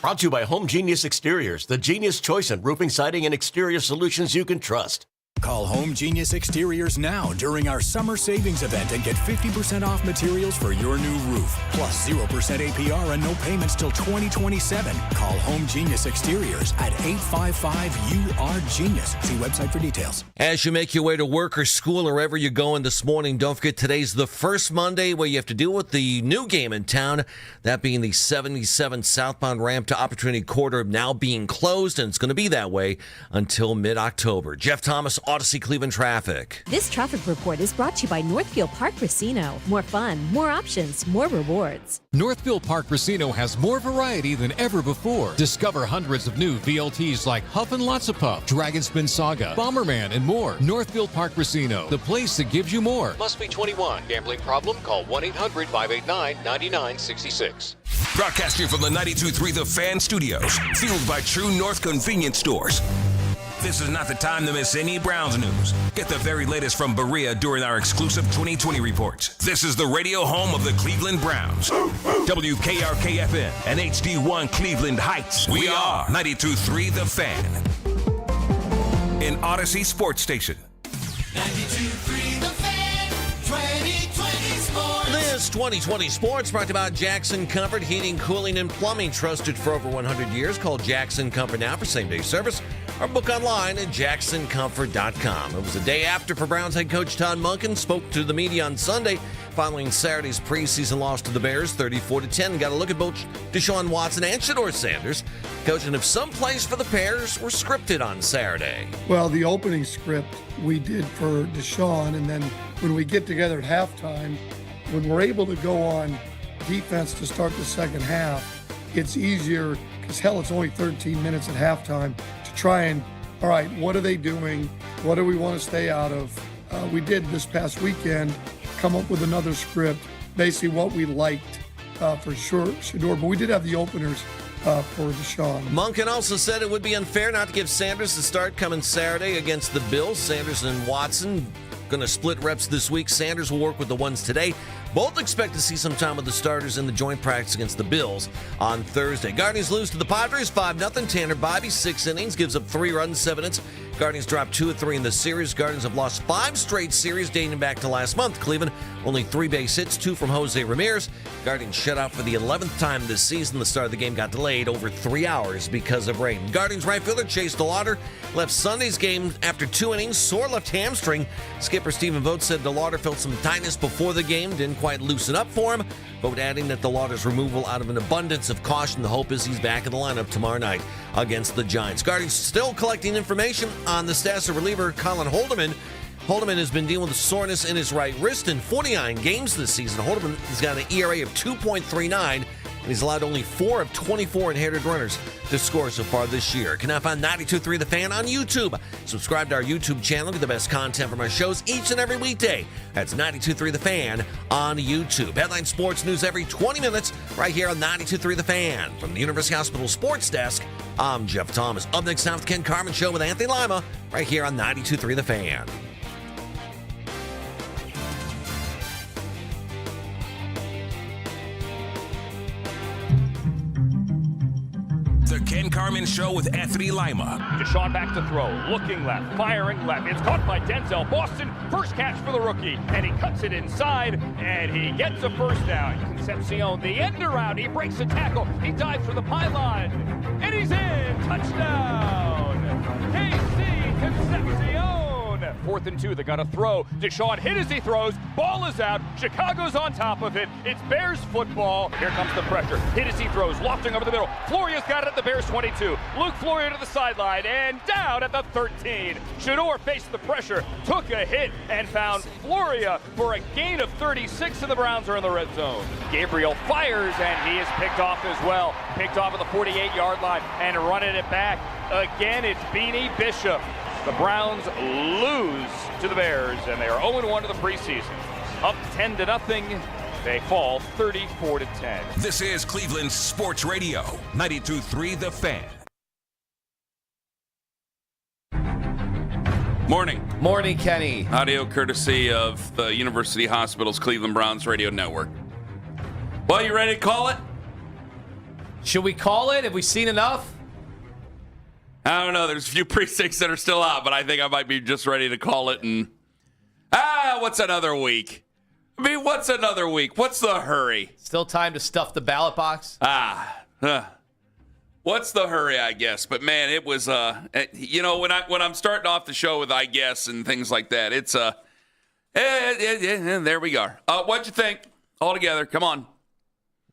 Brought to you by Home Genius Exteriors, the genius choice in roofing, siding, and exterior solutions you can trust. Call Home Genius Exteriors now during our summer savings event and get 50% off materials for your new roof. Plus 0% APR and no payments till 2027. Call Home Genius Exteriors at 855-UR-GENIUS. See website for details. As you make your way to work or school or wherever you're going this morning, don't forget today's the first Monday where you have to deal with the new game in town, that being the 77 southbound ramp to Opportunity Corridor now being closed, and it's going to be that way until mid-October. Jeff Thomas, Odyssey Cleveland Traffic. This traffic report is brought to you by Northfield Park Casino. More fun, more options, more rewards. Northfield Park Casino has more variety than ever before. Discover hundreds of new VLTs like Huff and Lotsa Dragon Spin Saga, Bomberman, and more. Northfield Park Casino, the place that gives you more. Must be 21. Gambling problem? Call 1-800-589-9966. Broadcasting from the 92.3 The Fan Studios, fueled by True North Convenience Stores. This is not the time to miss any Browns news. Get the very latest from Berea during our exclusive 2020 reports. This is the radio home of the Cleveland Browns. WKRK-FM and HD1 Cleveland Heights. We are 92.3 The Fan. An Odyssey Sports Station. 92.3 The Fan, 2020 Sports. This 2020 Sports brought to you by Jackson Comfort Heating, Cooling, and Plumbing, trusted for over 100 years. Call Jackson Comfort now for same-day service or book online at jacksoncomfort.com. It was the day after for Browns head coach Todd Monken spoke to the media on Sunday following Saturday's preseason loss to the Bears, 34-10. Got a look at both Deshaun Watson and Shedeur Sanders. Coach, and if some plays for the Bears were scripted on Saturday. Well, the opening script we did for Deshaun, and then when we get together at halftime, when we're able to go on defense to start the second half, it's easier because, hell, it's only 13 minutes at halftime to try and, all right, what are they doing? What do we want to stay out of? We did this past weekend come up with another script, basically what we liked for sure, Shedeur, but we did have the openers for Deshaun. Monken also said it would be unfair not to give Sanders the start coming Saturday against the Bills. Sanders and Watson going to split reps this week. Sanders will work with the ones today. Both expect to see some time with the starters in the joint practice against the Bills on Thursday. Guardians lose to the Padres 5-0. Tanner Bibee, 6 innings, gives up 3 runs, 7 hits. Guardians dropped 2 of 3 in the series. Guardians have lost 5 straight series dating back to last month. Cleveland, only 3 base hits, 2 from Jose Ramirez. Guardians shut out for the 11th time this season. The start of the game got delayed over 3 hours because of rain. Guardians right fielder Chase DeLauder left Sunday's game after 2 innings, sore left hamstring. Skipper Stephen Vogt said DeLauder felt some tightness before the game, didn't quite loosen up for him. Vogt adding that DeLauder's removal out of an abundance of caution. The hope is he's back in the lineup tomorrow night against the Giants. Guardians still collecting information on the status of reliever Colin Holderman. Holderman has been dealing with soreness in his right wrist in 49 games this season. Holderman has got an ERA of 2.39, and he's allowed only 4 of 24 inherited runners to score so far this year. Can now find 92.3 The Fan on YouTube. Subscribe to our YouTube channel. Get the best content from our shows each and every weekday. That's 92.3 The Fan on YouTube. Headline sports news every 20 minutes right here on 92.3 The Fan. From the University Hospital Sports Desk, I'm Jeff Thomas. Up next time with the Ken Carman Show with Anthony Lima right here on 92.3 The Fan. The Ken Carman Show with Anthony Lima. Deshaun back to throw, looking left, firing left. It's caught by Denzel Boston. First catch for the rookie, and he cuts it inside, and he gets a first down. Concepcion, the end around. He breaks the tackle. He dives for the pylon, and he's in. Touchdown. KC Concepcion. 4th and 2. They got to throw. Deshaun hit as he throws. Ball is out. Chicago's on top of it. It's Bears football. Here comes the pressure. Hit as he throws. Lofting over the middle. Floria's got it at the Bears 22. Luke Floria to the sideline and down at the 13. Shedeur faced the pressure, took a hit, and found Floria for a gain of 36, and the Browns are in the red zone. Gabriel fires, and he is picked off as well. Picked off at the 48-yard line and running it back. Again, it's Beanie Bishop. The Browns lose to the Bears, and they are 0-1 to the preseason. Up 10-0. They fall 34-10. This is Cleveland Sports Radio, 92.3 The Fan. Morning. Morning, Kenny. Audio courtesy of the University Hospital's Cleveland Browns Radio Network. Well, you ready to call it? Should we call it? Have we seen enough? I don't know. There's a few precincts that are still out, but I think I might be just ready to call it. And what's another week? I mean, what's another week? What's the hurry? Still time to stuff the ballot box? What's the hurry, I guess? But man, it was when I'm starting off the show with I guess and things like that, it's there we go. What'd you think altogether? Come on.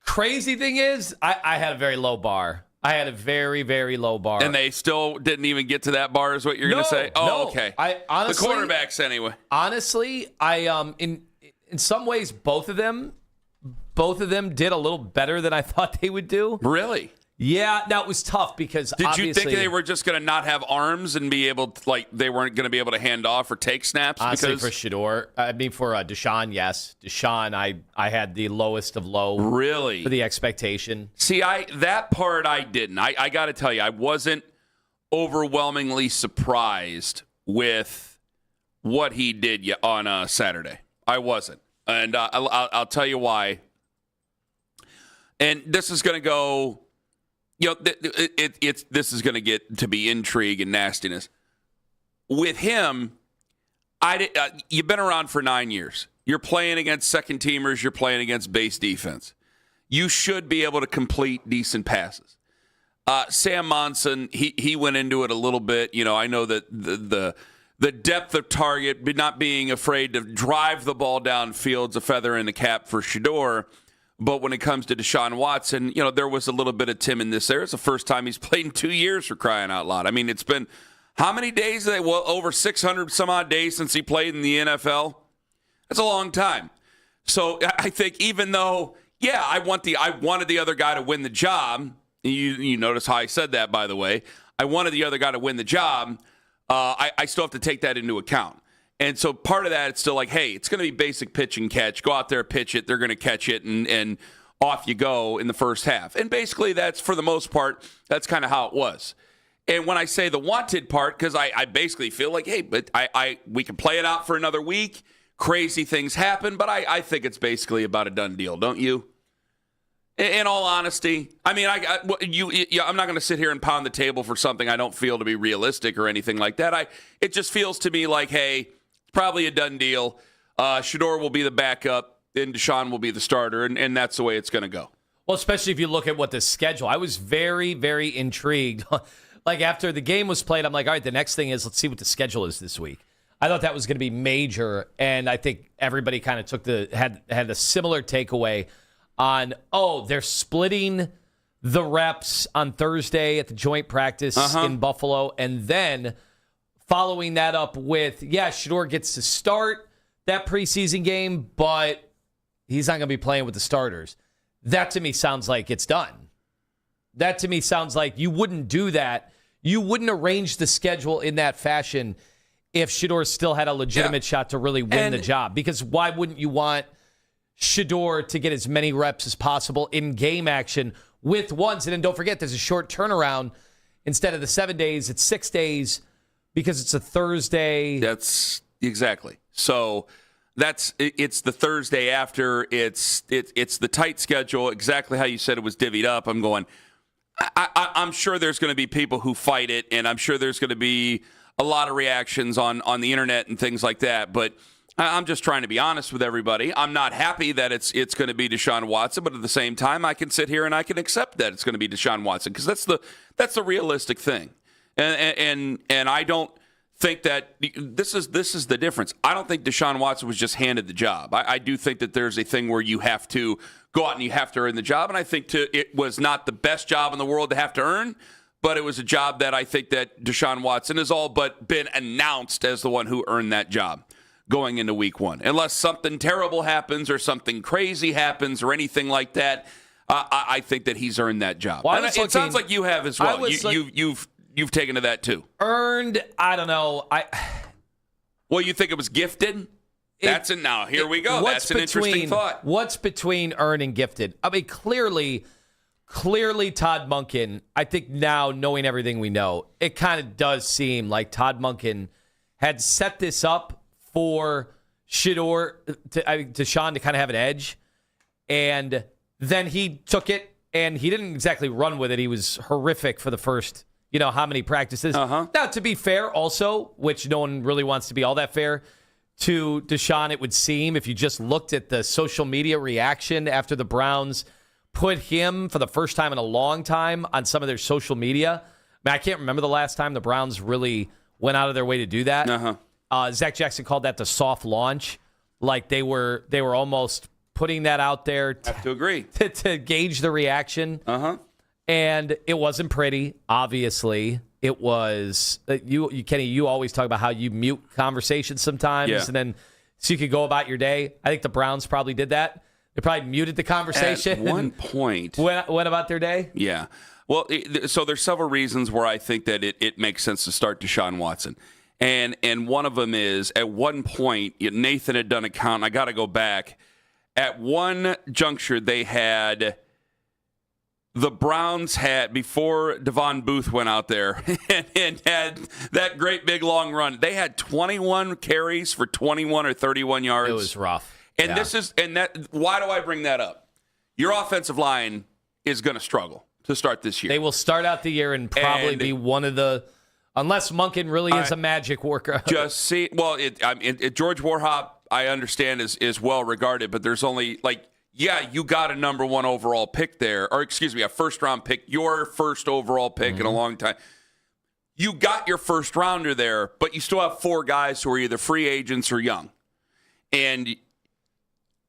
Crazy thing is, I had a very low bar. I had a very, very low bar. And they still didn't even get to that bar, is what you're going to say? Oh, no. okay. I honestly, the quarterbacks, anyway. Honestly, in some ways, both of them did a little better than I thought they would do. Really? Yeah, that was tough because Did you think they were just going to not have arms and be able to, like, they weren't going to be able to hand off or take snaps? Honestly, for Shedeur, I mean, for Deshaun, yes. Deshaun, I had the lowest of low. Really? For the expectation. See, that part I didn't. I got to tell you, I wasn't overwhelmingly surprised with what he did on Saturday. I wasn't. And I'll tell you why. And this is going to go... this is going to get to be intrigue and nastiness. With him, you've been around for 9 years. You're playing against second teamers. You're playing against base defense. You should be able to complete decent passes. Sam Monson, he went into it a little bit. I know that the depth of target, not being afraid to drive the ball downfield's a feather in the cap for Shedeur. But when it comes to Deshaun Watson, there was a little bit of Tim in this there. It's the first time he's played in 2 years, for crying out loud. I mean, it's been how many days? Well, over 600 some odd days since he played in the NFL. That's a long time. So I think even though, I wanted the other guy to win the job. You notice how I said that, by the way. I wanted the other guy to win the job. I still have to take that into account. And so part of that, it's still like, hey, it's going to be basic pitch and catch. Go out there, pitch it. They're going to catch it, and off you go in the first half. And basically, that's, for the most part, that's kind of how it was. And when I say the wanted part, because I basically feel like, hey, but we can play it out for another week. Crazy things happen, but I think it's basically about a done deal, don't you? In all honesty, I mean, I'm not going to sit here and pound the table for something I don't feel to be realistic or anything like that. It just feels to me like, hey, probably a done deal. Shedeur will be the backup, and Deshaun will be the starter, and that's the way it's going to go. Well, especially if you look at what the schedule. I was very, very intrigued. Like, after the game was played, I'm like, all right, the next thing is let's see what the schedule is this week. I thought that was going to be major, and I think everybody kind of had a similar takeaway on, they're splitting the reps on Thursday at the joint practice in Buffalo, and then following that up with, Shedeur gets to start that preseason game, but he's not going to be playing with the starters. That to me sounds like it's done. That to me sounds like you wouldn't do that. You wouldn't arrange the schedule in that fashion if Shedeur still had a legitimate shot to really win the job. Because why wouldn't you want Shedeur to get as many reps as possible in game action with ones? And then don't forget, there's a short turnaround. Instead of the 7 days, it's 6 days. Because it's a Thursday. That's exactly. So it's the Thursday after. It's the tight schedule, exactly how you said it was divvied up. I'm going, I'm sure there's going to be people who fight it, and I'm sure there's going to be a lot of reactions on the internet and things like that. But I'm just trying to be honest with everybody. I'm not happy that it's going to be Deshaun Watson, but at the same time, I can sit here and I can accept that it's going to be Deshaun Watson because that's the realistic thing. And I don't think that this is the difference. I don't think Deshaun Watson was just handed the job. I do think that there's a thing where you have to go out and you have to earn the job. And I think it was not the best job in the world to have to earn, but it was a job that I think that Deshaun Watson has all but been announced as the one who earned that job going into week one. Unless something terrible happens or something crazy happens or anything like that, I think that he's earned that job. Well, it sounds like you have as well. You've taken to that too. Earned, I don't know. Well, you think it was gifted? That's it now. Here we go. That's an interesting thought. What's between earned and gifted? I mean, clearly Todd Monken, I think now knowing everything we know, it kind of does seem like Todd Monken had set this up for Shedeur, Deshaun to kind of have an edge. And then he took it and he didn't exactly run with it. He was horrific for the first, how many practices. Now, to be fair also, which no one really wants to be all that fair, to Deshaun, it would seem, if you just looked at the social media reaction after the Browns put him for the first time in a long time on some of their social media. I can't remember the last time the Browns really went out of their way to do that. Zach Jackson called that the soft launch. Like they were almost putting that out there I have to agree. to gauge the reaction. And it wasn't pretty, obviously. It was you Kenny, you always talk about how you mute conversations sometimes and then so you could go about your day. I think the Browns probably did that. They probably muted the conversation. At one point. Went about their day? Yeah. Well, so there's several reasons where I think that it makes sense to start Deshaun Watson. And one of them is, at one point, Nathan had done a count, and I got to go back. At one juncture, the Browns had, before Devon Booth went out there and had that great big long run, they had 21 carries for 21 or 31 yards. It was rough. And why do I bring that up? Your offensive line is going to struggle to start this year. They will start out the year and probably be one of the, unless Monken really is a magic worker. George Warhop, I understand, is well regarded, but there's only you got a number 1 overall pick there, or excuse me, a first round pick, your first overall pick in a long time. You got your first rounder there, but you still have 4 guys who are either free agents or young. And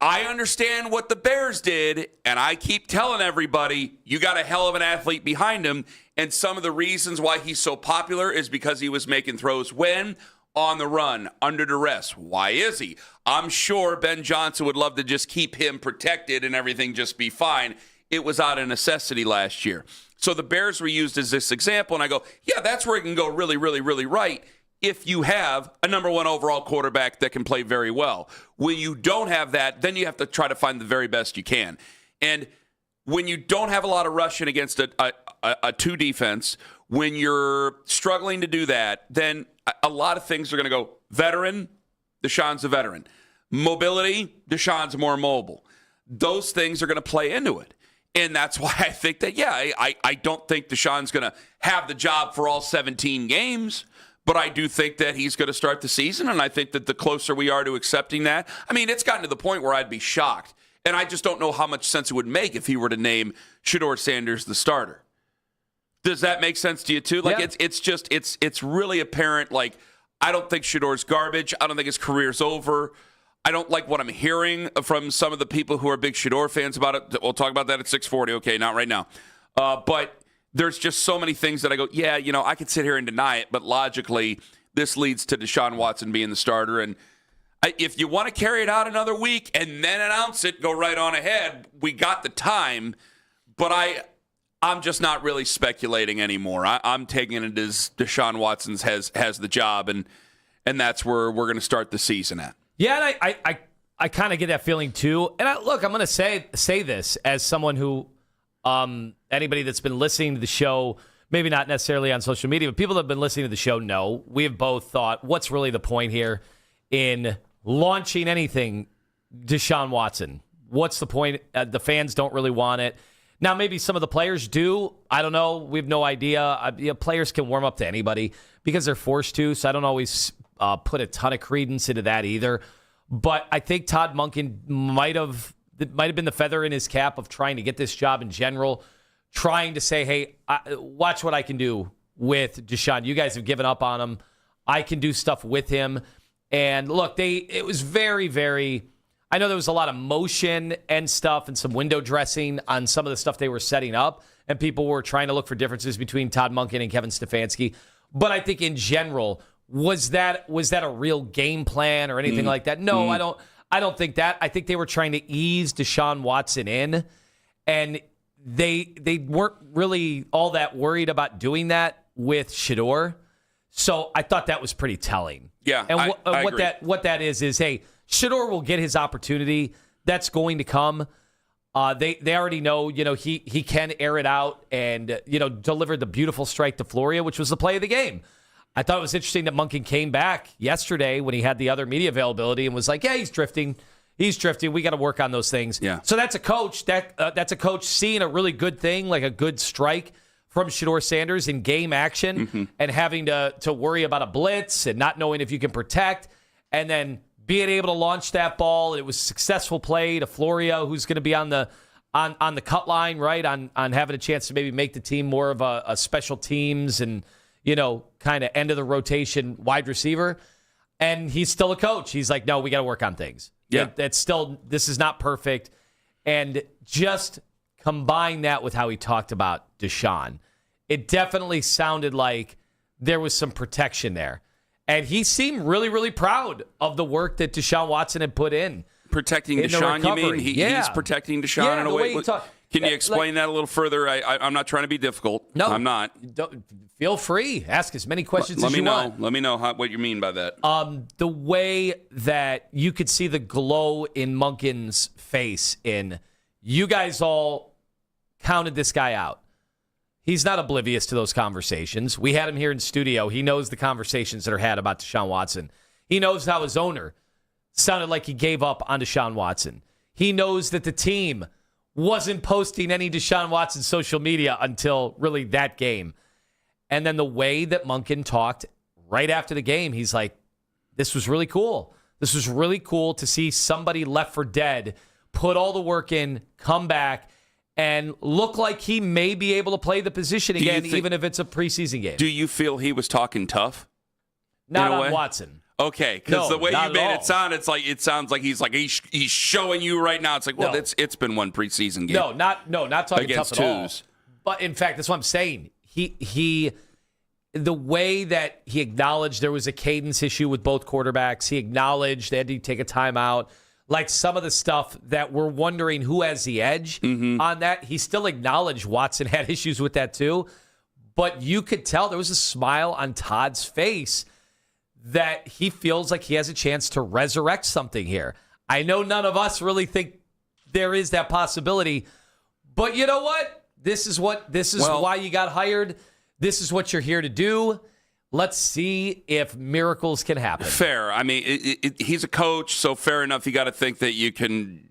I understand what the Bears did, and I keep telling everybody, you got a hell of an athlete behind him, and some of the reasons why he's so popular is because he was making throws when? On the run, under duress. Why is he? I'm sure Ben Johnson would love to just keep him protected and everything just be fine. It was out of necessity last year. So the Bears were used as this example, and I go, yeah, that's where it can go really, really, really right. If you have a number 1 overall quarterback that can play very well. When you don't have that, then you have to try to find the very best you can. And when you don't have a lot of rushing against a 2 defense, when you're struggling to do that, then a lot of things are going to go veteran, Deshaun's a veteran. Mobility, Deshaun's more mobile. Those things are going to play into it. And that's why I think that, I don't think Deshaun's going to have the job for all 17 games. But I do think that he's going to start the season, and I think that the closer we are to accepting that, it's gotten to the point where I'd be shocked. And I just don't know how much sense it would make if he were to name Shedeur Sanders the starter. Does that make sense to you too? It's really apparent. I don't think Shedeur's garbage. I don't think his career's over. I don't like what I'm hearing from some of the people who are big Shedeur fans about it. We'll talk about that at 6:40. Okay, not right now. But there's just so many things that I go, I could sit here and deny it, but logically, this leads to Deshaun Watson being the starter. And if you want to carry it out another week and then announce it, go right on ahead. We got the time, but I'm just not really speculating anymore. I'm taking it as Deshaun Watson has the job, and that's where we're going to start the season at. Yeah, and I kind of get that feeling too. And I'm going to say this as someone who. Anybody that's been listening to the show, maybe not necessarily on social media, but people that have been listening to the show know we have both thought, what's really the point here in launching anything Deshaun Watson? What's the point? The fans don't really want it. Now, maybe some of the players do. I don't know. We have no idea. Players can warm up to anybody because they're forced to, so I don't always put a ton of credence into that either. But I think Todd Monken might have been the feather in his cap of trying to get this job in general, trying to say, hey, watch what I can do with Deshaun. You guys have given up on him. I can do stuff with him. And look, it was very, very, I know there was a lot of motion and stuff and some window dressing on some of the stuff they were setting up, and people were trying to look for differences between Todd Monken and Kevin Stefanski. But I think in general, was that a real game plan or anything like that? No, I don't think that. I think they were trying to ease Deshaun Watson in, and they weren't really all that worried about doing that with Shedeur. So I thought that was pretty telling. Yeah, and I agree. what that is, hey, Shedeur will get his opportunity. That's going to come. They already know, he can air it out and, deliver the beautiful strike to Floria, which was the play of the game. I thought it was interesting that Monken came back yesterday when he had the other media availability and was like, yeah, he's drifting. He's drifting. We got to work on those things. Yeah. So that's a coach. That's a coach seeing a really good thing, like a good strike from Shedeur Sanders in game action and having to worry about a blitz and not knowing if you can protect, and then being able to launch that ball. It was a successful play to Florio, who's going to be on the cut line, right? On having a chance to maybe make the team more of a special teams and, kind of end of the rotation wide receiver. And he's still a coach. He's like, no, we got to work on things. Yeah. This is not perfect. And just combine that with how he talked about Deshaun. It definitely sounded like there was some protection there. And he seemed really, really proud of the work that Deshaun Watson had put in. Protecting Deshaun, you mean? He's protecting Deshaun in a way. Can you explain that a little further? I'm not trying to be difficult. No, I'm not. Feel free. Ask as many questions as you want. Let me know what you mean by that. The way that you could see the glow in Monken's face you guys all counted this guy out. He's not oblivious to those conversations. We had him here in studio. He knows the conversations that are had about Deshaun Watson. He knows how his owner sounded like he gave up on Deshaun Watson. He knows that the team wasn't posting any Deshaun Watson social media until really that game. And then the way that Monken talked right after the game, he's like, this was really cool. This was really cool to see somebody left for dead, put all the work in, come back, and look like he may be able to play the position again, even if it's a preseason game. Do you feel he was talking tough? Not on Watson. Okay, because the way you made it sound, it sounds like he's he's showing you right now. It's like, well, it's been one preseason game. No, not talking against tough at all. twos. But in fact, that's what I'm saying. He the way that he acknowledged there was a cadence issue with both quarterbacks. He acknowledged they had to take a timeout. Like some of the stuff that we're wondering who has the edge on that. He still acknowledged Watson had issues with that too. But you could tell there was a smile on Todd's face that he feels like he has a chance to resurrect something here. I know none of us really think there is that possibility, but you know what? This is why you got hired. This is what you're here to do. Let's see if miracles can happen. Fair. I mean, he's a coach, so fair enough. You got to think that you can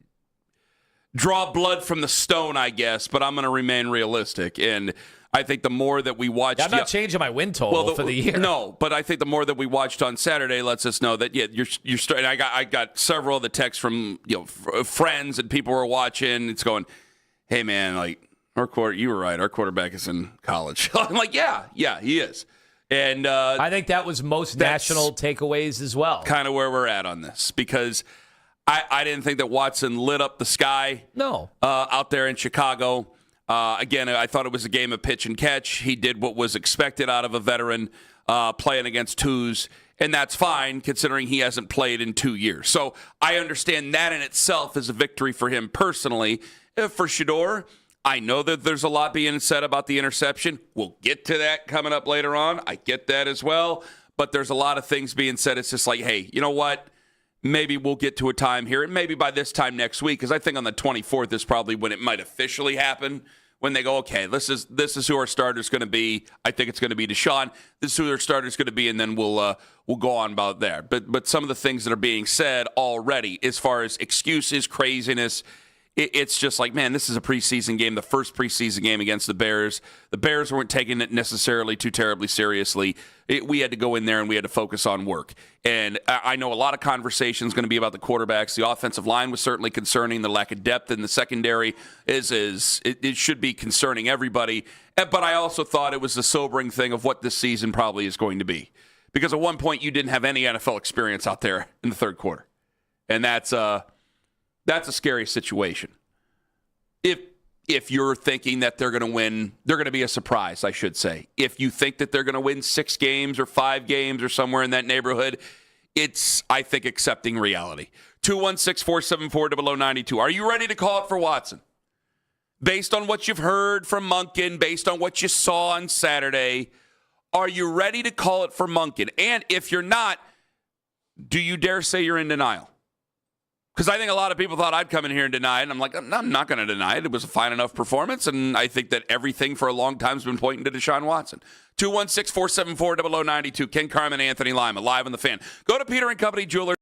draw blood from the stone, I guess, but I'm going to remain realistic. And I think the more that we watched... I'm not changing my win total for the year. No, but I think the more that we watched on Saturday lets us know that, you're starting. I got several of the texts from friends and people who are watching. It's going, hey, man, you were right. Our quarterback is in college. I'm like, yeah, he is. And I think that was most national takeaways as well. Kind of where we're at on this, because I didn't think that Watson lit up the sky. No, out there in Chicago. Again, I thought it was a game of pitch and catch. He did what was expected out of a veteran playing against twos, and that's fine considering he hasn't played in 2 years. So I understand that in itself is a victory for him personally. For Shedeur, I know that there's a lot being said about the interception. We'll get to that coming up later on. I get that as well. But there's a lot of things being said. It's just like, hey, you know what? Maybe we'll get to a time here, and maybe by this time next week, because I think on the 24th is probably when it might officially happen, when they go, okay, this is who our starter's going to be. I think it's going to be Deshaun. This is who their starter's going to be, and then we'll go on about there. But some of the things that are being said already, as far as excuses, craziness, it's just like, man, this is a preseason game, the first preseason game against the Bears. The Bears weren't taking it necessarily too terribly seriously. We had to go in there and we had to focus on work. And I know a lot of conversation is going to be about the quarterbacks. The offensive line was certainly concerning. The lack of depth in the secondary it should be concerning everybody. But I also thought it was the sobering thing of what this season probably is going to be. Because at one point you didn't have any NFL experience out there in the third quarter. And that's a scary situation. If you're thinking that they're going to win, they're going to be a surprise, I should say. If you think that they're going to win 6 games or 5 games or somewhere in that neighborhood, it's, I think, accepting reality. 216-474-0092. Are you ready to call it for Watson? Based on what you've heard from Monken, based on what you saw on Saturday, are you ready to call it for Monken? And if you're not, do you dare say you're in denial? Because I think a lot of people thought I'd come in here and deny it. And I'm like, I'm not going to deny it. It was a fine enough performance. And I think that everything for a long time has been pointing to Deshaun Watson. 216-474-0092. Ken Carman, Anthony Lima, live on the Fan. Go to Peter & Company Jewelers.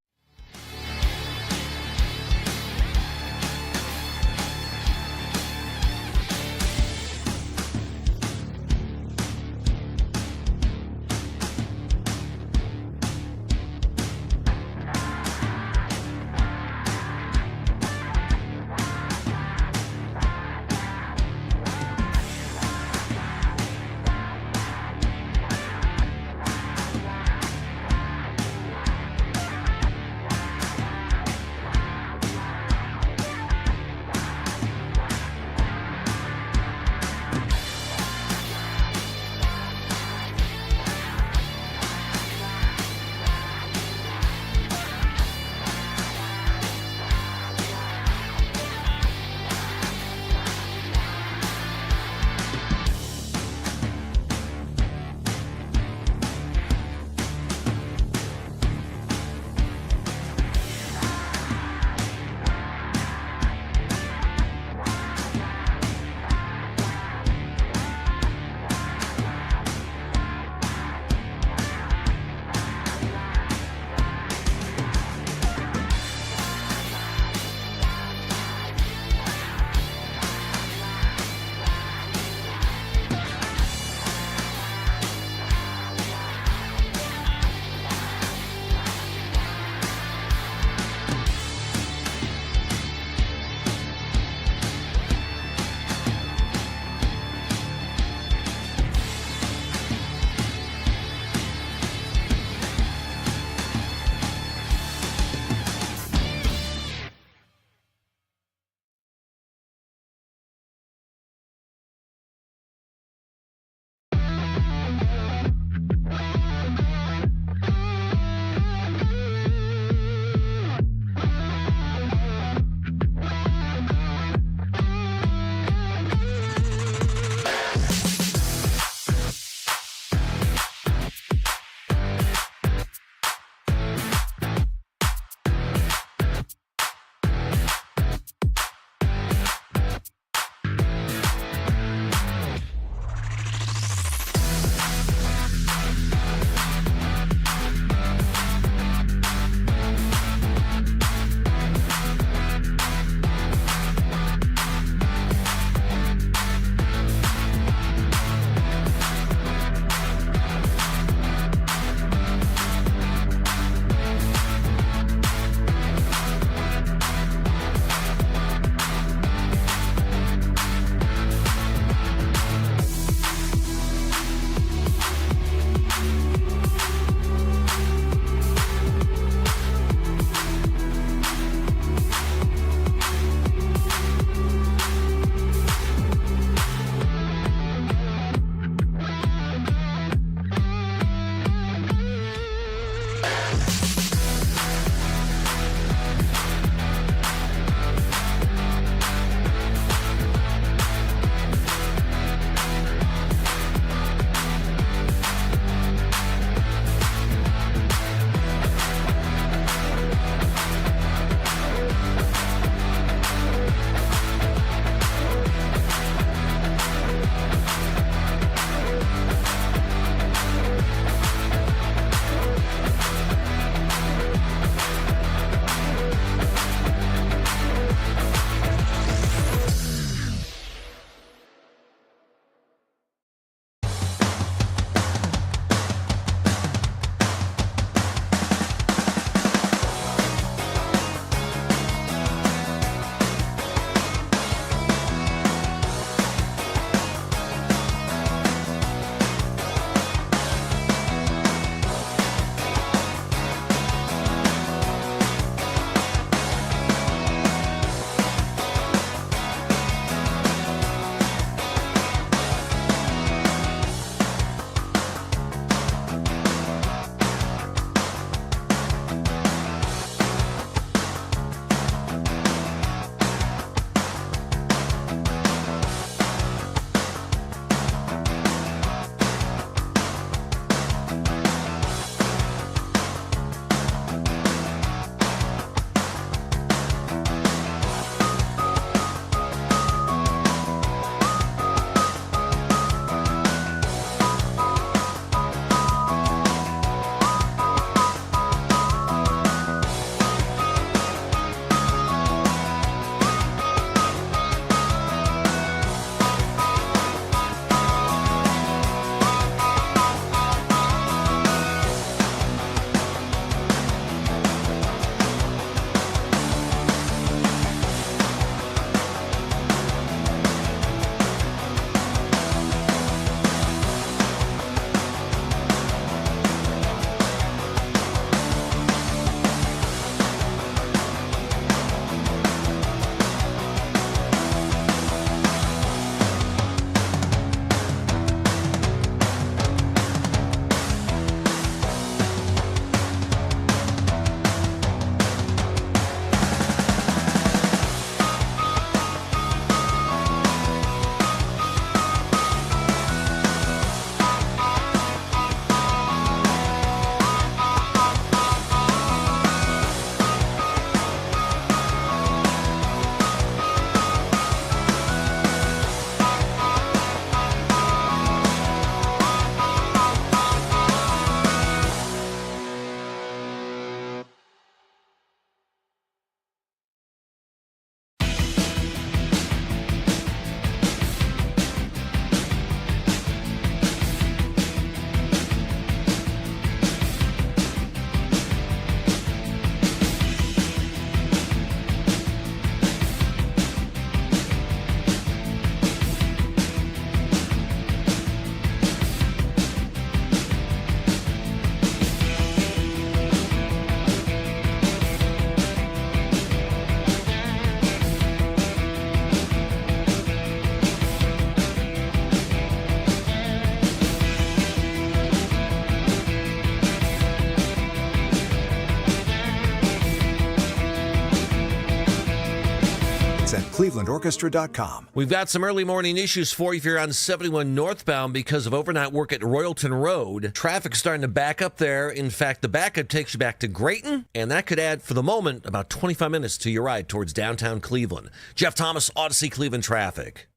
clevelandorchestra.com. We've got some early morning issues for you if you're on 71 northbound because of overnight work at Royalton Road. Traffic's starting to back up there. In fact, the backup takes you back to Grayton, and that could add, for the moment, about 25 minutes to your ride towards downtown Cleveland. Jeff Thomas, Odyssey Cleveland Traffic.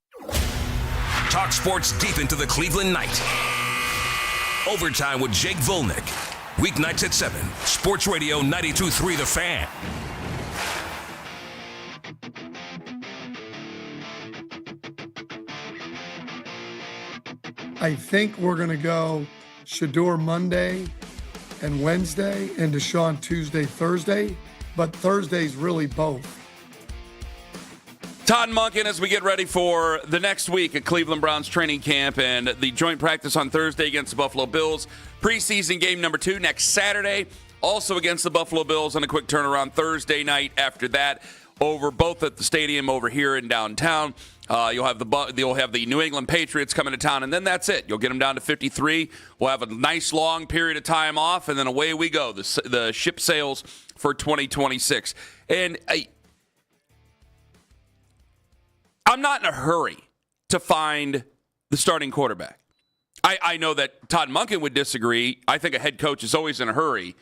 Talk sports deep into the Cleveland night. Overtime with Jake Volnick. Weeknights at 7. Sports Radio 92.3 The Fan. I think we're going to go Shador Monday and Wednesday and Deshaun Tuesday, Thursday, but Thursday's really both. Todd Monken, as we get ready for the next week at Cleveland Browns training camp and the joint practice on Thursday against the Buffalo Bills. Preseason game number 2 next Saturday, also against the Buffalo Bills on a quick turnaround Thursday night after that, over both at the stadium over here in downtown. You'll have the New England Patriots coming to town, and then that's it. You'll get them down to 53. We'll have a nice long period of time off, and then away we go. The ship sails for 2026. And I'm not in a hurry to find the starting quarterback. I know that Todd Monken would disagree. I think a head coach is always in a hurry,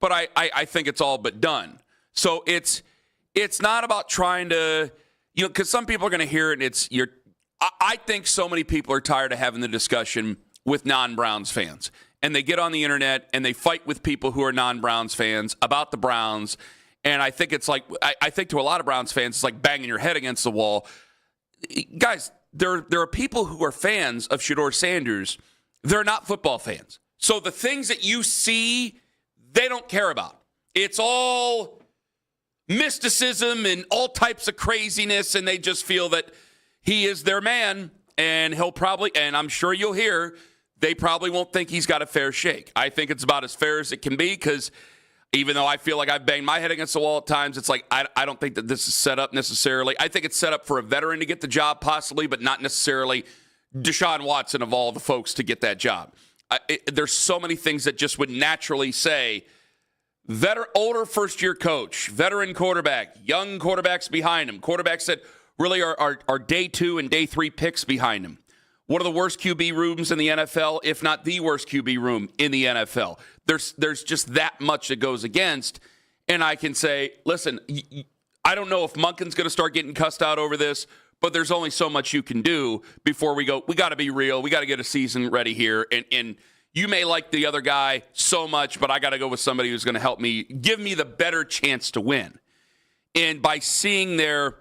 but I think it's all but done. So it's not about trying to, because some people are going to hear it. And I think so many people are tired of having the discussion with non-Browns fans, and they get on the internet and they fight with people who are non-Browns fans about the Browns. And I think it's like, I think to a lot of Browns fans, it's like banging your head against the wall. Guys, there are people who are fans of Shedeur Sanders. They're not football fans. So the things that you see, they don't care about. It's all mysticism and all types of craziness, and they just feel that he is their man, and he'll probably, and I'm sure you'll hear, they probably won't think he's got a fair shake. I think it's about as fair as it can be, because even though I feel like I've banged my head against the wall at times, it's like I don't think that this is set up necessarily. I think it's set up for a veteran to get the job possibly, but not necessarily Deshaun Watson of all the folks to get that job. There's so many things that just would naturally say older first-year coach, veteran quarterback, young quarterbacks behind him, quarterbacks that really are day 2 and day 3 picks behind him. One of the worst QB rooms in the NFL, if not the worst QB room in the NFL. There's just that much that goes against. And I can say, listen, I don't know if Monken's going to start getting cussed out over this, but there's only so much you can do before we go, we got to be real. We got to get a season ready here. And you may like the other guy so much, but I got to go with somebody who's going to help me, give me the better chance to win. And by seeing their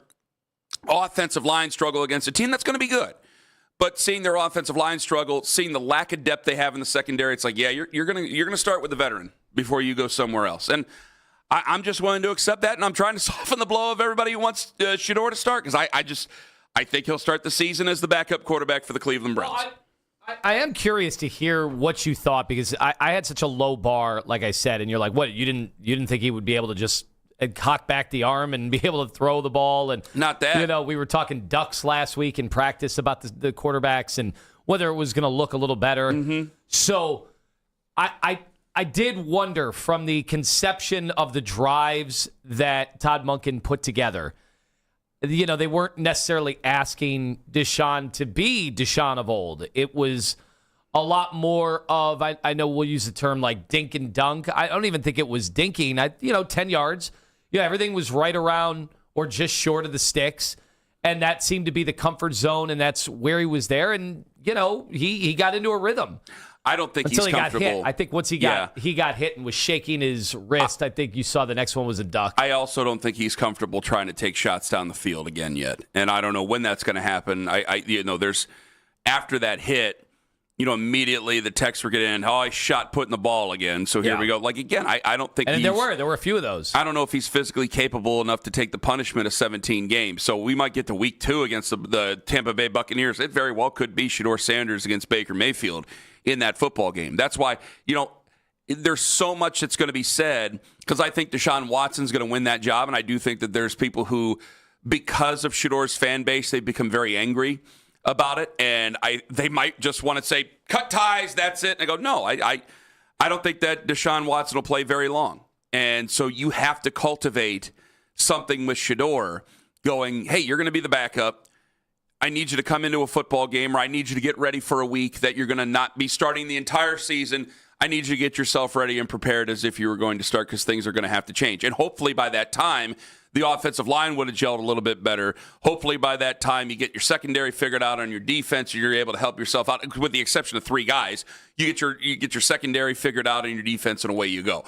offensive line struggle against a team that's going to be good, but seeing their offensive line struggle, seeing the lack of depth they have in the secondary, it's like, yeah, you're gonna start with the veteran before you go somewhere else. And I'm just willing to accept that, and I'm trying to soften the blow of everybody who wants Shedeur to start, because I think he'll start the season as the backup quarterback for the Cleveland Browns. Well, I am curious to hear what you thought, because I had such a low bar, like I said, and you're like, what? You didn't think he would be able to just cock back the arm and be able to throw the ball? And not that. We were talking ducks last week in practice about the quarterbacks and whether it was going to look a little better. Mm-hmm. So I did wonder, from the conception of the drives that Todd Monken put together, they weren't necessarily asking Deshaun to be Deshaun of old. It was a lot more of, I know we'll use the term like dink and dunk. I don't even think it was dinking. 10 yards. Yeah, everything was right around or just short of the sticks, and that seemed to be the comfort zone, and that's where he was there. And he got into a rhythm. I don't think until he's comfortable. Got hit. I think once he got hit and was shaking his wrist, I think you saw the next one was a duck. I also don't think he's comfortable trying to take shots down the field again yet, and I don't know when that's going to happen. There's after that hit. Immediately the texts were getting in, I shot putting the ball again. So here we go. Like, again, I don't think there were a few of those. I don't know if he's physically capable enough to take the punishment of 17 games. So we might get to week 2 against the Tampa Bay Buccaneers. It very well could be Shedeur Sanders against Baker Mayfield in that football game. That's why, there's so much that's going to be said, because I think Deshaun Watson's going to win that job. And I do think that there's people who, because of Shedeur's fan base, they've become very angry about it, and they might just want to say, cut ties, that's it. And I go, no, I don't think that Deshaun Watson will play very long. And so you have to cultivate something with Shedeur going, hey, you're going to be the backup. I need you to come into a football game, or I need you to get ready for a week that you're going to not be starting the entire season. I need you to get yourself ready and prepared as if you were going to start, because things are going to have to change. And hopefully by that time, the offensive line would have gelled a little bit better. Hopefully by that time, you get your secondary figured out on your defense, and you're able to help yourself out. With the exception of 3 guys, you get your secondary figured out on your defense, and away you go.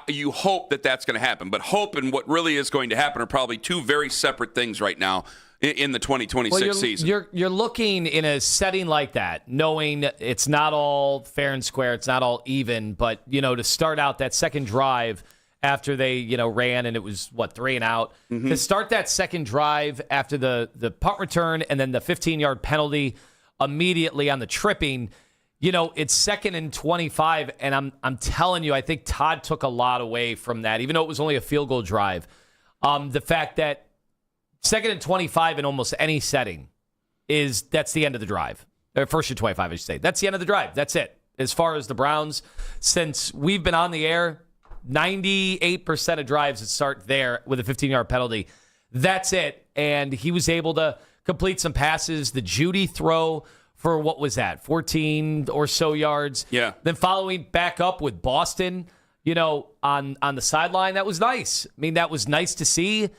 You hope that that's going to happen. But hope and what really is going to happen are probably 2 very separate things right now in the 2026 season. You're looking in a setting like that, knowing it's not all fair and square, it's not all even, but to start out that second drive after they ran and it was 3 and out, to start that second drive after the punt return and then the 15-yard penalty immediately on the tripping, it's 2nd and 25, and I'm telling you, I think Todd took a lot away from that, even though it was only a field goal drive. The fact that 2nd and 25 in almost any setting that's the end of the drive. Or 1st and 25, I should say. That's the end of the drive. That's it. As far as the Browns, since we've been on the air, 98% of drives that start there with a 15-yard penalty. That's it. And he was able to complete some passes. The Judy throw for what was that, 14 or so yards. Yeah. Then following back up with Boston, on the sideline. That was nice. I mean, that was nice to see.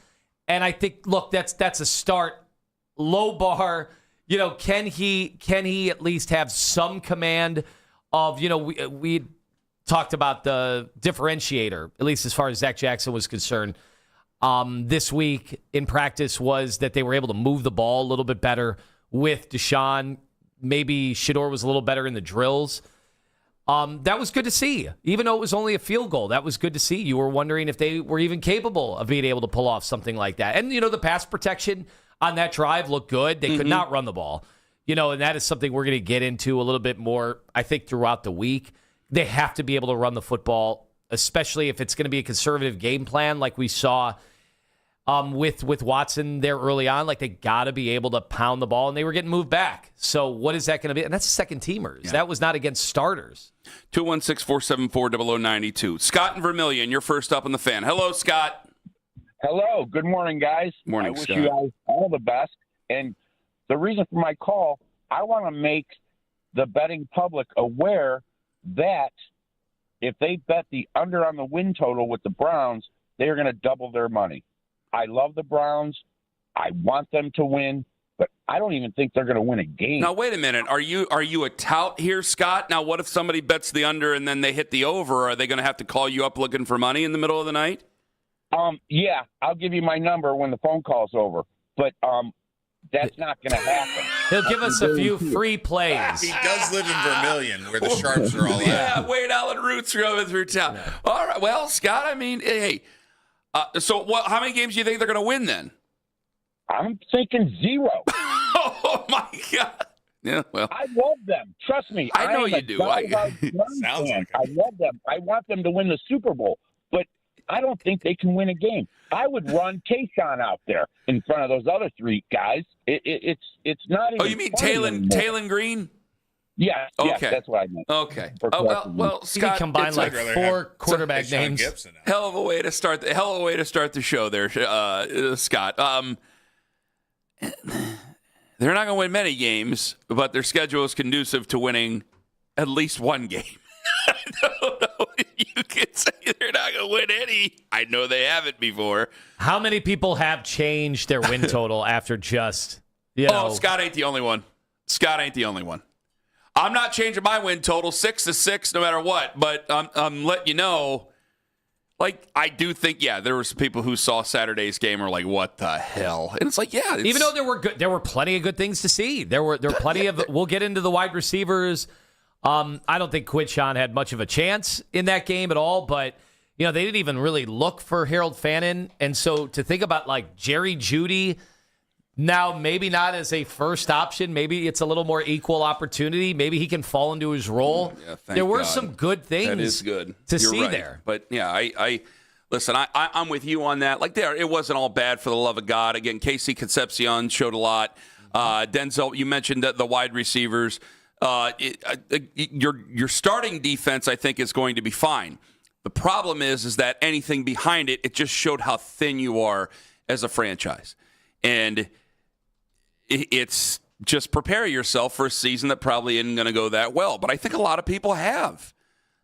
And I think, look, that's a start. Low bar. Can he at least have some command of, we talked about the differentiator, at least as far as Zach Jackson was concerned, this week in practice, was that they were able to move the ball a little bit better with Deshaun. Maybe Shedeur was a little better in the drills. That was good to see. Even though it was only a field goal, that was good to see. You were wondering if they were even capable of being able to pull off something like that. And, the pass protection on that drive looked good. They could not run the ball. And that is something we're going to get into a little bit more, I think, throughout the week. They have to be able to run the football, especially if it's going to be a conservative game plan like we saw with Watson there early on. Like, they got to be able to pound the ball, and they were getting moved back. So what is that going to be? And that's second-teamers. Yeah. That was not against starters. 216-474-0092. Scott and Vermillion, you're first up on the Fan. Hello, Scott. Hello. Good morning, guys. Morning, Scott. I wish you guys all the best. And the reason for my call, I want to make the betting public aware that if they bet the under on the win total with the Browns, they are going to double their money. I love the Browns. I want them to win, but I don't even think they're going to win a game. Now, wait a minute. Are you a tout here, Scott? Now, what if somebody bets the under and then they hit the over? Are they going to have to call you up looking for money in the middle of the night? Yeah, I'll give you my number when the phone call's over, but that's not going to happen. He'll give us a few free plays. He does live in Vermillion, where the Sharps are all at. Yeah, Wade Allen roots going through town. Yeah. All right, well, Scott, I mean, hey. So how many games do you think they're going to win then? I'm thinking 0. Oh, my God. Yeah, well. I love them. Trust me. I know you do. Sounds like I love them. I want them to win the Super Bowl, but I don't think they can win a game. I would run Kayshawn out there in front of those other 3 guys. It's not even. Oh, you mean Talon Green? Yeah, okay. Yes, that's what I meant. Okay. Well, Scott, you can combine like 4 quarterback names. Hell of a way to start the show there, Scott. They're not going to win many games, but their schedule is conducive to winning at least one game. I don't know if you can say they're not going to win any. I know they haven't before. How many people have changed their win total after just, Scott ain't the only one. I'm not changing my win total 6-6 no matter what, but I'm letting you know, like, I do think, there were some people who saw Saturday's game and were like, what the hell? And it's like, even though there were plenty of good things to see. There were plenty of, we'll get into the wide receivers. I don't think Quinshawn had much of a chance in that game at all, but, they didn't even really look for Harold Fannin. And so to think about, like, Jerry Jeudy, now, maybe not as a first option. Maybe it's a little more equal opportunity. Maybe he can fall into his role. Yeah, there were God. some good things that is good. to You're see right. there. But, listen, I'm with you on that. Like, it wasn't all bad, for the love of God. Again, Casey Concepcion showed a lot. Denzel, you mentioned the wide receivers. Your starting defense, I think, is going to be fine. The problem is that anything behind it just showed how thin you are as a franchise. And it's just prepare yourself for a season that probably isn't going to go that well. But I think a lot of people have.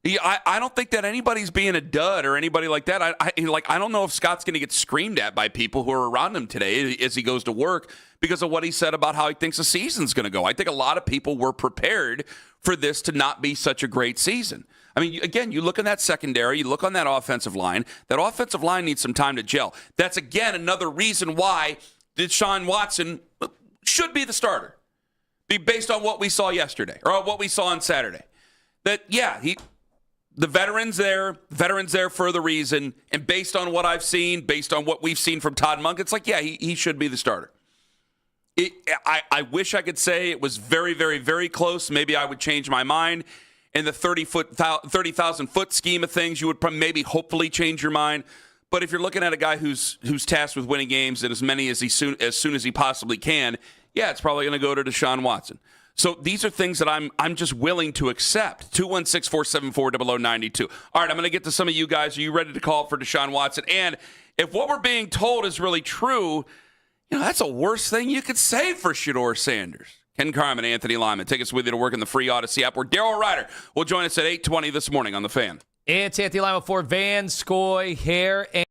I don't think that anybody's being a dud or anybody like that. I don't know if Scott's going to get screamed at by people who are around him today as he goes to work because of what he said about how he thinks the season's going to go. I think a lot of people were prepared for this to not be such a great season. I mean, again, you look in that secondary, you look on that offensive line. That offensive line needs some time to gel. That's, again, another reason why Deshaun Watson should be the starter, based on what we saw yesterday or what we saw on Saturday. That, yeah, the veteran's there for the reason, and based on what I've seen, based on what we've seen from Todd Monk, it's like, yeah, he should be the starter. I wish I could say it was very, very, very close. Maybe I would change my mind. In the 30,000-foot scheme of things, you would maybe hopefully change your mind. But if you're looking at a guy who's tasked with winning games and as many as soon as he possibly can, yeah, it's probably going to go to Deshaun Watson. So these are things that I'm just willing to accept. 216-474-0092. All right, I'm going to get to some of you guys. Are you ready to call for Deshaun Watson? And if what we're being told is really true, that's the worst thing you could say for Shedeur Sanders. Ken Carman, Anthony Lima. Take us with you to work in the free Odyssey app, where Daryl Ryder will join us at 8:20 this morning on The Fan. It's Anthony Lima for Van Scoy Hair and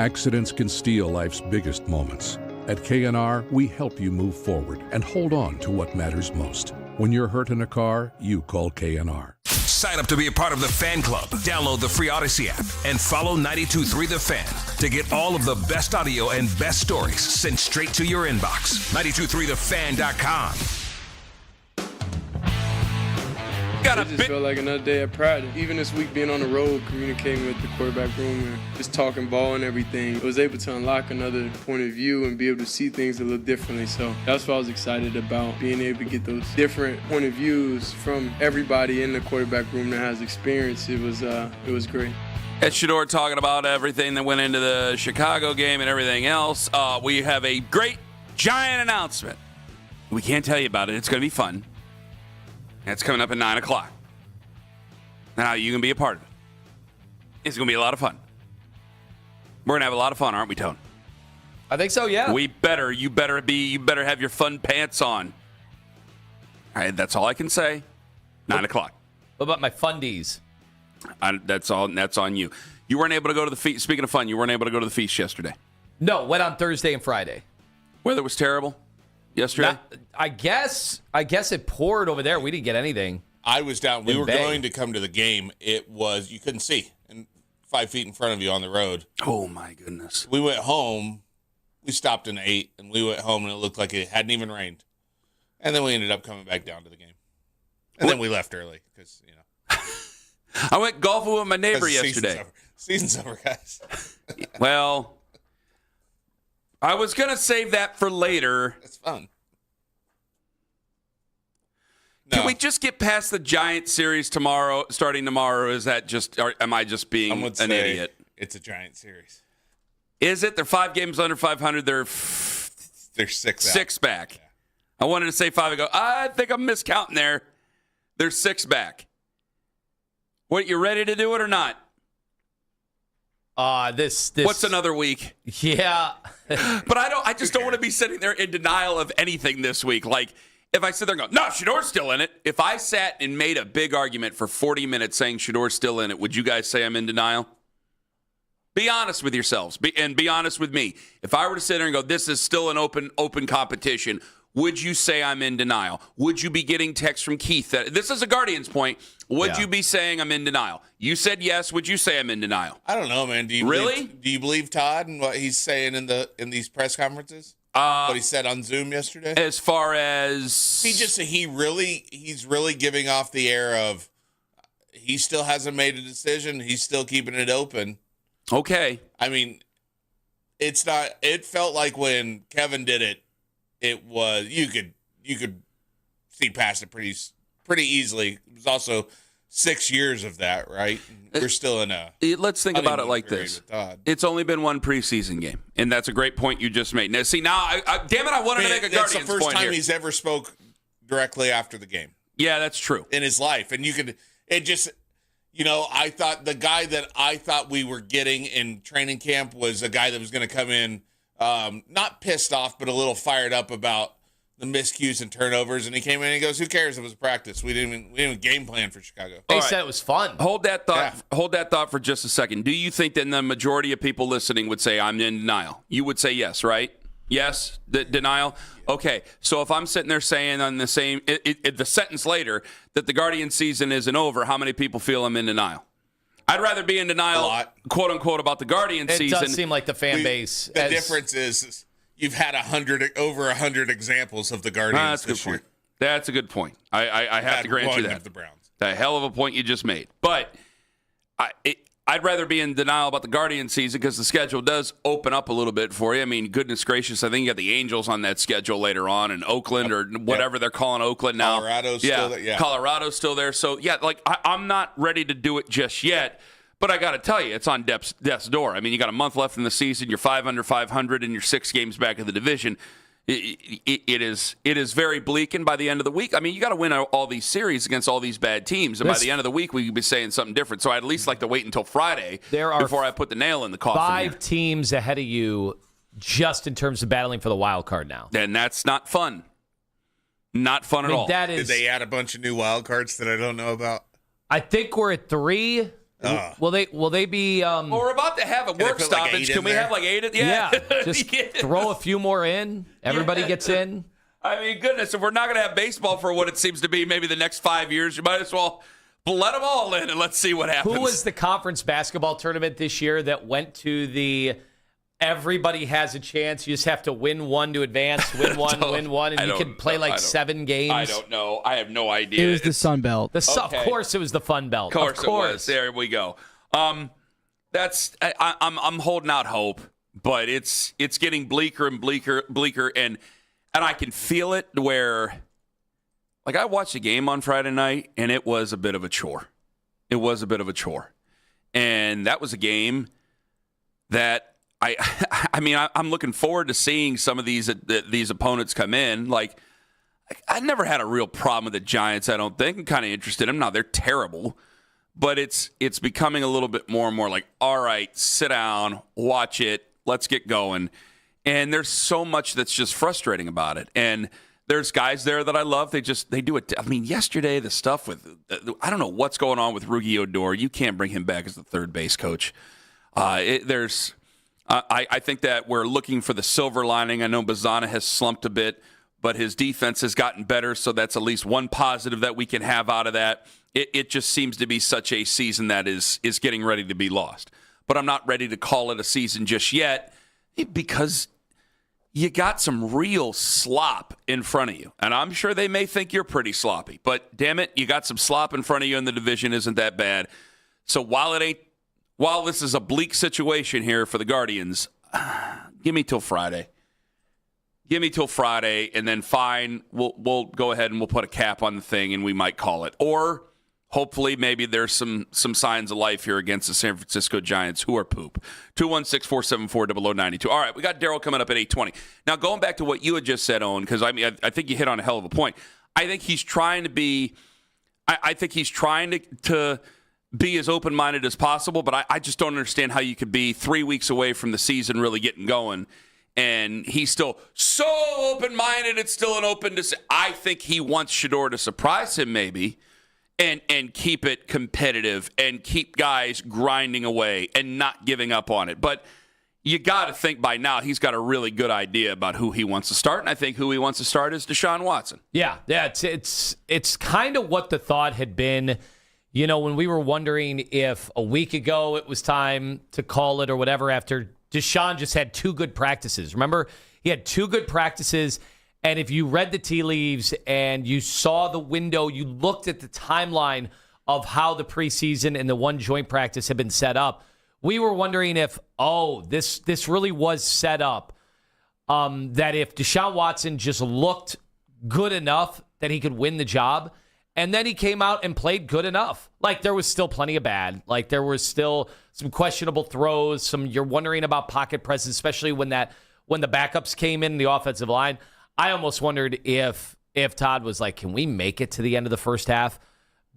Accidents can steal life's biggest moments. At K&R, we help you move forward and hold on to what matters most. When you're hurt in a car, you call K&R. Sign up to be a part of the fan club. Download the free Odyssey app and follow 92.3 The Fan to get all of the best audio and best stories sent straight to your inbox. 92.3thefan.com. It just felt like another day at practice. Even this week being on the road, communicating with the quarterback room and just talking ball and everything, I was able to unlock another point of view and be able to see things a little differently. So that's what I was excited about, being able to get those different point of views from everybody in the quarterback room that has experience. It was great. Ed Shador talking about everything that went into the Chicago game and everything else. We have a great, giant announcement. We can't tell you about it. It's going to be fun. And it's coming up at 9 o'clock. Now you can be a part of it. It's going to be a lot of fun. We're going to have a lot of fun, aren't we, Tone? I think so, yeah. You better have your fun pants on. All right, that's all I can say. 9 o'clock. What about my fundies? That's on you. You weren't able to go to the feast. Speaking of fun, you weren't able to go to the feast yesterday. No, went on Thursday and Friday. Weather was terrible yesterday. I guess it poured over there. We didn't get anything. I was down. We were going to come to the game. It was, you couldn't see, and 5 feet in front of you on the road. Oh my goodness. We went home. We stopped and ate, and we went home, and it looked like it hadn't even rained. And then we ended up coming back down to the game. And then we left early because, you know. I went golfing with my neighbor yesterday. Season's over, guys. Well, I was going to save that for later. It's fun. Can we just get past the Giant series starting tomorrow? Is that just, or am I just being an idiot? It's a Giant series. Is it? They're 5 games under 500. They're 6 back. Yeah. I wanted to say 5 ago. I think I'm miscounting there. They're 6 back. What, you ready to do it or not? This. What's another week? Yeah. But I just don't want to be sitting there in denial of anything this week. Like, if I sit there and go, no, Shador's still in it. If I sat and made a big argument for 40 minutes saying Shador's still in it, would you guys say I'm in denial? Be honest with yourselves and be honest with me. If I were to sit there and go, this is still an open competition, would you say I'm in denial? Would you be getting texts from Keith that this is a Guardian's point? Would you be saying I'm in denial? You said yes. Would you say I'm in denial? I don't know, man. Do you believe Todd and what he's saying in these press conferences? What he said on Zoom yesterday? As far as he's really giving off the air of he still hasn't made a decision. He's still keeping it open. Okay. I mean, it's not. It felt like when Kevin did it, it was you could see past it pretty easily. It was also 6 years of that, right? We're still in a. Let's think about it like this. It's only been one preseason game, and that's a great point you just made. Now, see, damn it, I wanted to make a Guardians point here. That's the first time he's ever spoke directly after the game. Yeah, that's true. In his life, and I thought the guy that I thought we were getting in training camp was a guy that was going to come in, not pissed off, but a little fired up about the miscues and turnovers, and he came in and he goes, "Who cares? It was practice. We didn't even game plan for Chicago." They said it was fun. Hold that thought. Yeah. Hold that thought for just a second. Do you think that the majority of people listening would say I'm in denial? You would say yes, right? Yes, denial. Okay, so if I'm sitting there saying on the same the sentence later that the Guardian season isn't over, how many people feel I'm in denial? I'd rather be in denial, quote unquote, about the Guardian season. It does seem like the fan base. The difference is. You've had over 100 example of the Guardians this year. That's a good point. I have to grant you that. Of the Browns. A hell of a point you just made. But I'd rather be in denial about the Guardian season because the schedule does open up a little bit for you. I mean, goodness gracious, I think you got the Angels on that schedule later on, and Oakland or whatever they're calling Oakland now. Colorado's still there. Yeah. Colorado's still there. So, yeah, I'm not ready to do it just yet. But I got to tell you, it's on death's door. I mean, you got a month left in the season. You're 5 under 500, and you're 6 games back of the division. It is very bleak. And by the end of the week, I mean, you got to win all these series against all these bad teams. And by the end of the week, we could be saying something different. So I'd at least like to wait until Friday before I put the nail in the coffin. 5 teams ahead of you, just in terms of battling for the wild card now. And that's not fun. Not fun at all. Did they add a bunch of new wild cards that I don't know about? I think we're at 3. Will they be? Well, we're about to have a work stoppage. Can we have like 8? Yeah. Just throw a few more in. Everybody gets in. I mean, goodness, if we're not going to have baseball for what it seems to be maybe the next 5 years, you might as well let them all in and let's see what happens. Who was the conference basketball tournament this year that went to the everybody has a chance, you just have to win one to advance, win one, and you can play like 7 games? I don't know. I have no idea. It was the Sun Belt. Of course it was the Fun Belt. Of course it was. There we go. I'm holding out hope, but it's getting bleaker and bleaker, and I can feel it where, like, I watched a game on Friday night, and it was a bit of a chore. And that was a game that I'm looking forward to seeing some of these opponents come in. Like, I never had a real problem with the Giants, I don't think. I'm kind of interested in them. Now, they're terrible, but it's becoming a little bit more and more like, all right, sit down, watch it, let's get going. And there's so much that's just frustrating about it. And there's guys there that I love. They do it. I mean, yesterday, the stuff with, I don't know what's going on with Rugi Odor. You can't bring him back as the third base coach. I think that we're looking for the silver lining. I know Bazana has slumped a bit, but his defense has gotten better, so that's at least one positive that we can have out of that. It just seems to be such a season that is getting ready to be lost. But I'm not ready to call it a season just yet because you got some real slop in front of you. And I'm sure they may think you're pretty sloppy, but damn it, you got some slop in front of you and the division isn't that bad. So while this is a bleak situation here for the Guardians, give me till Friday. And then fine, we'll go ahead and we'll put a cap on the thing and we might call it. Or hopefully maybe there's some signs of life here against the San Francisco Giants, who are poop. 216-474-0092. All right, we got Daryl coming up at 8:20. Now, going back to what you had just said, Owen, because I think you hit on a hell of a point. I think he's trying to be to be as open-minded as possible, but I just don't understand how you could be 3 weeks away from the season really getting going, and he's still so open-minded. It's still an open to. I think he wants Shedeur to surprise him maybe, and keep it competitive and keep guys grinding away and not giving up on it. But you got to think by now he's got a really good idea about who he wants to start, and I think who he wants to start is Deshaun Watson. Yeah, it's kind of what the thought had been. You know, when we were wondering if a week ago it was time to call it or whatever after Deshaun just had 2 good practices. Remember, he had 2 good practices, and if you read the tea leaves and you saw the window, you looked at the timeline of how the preseason and the one joint practice had been set up, we were wondering if, this really was set up, that if Deshaun Watson just looked good enough that he could win the job. And then he came out and played good enough. Like, there was still plenty of bad. Like, there was still some questionable throws. You're wondering about pocket presence, especially when the backups came in the offensive line. I almost wondered if Todd was like, can we make it to the end of the first half?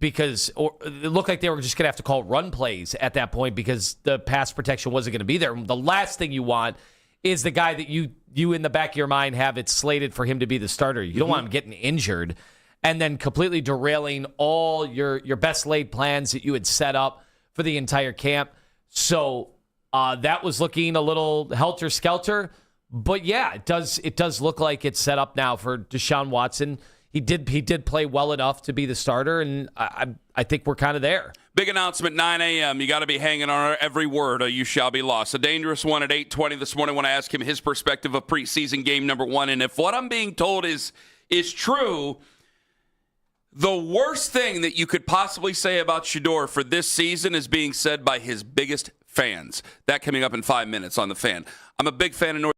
Because it looked like they were just going to have to call run plays at that point because the pass protection wasn't going to be there. The last thing you want is the guy that you in the back of your mind have it slated for him to be the starter. You don't want him getting injured and then completely derailing all your best laid plans that you had set up for the entire camp. So that was looking a little helter-skelter. But yeah, it does look like it's set up now for Deshaun Watson. He did play well enough to be the starter, and I think we're kind of there. Big announcement, 9 a.m. You got to be hanging on every word or you shall be lost. A dangerous one at 8:20 this morning. I want to ask him his perspective of preseason game number 1. And if what I'm being told is true, the worst thing that you could possibly say about Shedeur for this season is being said by his biggest fans. That coming up in 5 minutes on The Fan. I'm a big fan of North.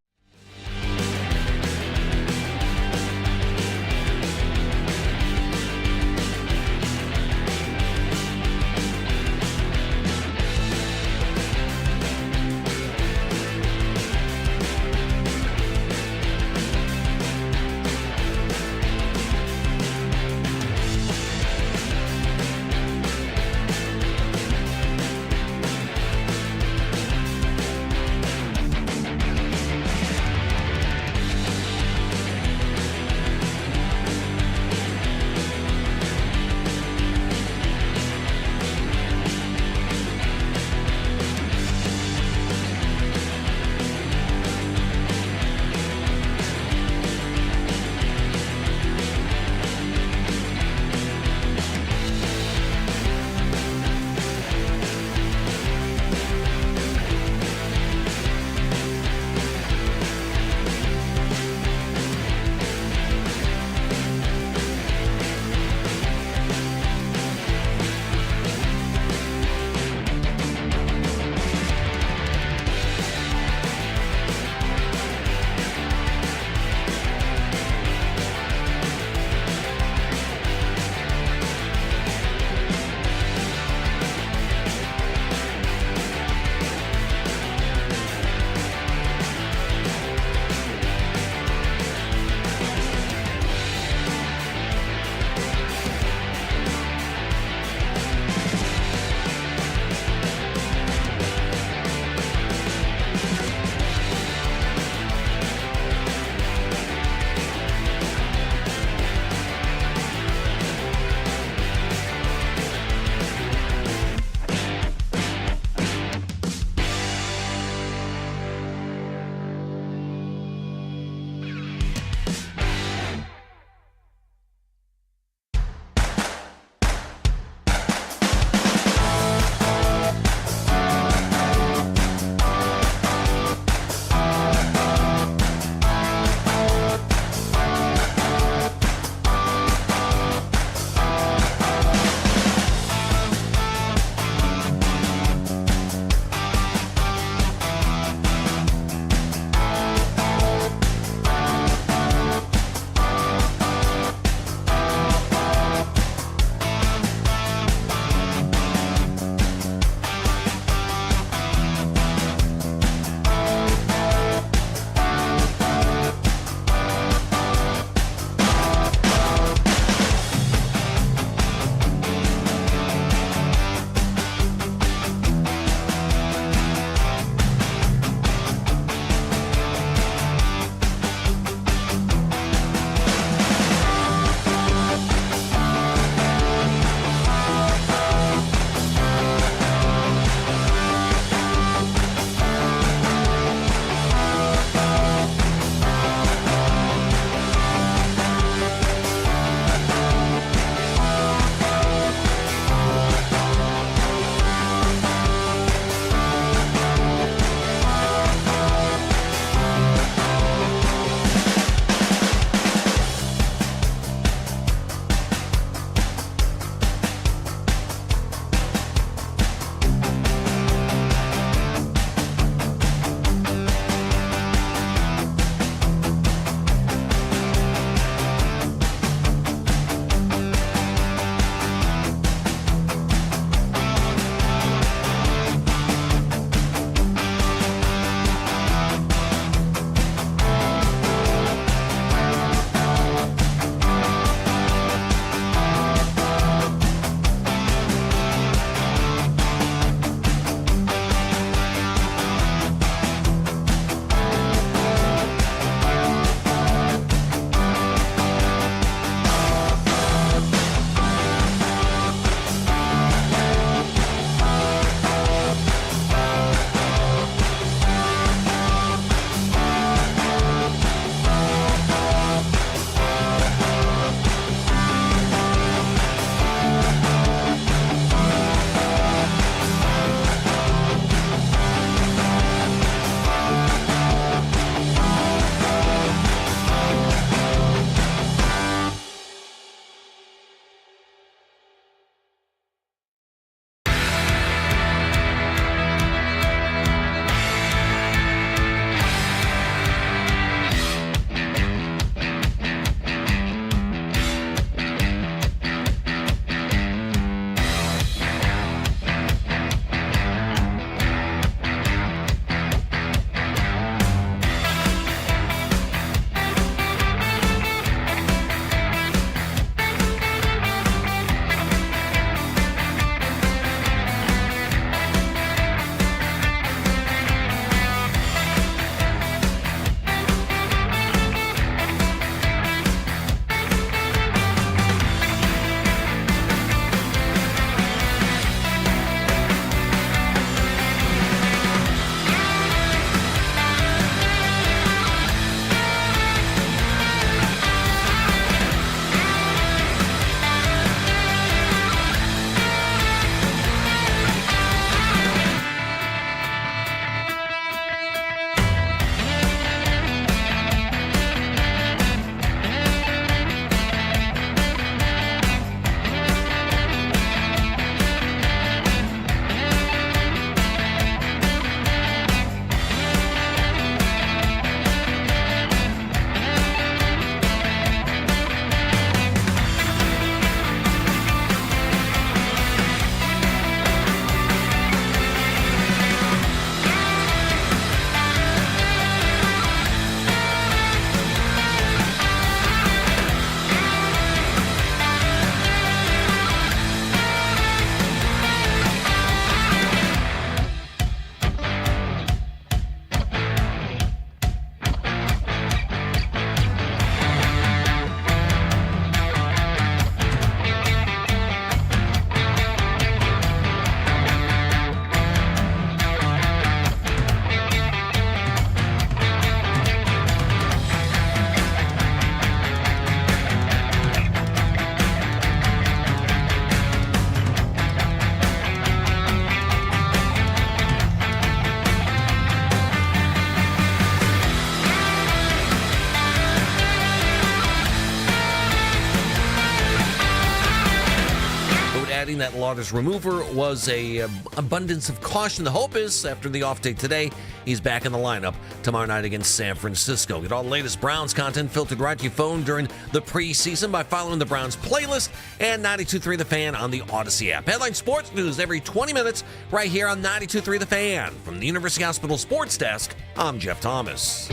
citing that Lauder's remover was a abundance of caution. The hope is, after the off day today, he's back in the lineup tomorrow night against San Francisco. Get all the latest Browns content filtered right to your phone during the preseason by following the Browns playlist and 92.3 The Fan on the Odyssey app. Headline sports news every 20 minutes right here on 92.3 The Fan. From the University Hospital Sports Desk, I'm Jeff Thomas.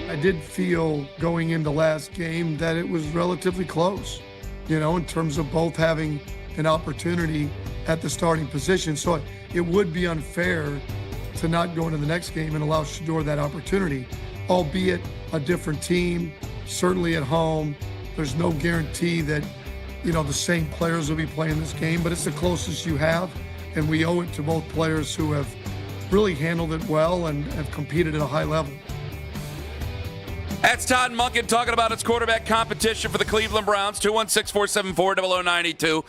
I did feel going into last game that it was relatively close, in terms of both having an opportunity at the starting position. So it would be unfair to not go into the next game and allow Shedeur that opportunity, albeit a different team, certainly at home. There's no guarantee that, the same players will be playing this game, but it's the closest you have. And we owe it to both players who have really handled it well and have competed at a high level. That's Todd Monken talking about its quarterback competition for the Cleveland Browns, 216-474-0092.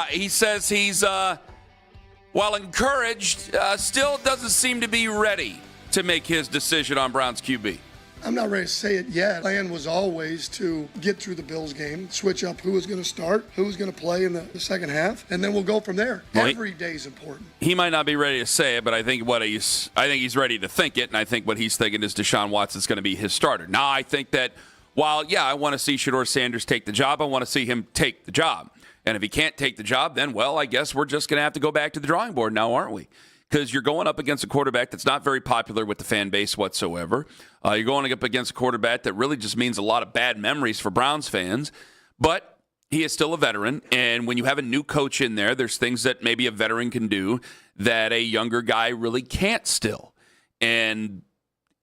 He says he's, while encouraged, still doesn't seem to be ready to make his decision on Browns QB. I'm not ready to say it yet. Plan was always to get through the Bills game, switch up who was going to start, who was going to play in the second half, and then we'll go from there. Well, Every day is important. He might not be ready to say it, but I think he's ready to think it, and I think what he's thinking is Deshaun Watson's going to be his starter. Now, I think that while, I want to see Shedeur Sanders take the job, I want to see him take the job. And if he can't take the job, then, I guess we're just going to have to go back to the drawing board now, aren't we? Because you're going up against a quarterback that's not very popular with the fan base whatsoever. You're going up against a quarterback that really just means a lot of bad memories for Browns fans. But he is still a veteran, and when you have a new coach in there, there's things that maybe a veteran can do that a younger guy really can't still. And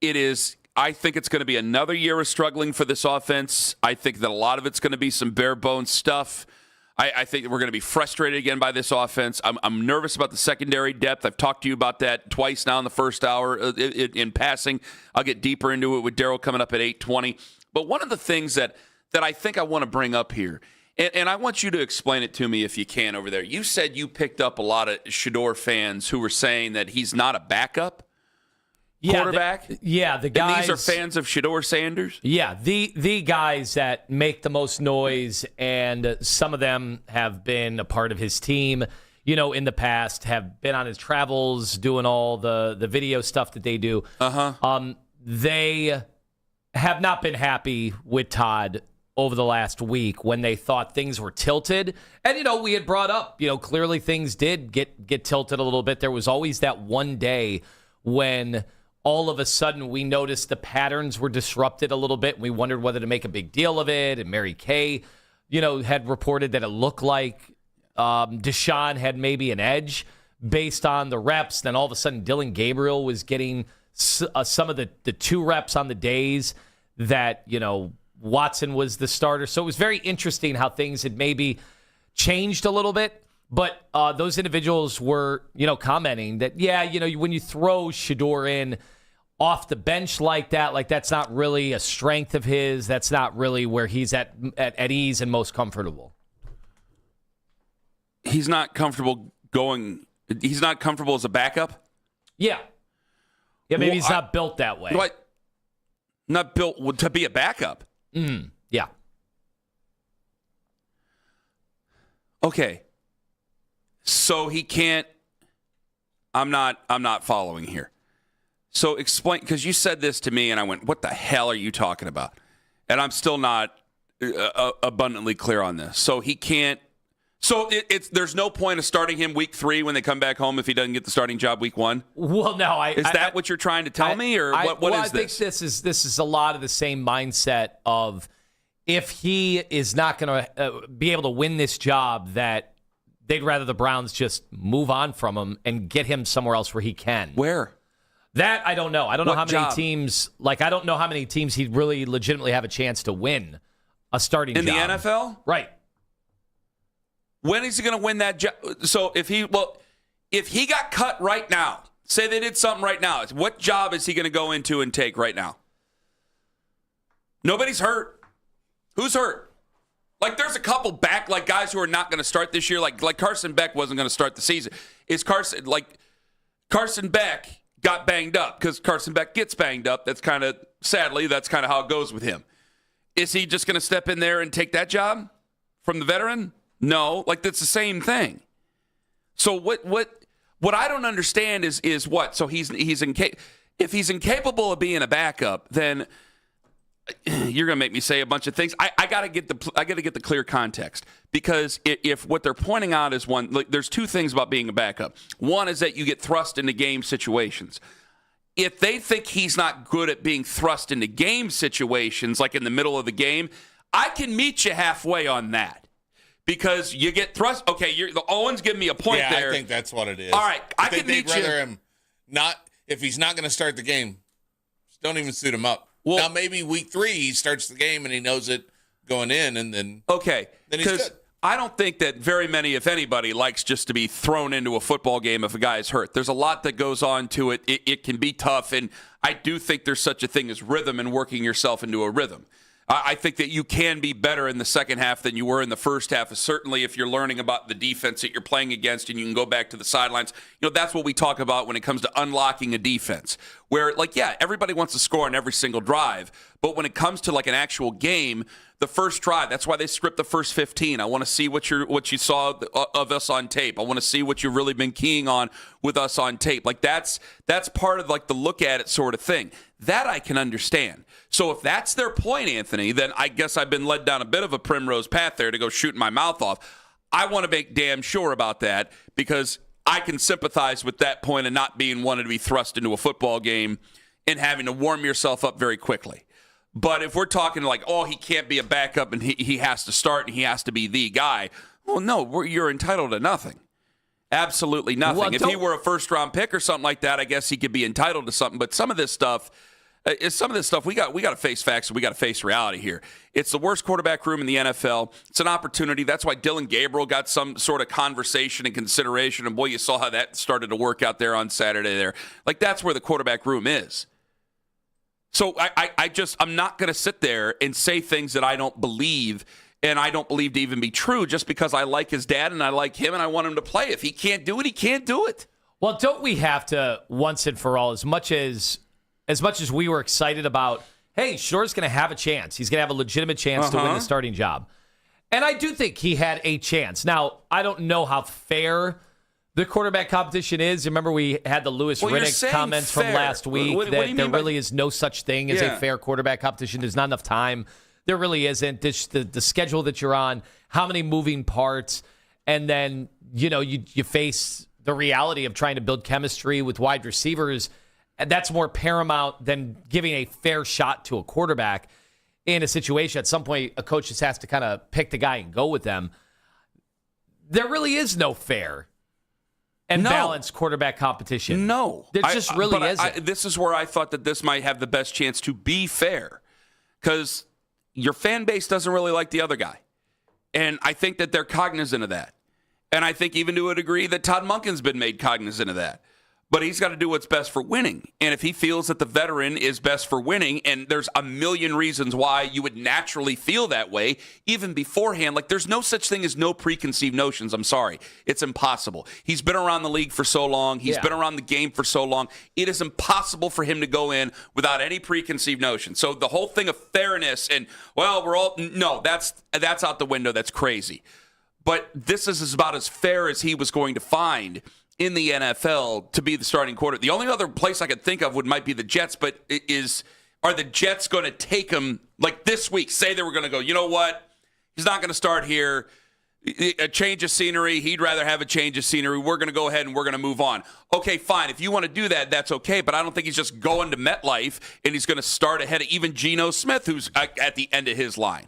I think it's going to be another year of struggling for this offense. I think that a lot of it's going to be some bare-bones stuff. I think that we're going to be frustrated again by this offense. I'm nervous about the secondary depth. I've talked to you about that twice now in the first hour in passing. I'll get deeper into it with Daryl coming up at 8:20. But one of the things that I think I want to bring up here, and I want you to explain it to me if you can over there. You said you picked up a lot of Shedeur fans who were saying that he's not a backup quarterback. The guys. And these are fans of Shedeur Sanders? Yeah, the guys that make the most noise, and some of them have been a part of his team, in the past, have been on his travels, doing all the video stuff that they do. They have not been happy with Todd over the last week when they thought things were tilted. And, we had brought up, clearly things did get tilted a little bit. There was always that one day when all of a sudden we noticed the patterns were disrupted a little bit. We wondered whether to make a big deal of it. And Mary Kay, had reported that it looked like Deshaun had maybe an edge based on the reps. Then all of a sudden Dylan Gabriel was getting some of the 2 reps on the days that, Watson was the starter. So it was very interesting how things had maybe changed a little bit. But those individuals were, commenting that, when you throw Shedeur in off the bench like that's not really a strength of his. That's not really where he's at ease and most comfortable. He's not comfortable he's not comfortable as a backup? Yeah. Yeah, maybe he's not built that way. Not built to be a backup? Yeah. Okay. So he can't. I'm not following here. So explain, because you said this to me and I went, what the hell are you talking about? And I'm still not abundantly clear on this. So he can't. So there's no point of starting him week 3 when they come back home if he doesn't get the starting job week 1? Well, no. Is that what you're trying to tell me, or what is this? I think this is a lot of the same mindset of if he is not going to be able to win this job, that they'd rather the Browns just move on from him and get him somewhere else where he can. Where? That I don't know. I don't know how many job? teams. I don't know how many teams he'd really legitimately have a chance to win a starting job in the NFL. Right. When is he going to win that job? So if he got cut right now, say they did something right now, what job is he going to go into and take right now? Nobody's hurt. Who's hurt? There's a couple guys who are not going to start this year. Like Carson Beck wasn't going to start the season. Carson Beck got banged up because Carson Beck gets banged up. That's kind of how it goes with him. Is he just going to step in there and take that job from the veteran? No. Like, that's the same thing. So what I don't understand is what? So if he's incapable of being a backup, then you're going to make me say a bunch of things. I got to get the clear context, because if what they're pointing out is one, like, there's two things about being a backup. One is that you get thrust into game situations. If they think he's not good at being thrust into game situations, like in the middle of the game, I can meet you halfway on that. Because you get thrust. Okay, the Owens giving me a point there. I think that's what it is. All right, I can meet you. Him not, if he's not going to start the game, just don't even suit him up. Well, now maybe week 3 he starts the game and he knows it going in, and then then he's good. I don't think that very many, if anybody, likes just to be thrown into a football game if a guy is hurt. There's a lot that goes on to it. It can be tough, and I do think there's such a thing as rhythm and working yourself into a rhythm. I think that you can be better in the second half than you were in the first half, certainly if you're learning about the defense that you're playing against and you can go back to the sidelines. That's what we talk about when it comes to unlocking a defense, where, everybody wants to score on every single drive, but when it comes to, an actual game, the first drive, that's why they script the first 15. I want to see what you saw of us on tape. I want to see what you've really been keying on with us on tape. That's part of, the look at it sort of thing. That I can understand. So if that's their point, Anthony, then I guess I've been led down a bit of a primrose path there to go shooting my mouth off. I want to make damn sure about that, because I can sympathize with that point of not being wanted to be thrust into a football game and having to warm yourself up very quickly. But if we're talking he can't be a backup and he has to start and he has to be the guy, well, no, you're entitled to nothing. Absolutely nothing. Well, if he were a first-round pick or something like that, I guess he could be entitled to something. But some of this stuff we got to face facts and we got to face reality here. It's the worst quarterback room in the NFL. It's an opportunity. That's why Dylan Gabriel got some sort of conversation and consideration. And boy, you saw how that started to work out there on Saturday there. That's where the quarterback room is. So I'm not going to sit there and say things that I don't believe and I don't believe to even be true just because I like his dad and I like him and I want him to play. If he can't do it, he can't do it. Well, don't we have to, once and for all, as much as we were excited about, hey, Shor's going to have a chance. He's going to have a legitimate chance to win the starting job. And I do think he had a chance. Now, I don't know how fair the quarterback competition is. Remember, we had the Lewis Riddick comments from last week that there really is no such thing as a fair quarterback competition. There's not enough time. There really isn't. The schedule that you're on, how many moving parts, and then you face the reality of trying to build chemistry with wide receivers. And that's more paramount than giving a fair shot to a quarterback in a situation. At some point, a coach just has to kind of pick the guy and go with them. There really is no fair and balanced quarterback competition. No. There just really isn't. This is where I thought that this might have the best chance to be fair, because your fan base doesn't really like the other guy. And I think that they're cognizant of that. And I think even to a degree that Todd Monken's been made cognizant of that. But he's got to do what's best for winning. And if he feels that the veteran is best for winning, and there's a million reasons why you would naturally feel that way, even beforehand, there's no such thing as no preconceived notions. I'm sorry. It's impossible. He's been around the league for so long. He's been around the game for so long. It is impossible for him to go in without any preconceived notions. So the whole thing of fairness and, that's out the window. That's crazy. But this is about as fair as he was going to find in the NFL to be the starting quarterback. The only other place I could think of might be the Jets, but are the Jets going to take him this week? Say they were going to go, you know what? He's not going to start here. A change of scenery. He'd rather have a change of scenery. We're going to go ahead and we're going to move on. Okay, fine. If you want to do that, that's okay. But I don't think he's just going to MetLife and he's going to start ahead of even Geno Smith, who's at the end of his line.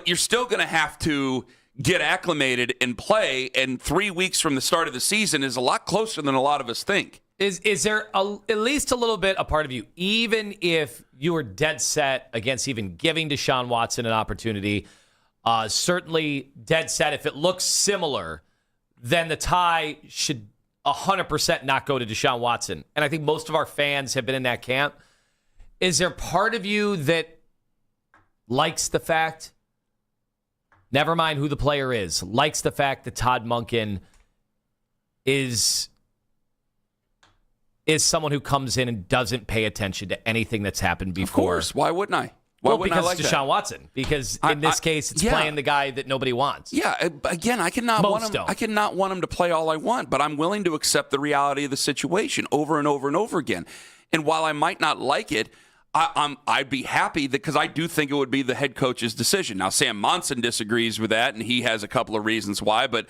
You're still going to have to get acclimated and play, and 3 weeks from the start of the season is a lot closer than a lot of us think. Is there at least a little bit a part of you, even if you were dead set against even giving Deshaun Watson an opportunity, certainly dead set if it looks similar, then the tie should 100% not go to Deshaun Watson. And I think most of our fans have been in that camp. Is there part of you that likes the fact, never mind who the player is, likes the fact that Todd Monken is someone who comes in and doesn't pay attention to anything that's happened before? Of course. Why wouldn't I? Why well, wouldn't because I like it's Deshaun Watson. Because in this case, it's playing the guy that nobody wants. Yeah, again, I cannot want him to play all I want, but I'm willing to accept the reality of the situation over and over and over again. And while I might not like it, I'd be happy because I do think it would be the head coach's decision. Now, Sam Monson disagrees with that, and he has a couple of reasons why, but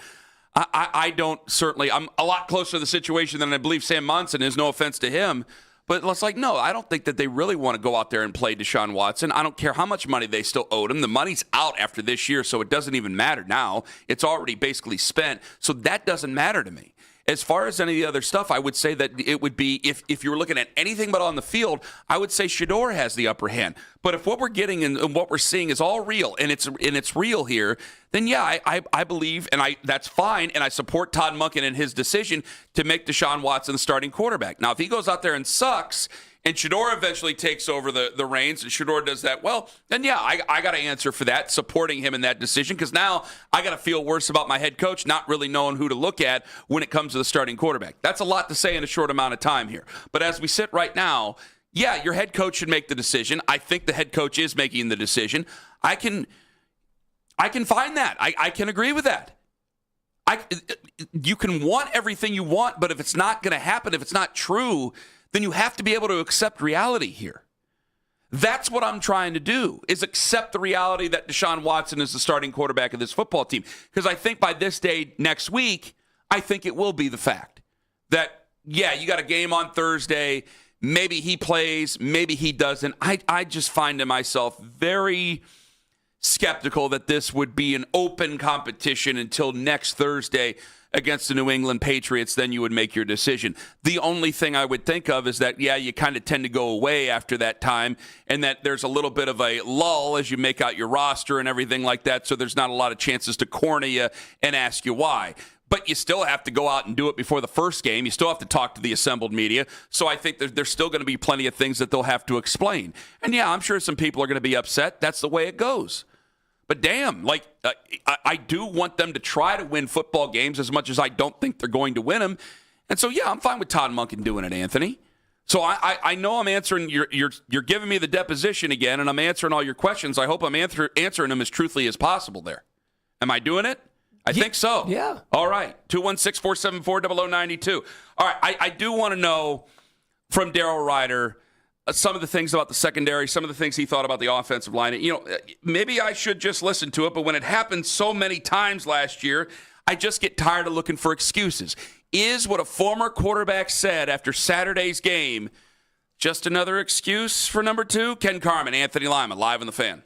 I don't certainly. I'm a lot closer to the situation than I believe Sam Monson is, no offense to him. But it's like, no, I don't think that they really want to go out there and play Deshaun Watson. I don't care how much money they still owed him. The money's out after this year, so it doesn't even matter now. It's already basically spent, so that doesn't matter to me. As far as any of the other stuff, I would say that it would be, if you were looking at anything but on the field, I would say Shedeur has the upper hand. But if what we're getting and what we're seeing is all real, and it's real here, then yeah, I believe, and that's fine, and I support Todd Monken in his decision to make Deshaun Watson the starting quarterback. Now, if he goes out there and sucks, and Shedeur eventually takes over the reins, and Shedeur does that well, then yeah, I got to answer for that, supporting him in that decision, because now I got to feel worse about my head coach not really knowing who to look at when it comes to the starting quarterback. That's a lot to say in a short amount of time here. But as we sit right now, yeah, your head coach should make the decision. I think the head coach is making the decision. I can find that. I can agree with that. You can want everything you want, but if it's not going to happen, if it's not true, then you have to be able to accept reality here. That's what I'm trying to do, is accept the reality that Deshaun Watson is the starting quarterback of this football team. Because I think by this day next week, I think it will be the fact that, yeah, you got a game on Thursday. Maybe he plays, maybe he doesn't. I just find myself very skeptical that this would be an open competition until next Thursday against the New England Patriots. Then you would make your decision. The only thing I would think of is that, yeah, you kind of tend to go away after that time, and that there's a little bit of a lull as you make out your roster and everything like that, so there's not a lot of chances to corner you and ask you why. But you still have to go out and do it before the first game. You still have to talk to the assembled media. So I think there's still going to be plenty of things that they'll have to explain. And yeah, I'm sure some people are going to be upset. That's the way it goes. But damn, I do want them to try to win football games as much as I don't think they're going to win them. And so, yeah, I'm fine with Todd Monken doing it, Anthony. So I know I'm answering, you're giving me the deposition again, and I'm answering all your questions. I hope I'm answering them as truthfully as possible there. Am I doing it? I think so. Yeah. All right. 216-474-0092. All right. I do want to know from Darryl Ryder some of the things about the secondary, some of the things he thought about the offensive line. You know, maybe I should just listen to it, but when it happened so many times last year, I just get tired of looking for excuses. Is what a former quarterback said after Saturday's game just another excuse for number two? Ken Carman, Anthony Lima, live on the Fan.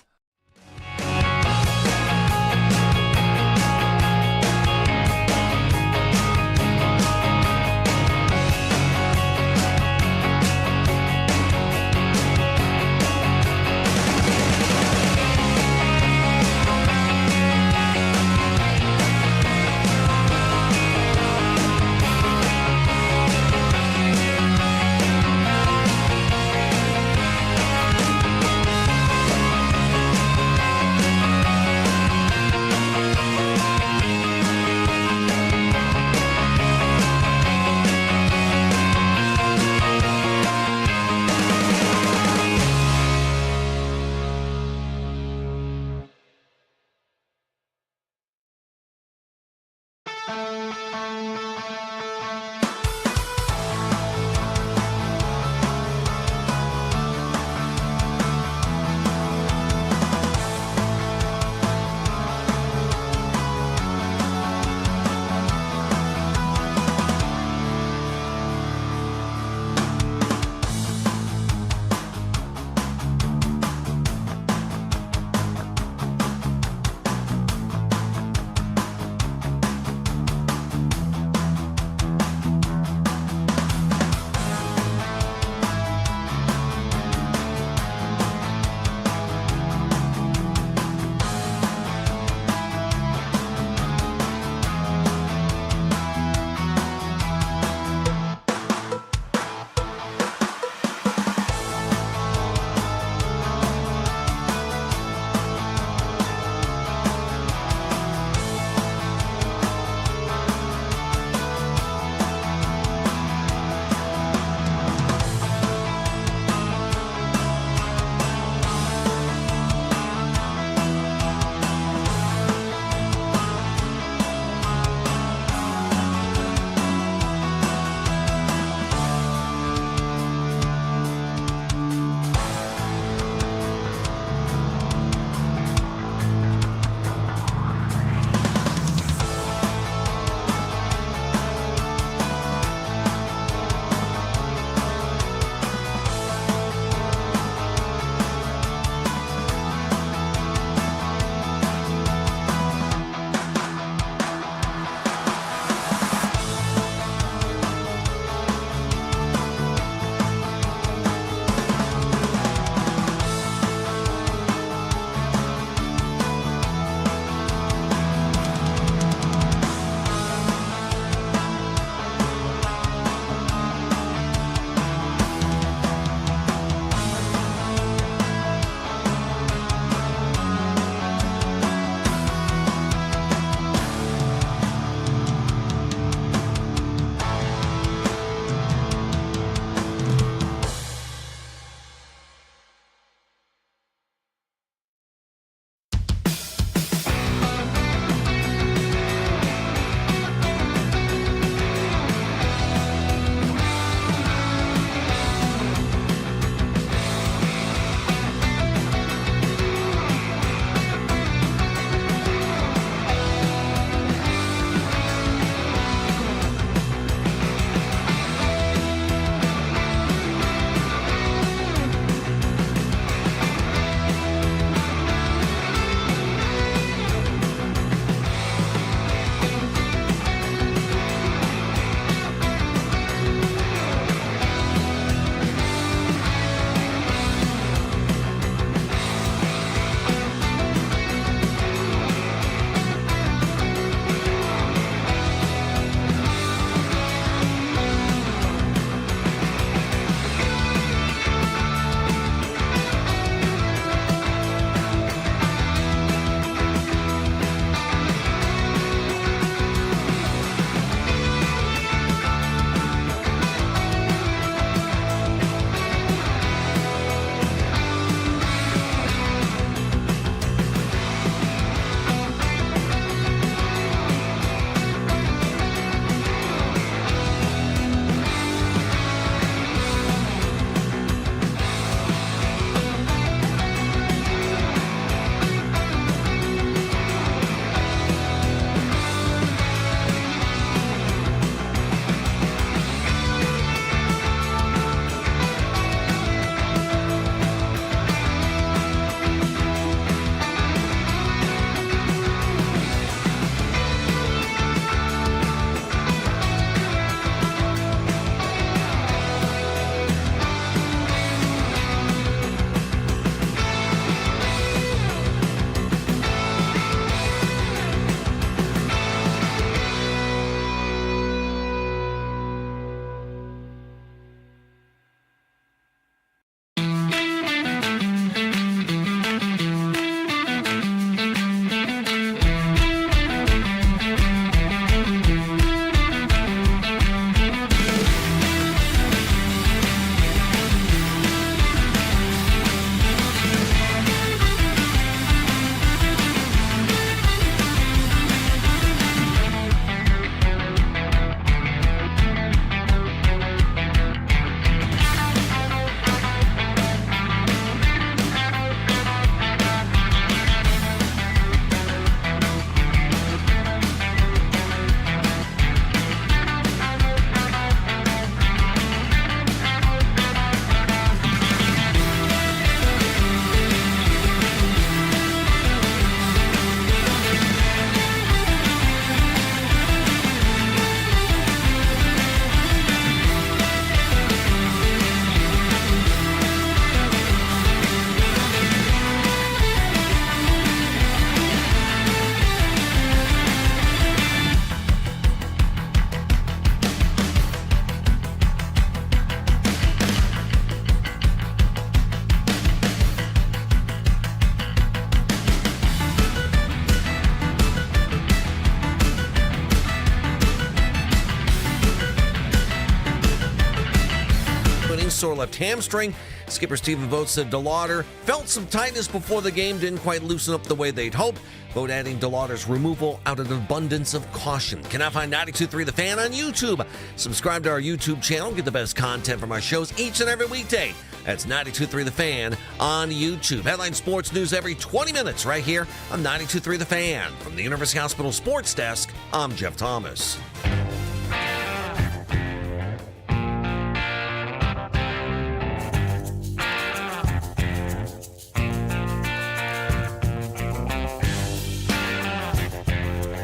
sore left hamstring. Skipper Stephen Vogt said DeLauder felt some tightness before the game, didn't quite loosen up the way they'd hoped. Vogt adding DeLauder's removal out of an abundance of caution. Can now find 92.3 The Fan on YouTube. Subscribe to our YouTube channel. Get the best content from our shows each and every weekday. That's 92.3 The Fan on YouTube. Headline sports news every 20 minutes right here on 92.3 The Fan. From the University Hospital Sports Desk, I'm Jeff Thomas.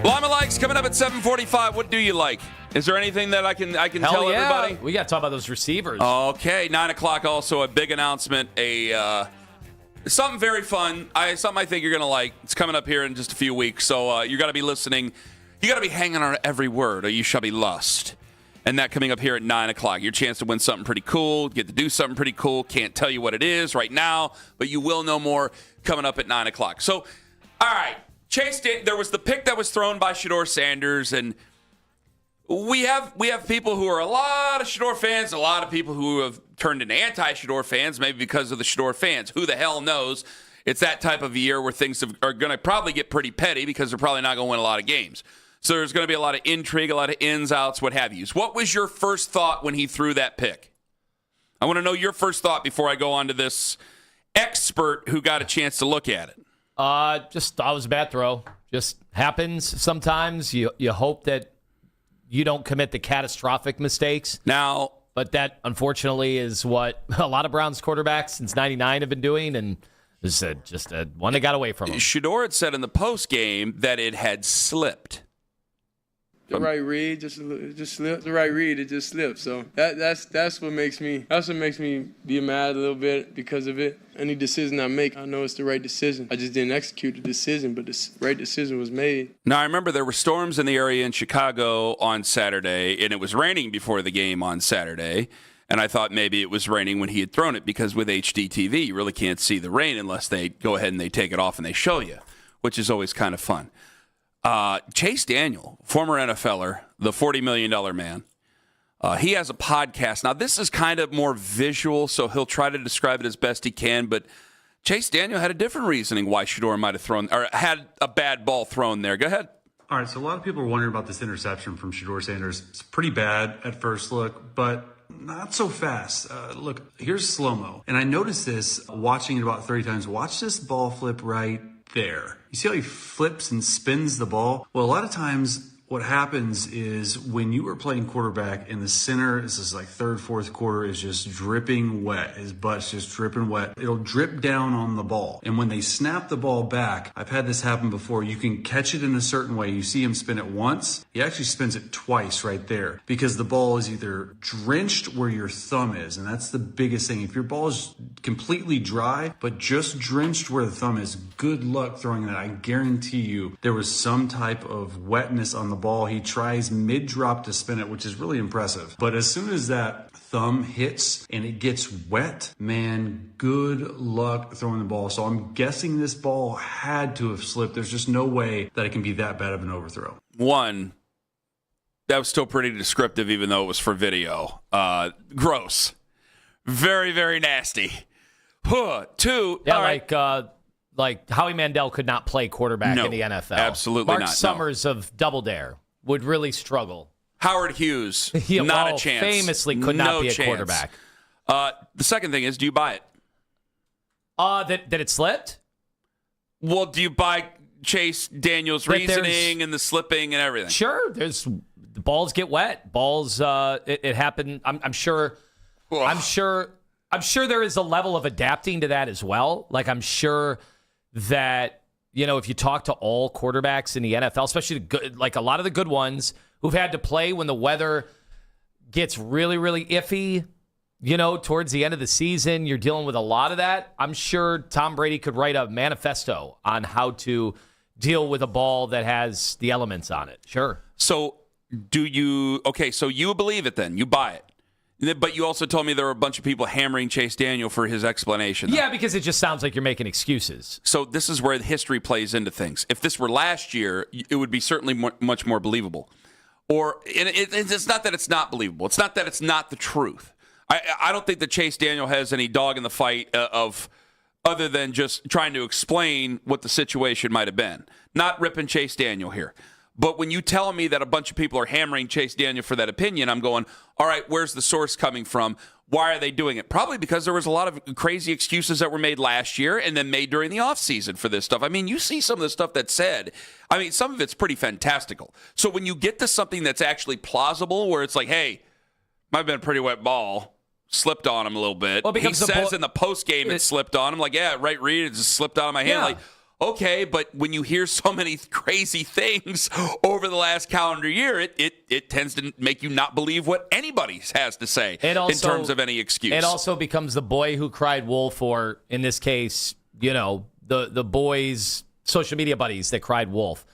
Lima Likes coming up at 7:45. What do you like? Is there anything that I can tell everybody? We got to talk about those receivers. Okay, 9 o'clock also a big announcement. Something very fun. Something I think you're going to like. It's coming up here in just a few weeks. So you got to be listening. You got to be hanging on every word or you shall be lost. And that coming up here at 9 o'clock. Your chance to win something pretty cool. Get to do something pretty cool. Can't tell you what it is right now, but you will know more coming up at 9 o'clock. So, all right. Chase, there was the pick that was thrown by Shedeur Sanders, and we have people who are a lot of Shedeur fans, a lot of people who have turned into anti-Shedeur fans, maybe because of the Shedeur fans. Who the hell knows? It's that type of year where things are going to probably get pretty petty because they're probably not going to win a lot of games. So there's going to be a lot of intrigue, a lot of ins, outs, what have you. What was your first thought when he threw that pick? I want to know your first thought before I go on to this expert who got a chance to look at it. Just thought it was a bad throw. Just happens sometimes. You hope that you don't commit the catastrophic mistakes. Now, but that unfortunately is what a lot of Browns quarterbacks since '99 have been doing, and just one that got away from him. Shedeur had said in the post game that it had slipped. The right read just slipped. The right read, it just slipped. So that's what makes me be mad a little bit because of it. Any decision I make, I know it's the right decision. I just didn't execute the decision, but the right decision was made. Now I remember there were storms in the area in Chicago on Saturday, and it was raining before the game on Saturday. And I thought maybe it was raining when he had thrown it because with HDTV you really can't see the rain unless they go ahead and they take it off and they show you, which is always kind of fun. Chase Daniel, former NFLer, the $40 million man, he has a podcast. Now, this is kind of more visual, so he'll try to describe it as best he can, but Chase Daniel had a different reasoning why Shedeur might have thrown or had a bad ball thrown there. Go ahead. All right, so a lot of people are wondering about this interception from Shedeur Sanders. It's pretty bad at first look, but not so fast. Look, here's slow-mo. And I noticed this watching it about 30 times. Watch this ball flip right there. You see how he flips and spins the ball? Well, a lot of times what happens is when you are playing quarterback in the center, this is like third, fourth quarter, is just dripping wet. His butt's just dripping wet. It'll drip down on the ball. And when they snap the ball back, I've had this happen before. You can catch it in a certain way. You see him spin it once. He actually spins it twice right there because the ball is either drenched where your thumb is. And that's the biggest thing. If your ball is completely dry, but just drenched where the thumb is, good luck throwing that. I guarantee you there was some type of wetness on the ball. He tries mid-drop to spin it, which is really impressive. But as soon as that thumb hits and it gets wet, man, good luck throwing the ball. So I'm guessing this ball had to have slipped. There's just no way that it can be that bad of an overthrow. One, that was still pretty descriptive, even though it was for video. Gross. Very, very nasty. Two, yeah, all like Howie Mandel could not play quarterback in the NFL. Absolutely Mark Summers of Double Dare would really struggle. Howard Hughes, not a chance. Famously could not be a quarterback. The second thing is, do you buy it? That it slipped? Well, do you buy Chase Daniel's reasoning and the slipping and everything? Sure. The balls get wet. Balls. It happened. I'm sure. Ugh. I'm sure there is a level of adapting to that as well. Like I'm sure that, if you talk to all quarterbacks in the NFL, especially like a lot of the good ones who've had to play when the weather gets really, really iffy, towards the end of the season, you're dealing with a lot of that. I'm sure Tom Brady could write a manifesto on how to deal with a ball that has the elements on it. Sure. So so you believe it then? You buy it? But you also told me there were a bunch of people hammering Chase Daniel for his explanation. Yeah, because it just sounds like you're making excuses. So this is where the history plays into things. If this were last year, it would be certainly much more believable. It's not that it's not believable. It's not that it's not the truth. I don't think that Chase Daniel has any dog in the fight other than just trying to explain what the situation might have been. Not ripping Chase Daniel here. But when you tell me that a bunch of people are hammering Chase Daniel for that opinion, I'm going, all right, where's the source coming from? Why are they doing it? Probably because there was a lot of crazy excuses that were made last year and then made during the offseason for this stuff. I mean, you see some of the stuff that's said. I mean, some of it's pretty fantastical. So when you get to something that's actually plausible, where it's like, hey, might have been a pretty wet ball, slipped on him a little bit. Well, he says in the post game it slipped on him. Like, yeah, right read, it just slipped out of my hand. Yeah. Like, okay, but when you hear so many crazy things over the last calendar year, it tends to make you not believe what anybody has to say in terms of any excuse. It also becomes the boy who cried wolf, or in this case, the boys' social media buddies that cried wolf.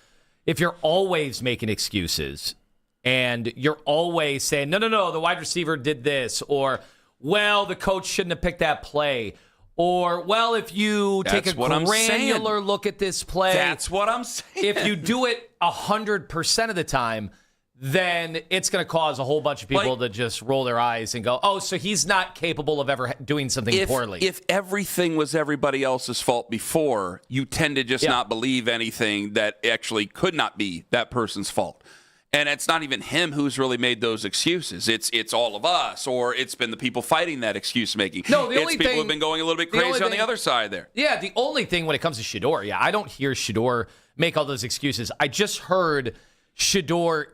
If you're always making excuses and you're always saying, no, the wide receiver did this, or, well, the coach shouldn't have picked that play, or, well, if you take a granular look at this play. That's what I'm saying. If you do it 100% of the time, then it's going to cause a whole bunch of people to just roll their eyes and go, oh, so he's not capable of ever doing something poorly. If everything was everybody else's fault before, you tend to just not believe anything that actually could not be that person's fault. And it's not even him who's really made those excuses. It's all of us, or it's been the people fighting that excuse making. No, the only people thing, have been going a little bit crazy on the other side there. Yeah, the only thing when it comes to Shedeur, I don't hear Shedeur make all those excuses. I just heard Shedeur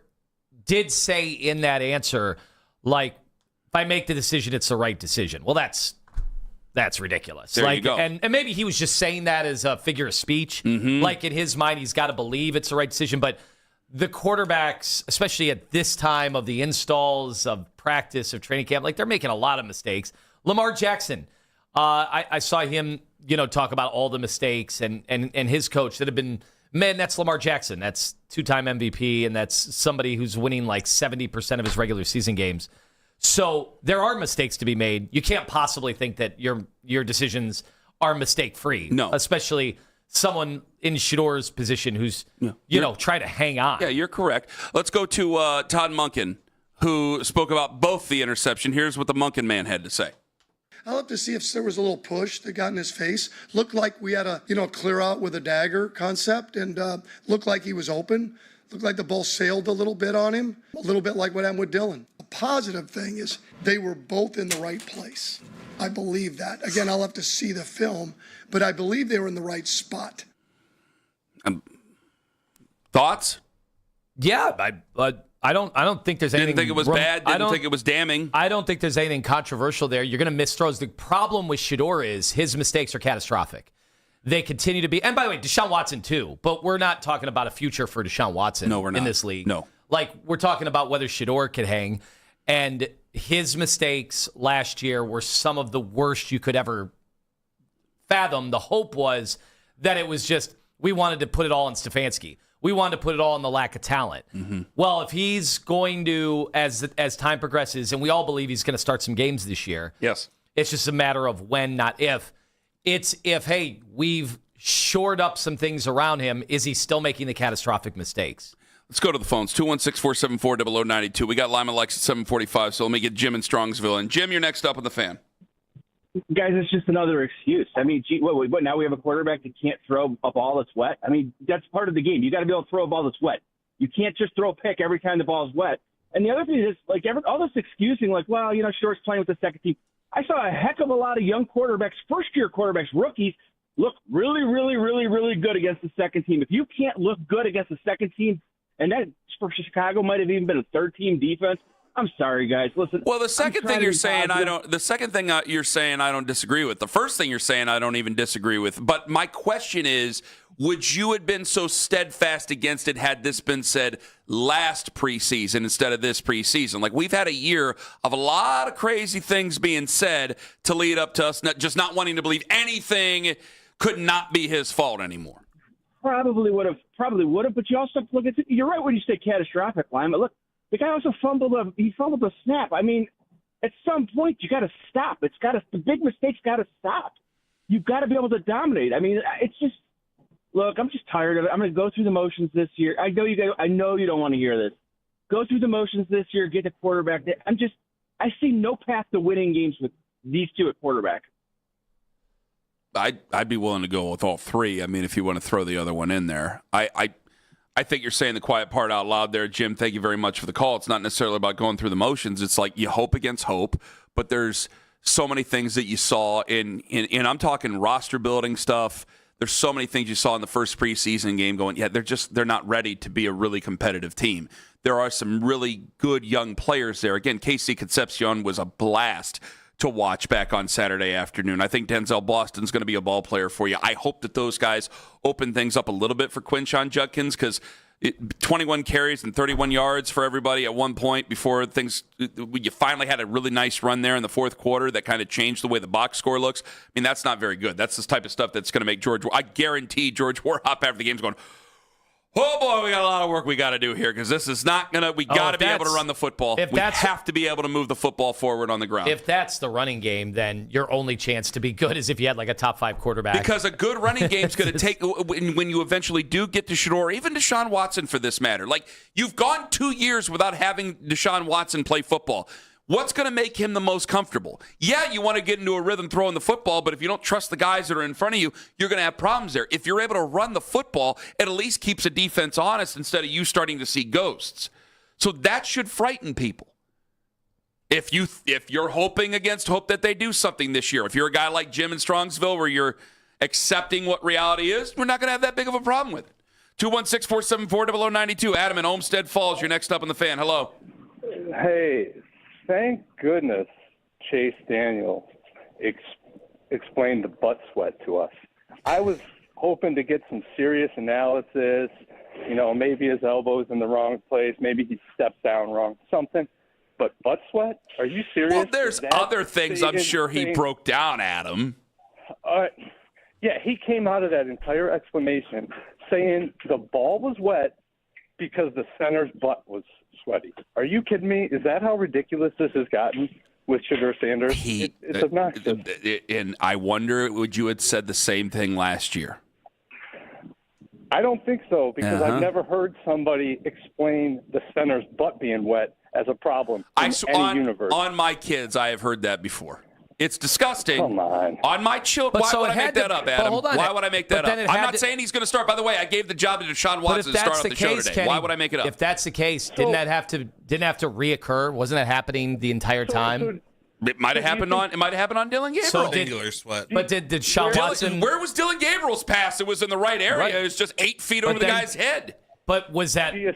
did say in that answer, like, if I make the decision, it's the right decision. Well, that's ridiculous. There you go. And maybe he was just saying that as a figure of speech. Mm-hmm. Like, in his mind, he's got to believe it's the right decision. But the quarterbacks, especially at this time of the installs, of practice, of training camp, like, they're making a lot of mistakes. Lamar Jackson, I saw him, talk about all the mistakes and his coach that have been, man, that's Lamar Jackson. That's two-time MVP, and that's somebody who's winning like 70% of his regular season games. So there are mistakes to be made. You can't possibly think that your decisions are mistake-free. No. Especially someone in Shedeur's position who's, trying to hang on. Yeah, you're correct. Let's go to Todd Monken, who spoke about both the interception. Here's what the Monken man had to say. I'll have to see if there was a little push that got in his face. Looked like we had a, clear out with a dagger concept, and looked like he was open. Looked like the ball sailed a little bit on him, a little bit like what happened with Dylan. The positive thing is they were both in the right place. I believe that. Again, I'll have to see the film, but I believe they were in the right spot. Thoughts? Yeah, I don't think there's anything. Didn't think it was bad. Didn't think it was damning. I don't think there's anything controversial there. You're going to miss throws. The problem with Shedeur is his mistakes are catastrophic. They continue to be. And by the way, Deshaun Watson too. But we're not talking about a future for Deshaun Watson No, we're not. in this league. No. Like, we're talking about whether Shedeur could hang. And his mistakes last year were some of the worst you could ever fathom. The hope was that it was just, we wanted to put it all on Stefanski. We wanted to put it all on the lack of talent. Mm-hmm. Well, if he's going to, as time progresses, and we all believe he's going to start some games this year. Yes. It's just a matter of when, not if. It's if, hey, we've shored up some things around him. Is he still making the catastrophic mistakes? Let's go to the phones. 216-474-0092. We got Lima Lex at 745, so let me get Jim in Strongsville. And Jim, you're next up on the fan. Guys, it's just another excuse. I mean, gee, what, now we have a quarterback that can't throw a ball that's wet? I mean, that's part of the game. You got to be able to throw a ball that's wet. You can't just throw a pick every time the ball is wet. And the other thing is, like, all this excusing, like, well, Shedeur's playing with the second team. I saw a heck of a lot of young quarterbacks, first-year quarterbacks, rookies, look really, really, really, really good against the second team. If you can't look good against the second team, and that for Chicago might have even been a third-team defense, I'm sorry, guys. Listen. Well, the second thing you're saying, you're saying I don't disagree with. The first thing you're saying, I don't even disagree with. But my question is, would you have been so steadfast against it had this been said last preseason instead of this preseason? Like, we've had a year of a lot of crazy things being said to lead up to us just not wanting to believe anything could not be his fault anymore. Probably would have, but you also look at it. You're right when you say catastrophic, Lima. Look, the guy also fumbled a snap. I mean, at some point you got to stop. The big mistakes got to stop. You've got to be able to dominate. I mean, it's just, look, I'm just tired of it. I'm going to go through the motions this year. I know you don't want to hear this. Go through the motions this year. Get the quarterback. I see no path to winning games with these two at quarterback. I'd be willing to go with all three. I mean, if you want to throw the other one in there. I think you're saying the quiet part out loud there, Jim. Thank you very much for the call. It's not necessarily about going through the motions. It's like you hope against hope, but there's so many things that you saw in I'm talking roster building stuff. There's so many things you saw in the first preseason game going, yeah, they're not ready to be a really competitive team. There are some really good young players there. Again, Casey Concepcion was a blast to watch back on Saturday afternoon. I think Denzel Boston's going to be a ball player for you. I hope that those guys open things up a little bit for Quinshon Judkins, because 21 carries and 31 yards for everybody at one point before you finally had a really nice run there in the fourth quarter that kind of changed the way the box score looks. I mean, that's not very good. That's the type of stuff that's going to make I guarantee George Warhop after the game's going, oh, boy, we got a lot of work we got to do here, because this is not going to – we got to be able to run the football. We have to be able to move the football forward on the ground. If that's the running game, then your only chance to be good is if you had like a top 5 quarterback. Because a good running game is going to take – when you eventually do get to Shedeur, or even Deshaun Watson for this matter. Like, you've gone 2 years without having Deshaun Watson play football. What's going to make him the most comfortable? Yeah, you want to get into a rhythm throwing the football, but if you don't trust the guys that are in front of you, you're going to have problems there. If you're able to run the football, it at least keeps a defense honest instead of you starting to see ghosts. So that should frighten people. If you're hoping against hope that they do something this year, if you're a guy like Jim in Strongsville where you're accepting what reality is, we're not going to have that big of a problem with it. 216-474-0092. Adam in Olmsted Falls, you're next up on the Fan. Hello. Hey. Thank goodness Chase Daniel explained the butt sweat to us. I was hoping to get some serious analysis, maybe his elbow's in the wrong place, maybe he stepped down wrong, something. But butt sweat? Are you serious? Well, there's other things I'm sure he broke down, Adam. Yeah, he came out of that entire explanation saying the ball was wet because the center's butt was sweaty. Are you kidding me? Is that how ridiculous this has gotten with Shedeur Sanders? It's obnoxious. And I wonder, would you have said the same thing last year? I don't think so, because I've never heard somebody explain the center's butt being wet as a problem in any universe. On my kids, I have heard that before. It's disgusting. Come on. My children. Why would I make that up, Adam? Why would I make that up? I'm not saying he's going to start. By the way, I gave the job to Deshaun Watson to start off the show today. Kenny, why would I make it up? If that's the case, didn't have to reoccur? Wasn't that happening the entire time? It might have happened on Dylan Gabriel. Singular sweat. But did Deshaun Watson? Where was Dylan Gabriel's pass? It was in the right area. Right. It was just 8 feet over the guy's head. But was that? Do you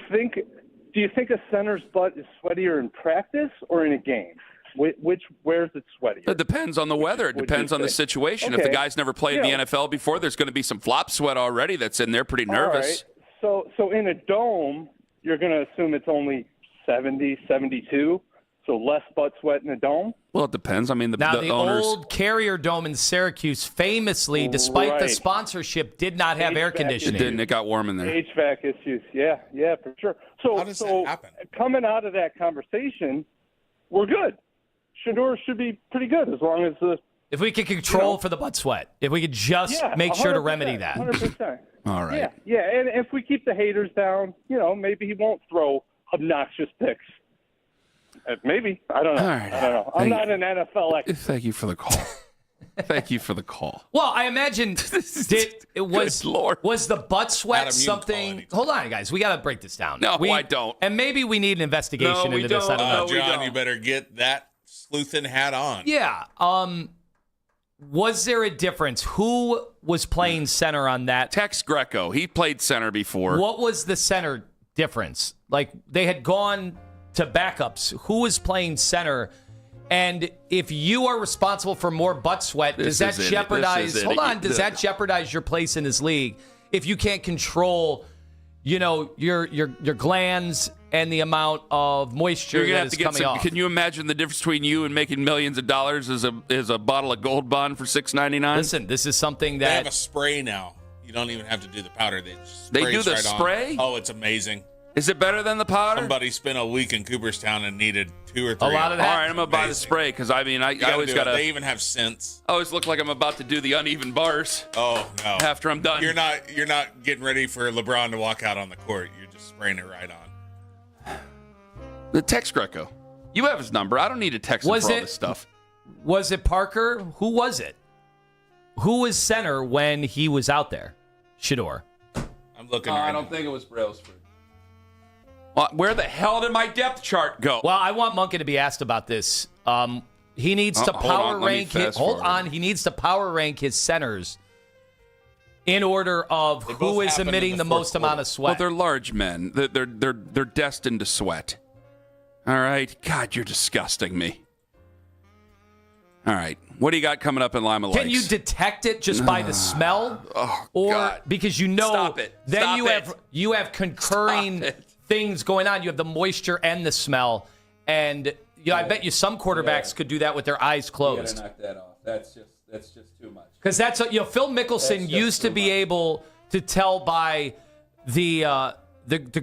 think a center's butt is sweatier in practice or in a game? Where's it sweatier? It depends on the weather. It depends on the situation. Okay. If the guy's never played in the NFL before, there's going to be some flop sweat already that's in there, pretty nervous. All right. So in a dome, you're going to assume it's only 70, 72, so less butt sweat in a dome? Well, it depends. I mean, the owners... old Carrier Dome in Syracuse famously, despite the sponsorship, did not have air conditioning. It didn't. It got warm in there. HVAC issues. Yeah, for sure. So, how does that happen? Coming out of that conversation, we're good. Shedeur should be pretty good as long as if we could control for the butt sweat. If we could just make sure to remedy that. 100%. All right. Yeah, and if we keep the haters down, maybe he won't throw obnoxious picks. Maybe. I don't know. All right. I don't know. I'm not an NFL expert. Thank you for the call. Thank you for the call. Well, I imagine was the butt sweat Adam, something? Hold on, guys. We got to break this down. No, I don't. And maybe we need an investigation into this. I don't know. John, you better get that sleuthin' hat on. Yeah. Was there a difference? Who was playing center on that? Tex Greco. He played center before. What was the center difference? Like, they had gone to backups. Who was playing center? And if you are responsible for more butt sweat, does that jeopardize? Hold on. Does that jeopardize your place in this league if you can't control, your glands and the amount of moisture that is coming off? Can you imagine the difference between you and making millions of dollars as a bottle of Gold Bond for $6.99? Listen, this is something that they have a spray now. You don't even have to do the powder. They do the right spray. On. Oh, it's amazing. Is it better than the powder? Somebody spent a week in Cooperstown and needed 2 or 3. A lot of that. All right, I'm going to buy the spray because, I always got to. They even have scents. I always look like I'm about to do the uneven bars. Oh, no. After I'm done. You're not getting ready for LeBron to walk out on the court. You're just spraying it right on. The Tex Greco. You have his number. I don't need to text him for all this stuff. Was it Parker? Who was it? Who was center when he was out there? Shedeur. I'm looking. I don't think it was Brailsford. Well, where the hell did my depth chart go? Well, I want Monken to be asked about this. He needs to power rank. He needs to power rank his centers in order of who is emitting the most amount of sweat. Well, they're large men. They're destined to sweat. All right. God, you're disgusting me. All right. What do you got coming up in Lima Lakes? Can you detect it just by the smell? God. Because you know Stop it. then Stop you have concurring things going on. You have the moisture and the smell. And I bet you some quarterbacks could do that with their eyes closed. You gotta knock that off. That's just too much. Because Phil Mickelson used to be able to tell by the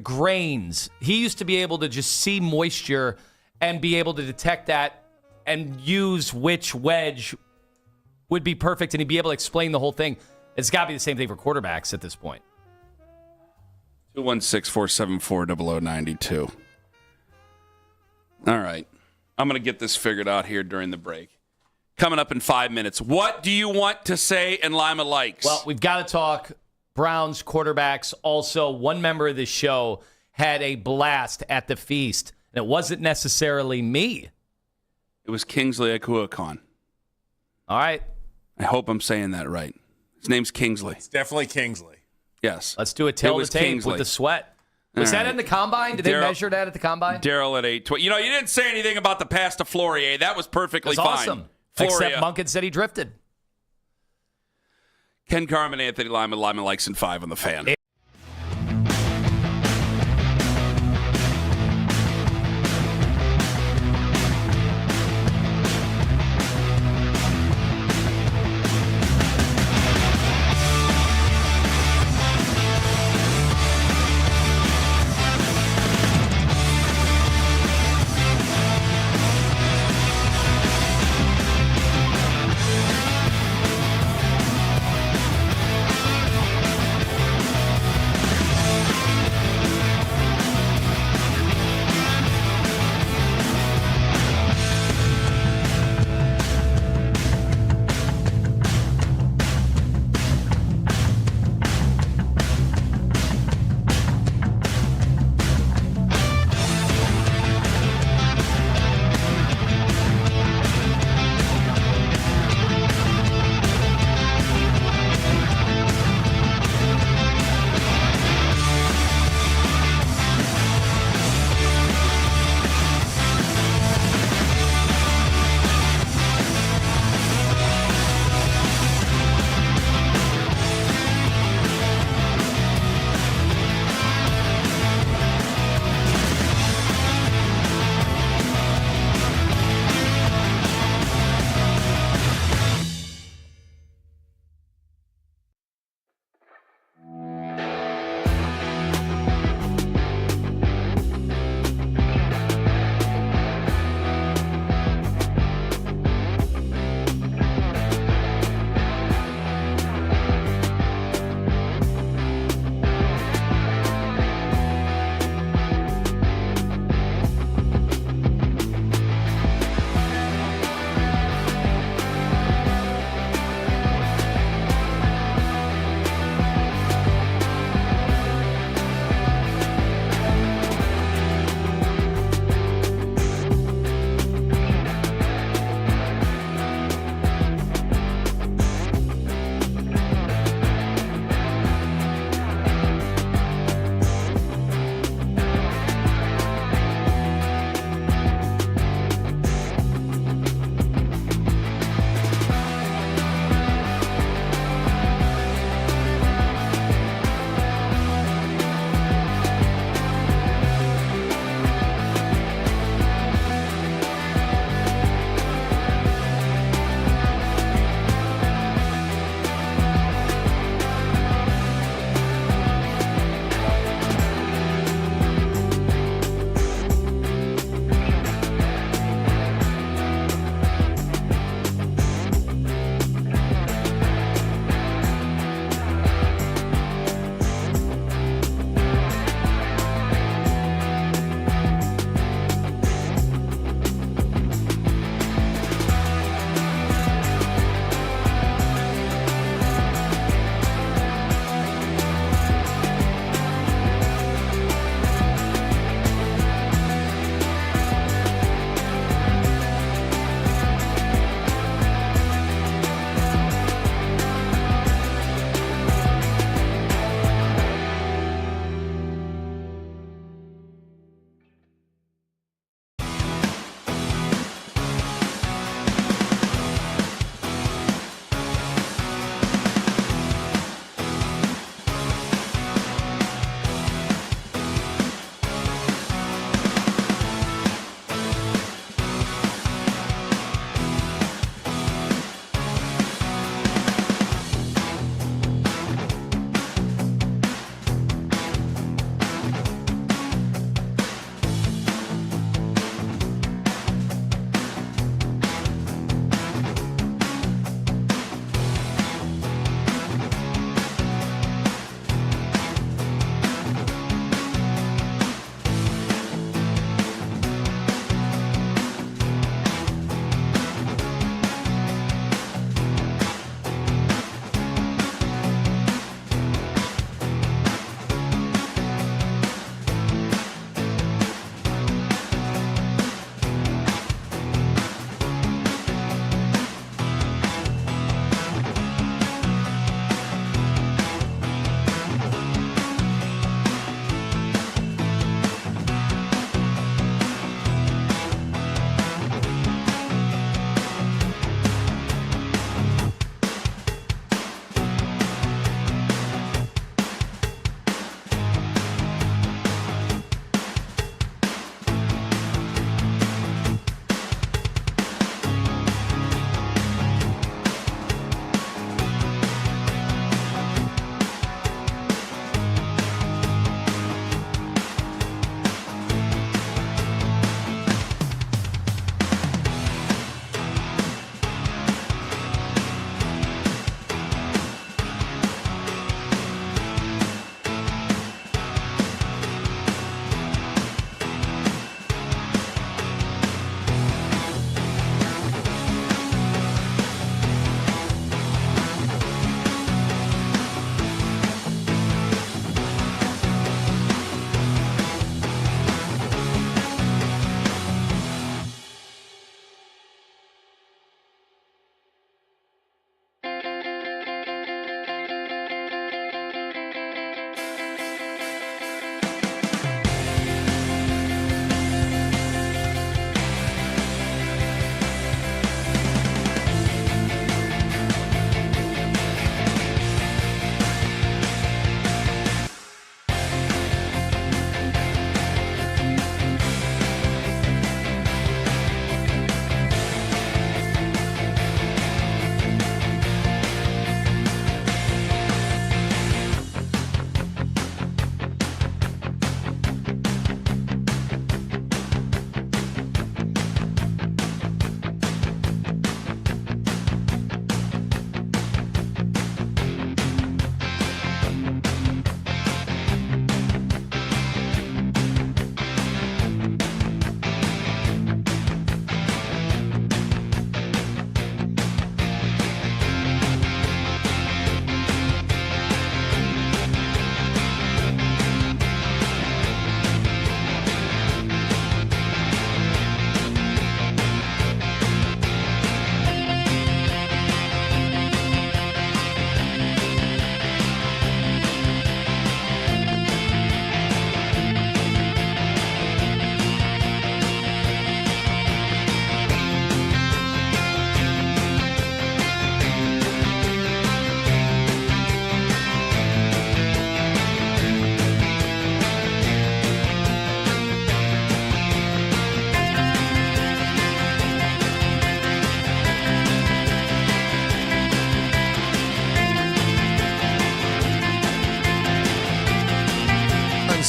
grains. He used to be able to just see moisture and be able to detect that and use which wedge would be perfect, and he'd be able to explain the whole thing. It's got to be the same thing for quarterbacks at this point. 216-474-0092. All right. I'm going to get this figured out here during the break. Coming up in 5 minutes. What do you want to say in Lima Lakes? Well, we've got to talk Browns quarterbacks. Also, one member of this show had a blast at the feast, and it wasn't necessarily me. It was Kingsley Akuakon. All right. I hope I'm saying that right. His name's Kingsley. It's definitely Kingsley. Yes. Let's do a tail to tape Kingsley. with the sweat. Was that in the combine? Did they measure that at the combine? Daryl at 8:20. You didn't say anything about the pass to Flourier. That was perfectly fine. Awesome. Except Monken said he drifted. Ken Carman, Anthony Lima Lakes in 5 on the Fan.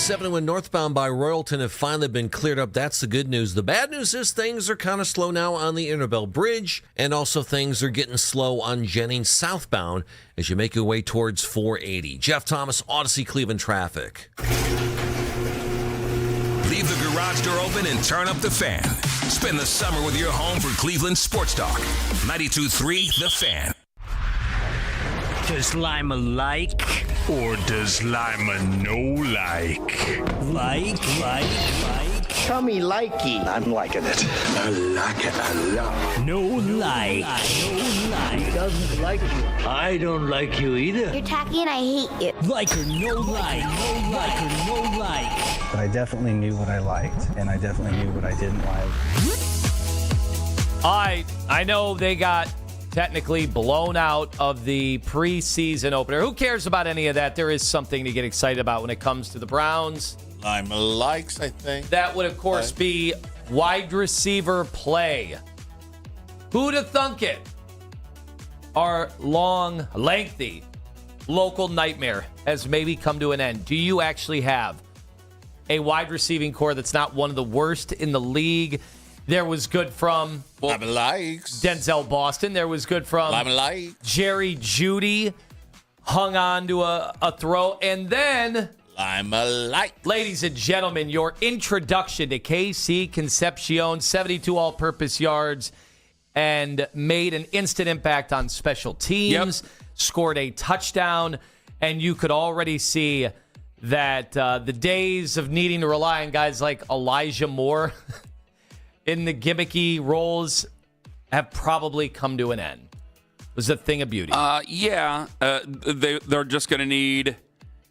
I-71 northbound by Royalton have finally been cleared up. That's the good news. The bad news is things are kind of slow now on the Interbell Bridge, and also things are getting slow on Jennings southbound as you make your way towards 480. Jeff Thomas, Odyssey Cleveland traffic. Leave the garage door open and turn up the fan. Spend the summer with your home for Cleveland Sports Talk. 92.3 The Fan. Does Lima like or does Lima no like? Like? Tell me likey. I'm liking it. I like it a lot. No like. He doesn't like you. I don't like you either. You're tacky and I hate you. Like or no like. No like or no like. But I definitely knew what I liked, and I definitely knew what I didn't like. I know they got technically blown out of the preseason opener. Who cares about any of that? There is something to get excited about when it comes to the Browns. Lima likes, I think. That would, of course, be wide receiver play. Who'd have thunk it? Our long, lengthy local nightmare has maybe come to an end. Do you actually have a wide receiving core that's not one of the worst in the league? There was good from Denzel Boston. There was good from Jerry Jeudy. Hung on to a throw. And then, ladies and gentlemen, your introduction to KC Concepcion, 72 all-purpose yards, and made an instant impact on special teams, scored a touchdown, and you could already see that the days of needing to rely on guys like Elijah Moore in the gimmicky roles have probably come to an end. It was a thing of beauty. They're just going to need,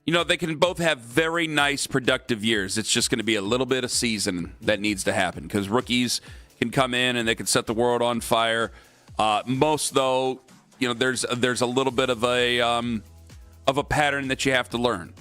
they can both have very nice, productive years. It's just going to be a little bit of season that needs to happen because rookies can come in and they can set the world on fire. Most, though, there's a little bit of a pattern that you have to learn.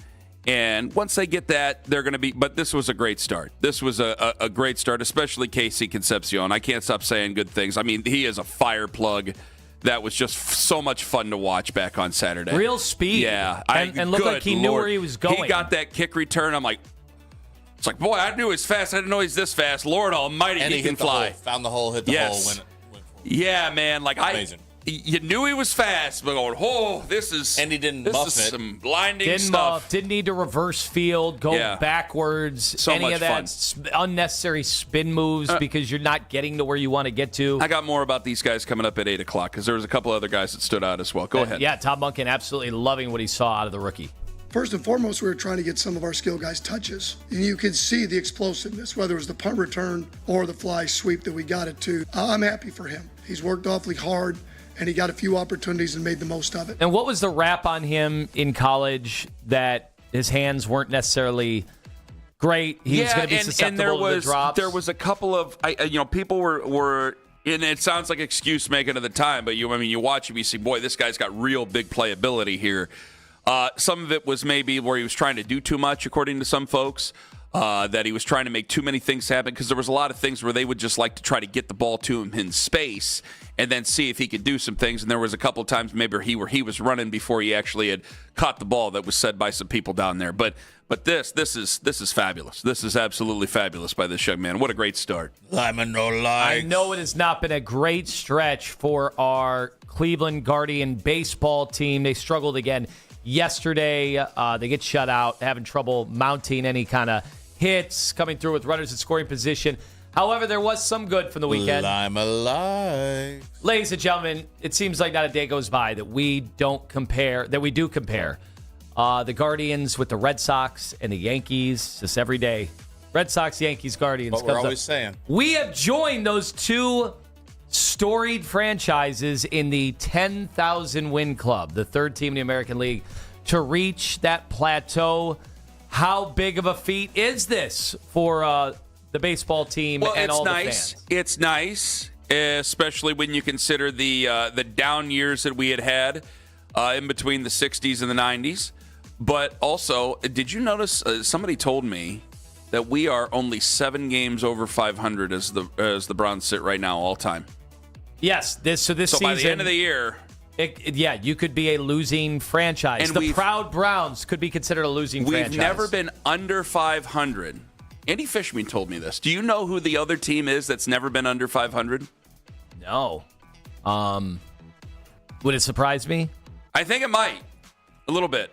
And once they get that, they're going to be. But this was a great start. This was a great start, especially KC Concepcion. I can't stop saying good things. I mean, he is a fire plug. That was just so much fun to watch back on Saturday. Real speed. Yeah. And looked like he knew where he was going. He got that kick return. I'm like, it's like, boy, I knew he was fast. I didn't know he's this fast. Lord Almighty, and he can fly. Found the hole, hit the hole. Went yeah, man. Like amazing. You knew he was fast, but going, this is. And he didn't muff it. Some blinding didn't stuff. Didn't need to reverse field, go backwards. So any much of that unnecessary spin moves because you're not getting to where you want to get to. I got more about these guys coming up at 8 o'clock because there was a couple other guys that stood out as well. Go ahead. Yeah, Todd Monken absolutely loving what he saw out of the rookie. First and foremost, we were trying to get some of our skill guys touches. And you could see the explosiveness, whether it was the punt return or the fly sweep that we got it to. I'm happy for him. He's worked awfully hard, and he got a few opportunities and made the most of it. And what was the rap on him in college that his hands weren't necessarily great? He was going to be susceptible to the drops. There was a couple of, people were, and it sounds like excuse making at the time, but you watch him, you see, boy, this guy's got real big playability here. Some of it was maybe where he was trying to do too much, according to some folks. That he was trying to make too many things happen because there was a lot of things where they would just like to try to get the ball to him in space and then see if he could do some things. And there was a couple of times maybe where he was running before he actually had caught the ball that was said by some people down there. But this is fabulous. This is absolutely fabulous by this young man. What a great start. I know it has not been a great stretch for our Cleveland Guardian baseball team. They struggled again yesterday. They get shut out, having trouble mounting any kind of hits, coming through with runners in scoring position. However, there was some good from the weekend. Ladies and gentlemen, it seems like not a day goes by that we do compare the Guardians with the Red Sox and the Yankees just every day. Red Sox, Yankees, Guardians. What we're always saying. We have joined those two storied franchises in the 10,000 win club, the third team in the American League, to reach that plateau. How big of a feat is this for the baseball team and all the fans? It's nice, especially when you consider the down years that we had in between the 60s and the 90s. But also, did you notice somebody told me that we are only 7 games over 500 as the Browns sit right now all time? Yes, this so season, by the end of the year, Yeah, you could be a losing franchise. And the proud Browns could be considered a losing franchise. We've never been under 500. Andy Fishman told me this. Do you know who the other team is that's never been under 500? No. Would it surprise me? I think it might. A little bit.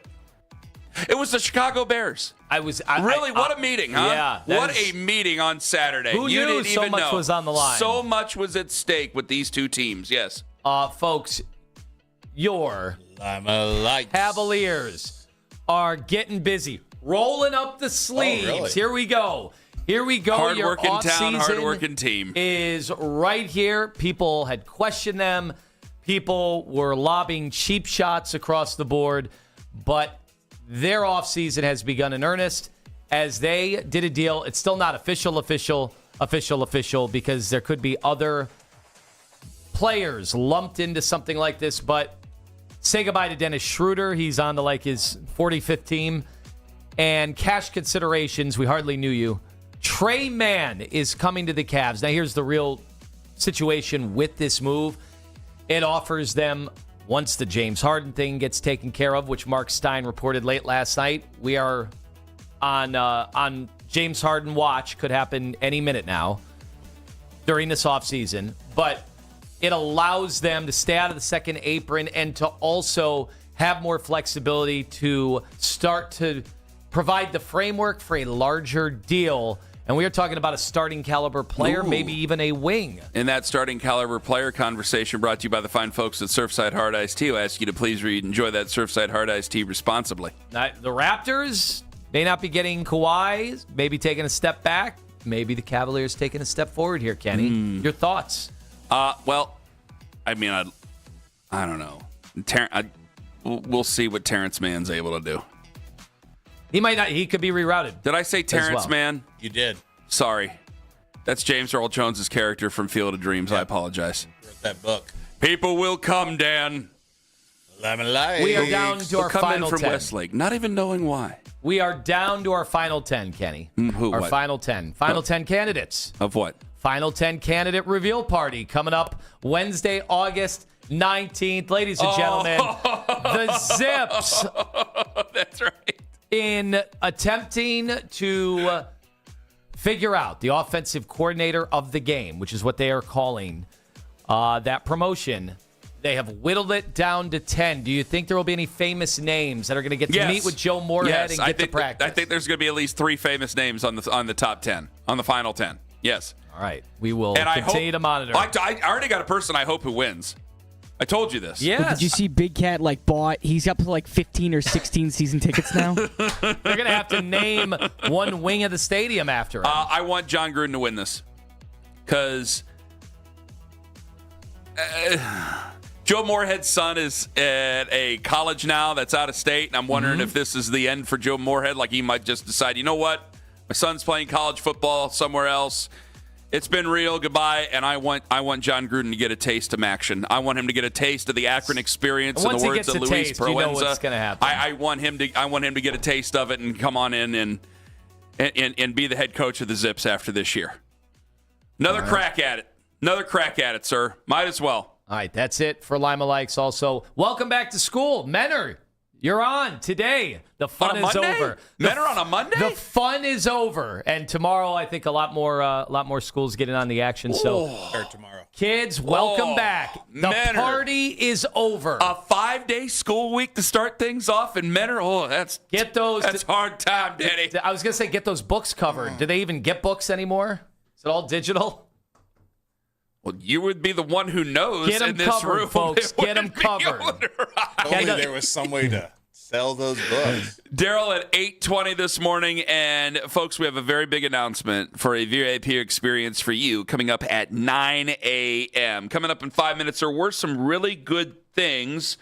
It was the Chicago Bears. What a meeting, huh? Yeah. What a meeting on Saturday. Who you knew didn't so even much know. was on the line? So much was at stake with these two teams, yes. Folks, your Cavaliers are getting busy. Rolling up the sleeves. Oh, really? Here we go. Hard-working Your town, offseason hard-working team. is right here. People had questioned them. People were lobbing cheap shots across the board. But their offseason has begun in earnest as they did a deal. It's still not official because there could be other players lumped into something like this. But say goodbye to Dennis Schroeder. He's on to his 45th team. And cash considerations, we hardly knew you. Trey Mann is coming to the Cavs. Now, here's the real situation with this move. It offers them, once the James Harden thing gets taken care of, which Mark Stein reported late last night, we are on James Harden watch. Could happen any minute now during this offseason. But it allows them to stay out of the second apron and to also have more flexibility to start to provide the framework for a larger deal. And we are talking about a starting caliber player, maybe even a wing. In that starting caliber player conversation brought to you by the fine folks at Surfside Hard Iced Tea, I ask you to please enjoy that Surfside Hard Iced Tea responsibly. Now, the Raptors may not be getting Kawhi, maybe taking a step back. Maybe the Cavaliers taking a step forward here, Kenny. Your thoughts? Well, I mean, I don't know. We'll see what Terrence Mann's able to do. He might not. He could be rerouted. Did I say Terrence Mann? You did. Sorry. That's James Earl Jones' character from Field of Dreams. I apologize. Wrote that book. People will come, Dan. We are down to our final 10. Come in from Westlake, not even knowing why. We are down to our final 10, Kenny. Our final 10. Final 10 candidates. Of what? Final 10 candidate reveal party coming up Wednesday, August 19th. Ladies and gentlemen, the Zips. That's right. In attempting to figure out the offensive coordinator of the game, which is what they are calling that promotion, they have whittled it down to 10. Do you think there will be any famous names that are going to get to meet with Joe Moorhead and get to practice? I think there's going to be at least 3 famous names on the top 10, on the final 10. Yes. All right. We will continue to monitor. I already got a person I hope who wins. I told you this. Yes. Did you see Big Cat he's up to 15 or 16 season tickets now? They're going to have to name one wing of the stadium after him. I want John Gruden to win this because Joe Moorhead's son is at a college now that's out of state, and I'm wondering if this is the end for Joe Moorhead. He might just decide, you know what? My son's playing college football somewhere else. It's been real. Goodbye. And I want John Gruden to get a taste of action. I want him to get a taste of the Akron experience. In the words of Luis Proenza, you know what's going to happen. I want him to get a taste of it and come on in and be the head coach of the Zips after this year. Another crack at it. Another crack at it, sir. Might as well. All right, that's it for Lima Likes. Also, welcome back to school, Menor. You're on today. The fun is over. Men are on a Monday? The fun is over. And tomorrow, I think a lot more schools get in on the action. So tomorrow. Kids, welcome back. The party is over. A 5-day school week to start things off in Menor. That's hard time, Daddy. I was going to say, get those books covered. Do they even get books anymore? Is it all digital? Well, you would be the one who knows. Get them in this covered, room. folks. Get them covered. Only there was some way to sell those books. Daryl at 8:20 this morning, and folks, we have a very big announcement for a VIP experience for you coming up at 9 a.m. Coming up in 5 minutes, there were some really good things.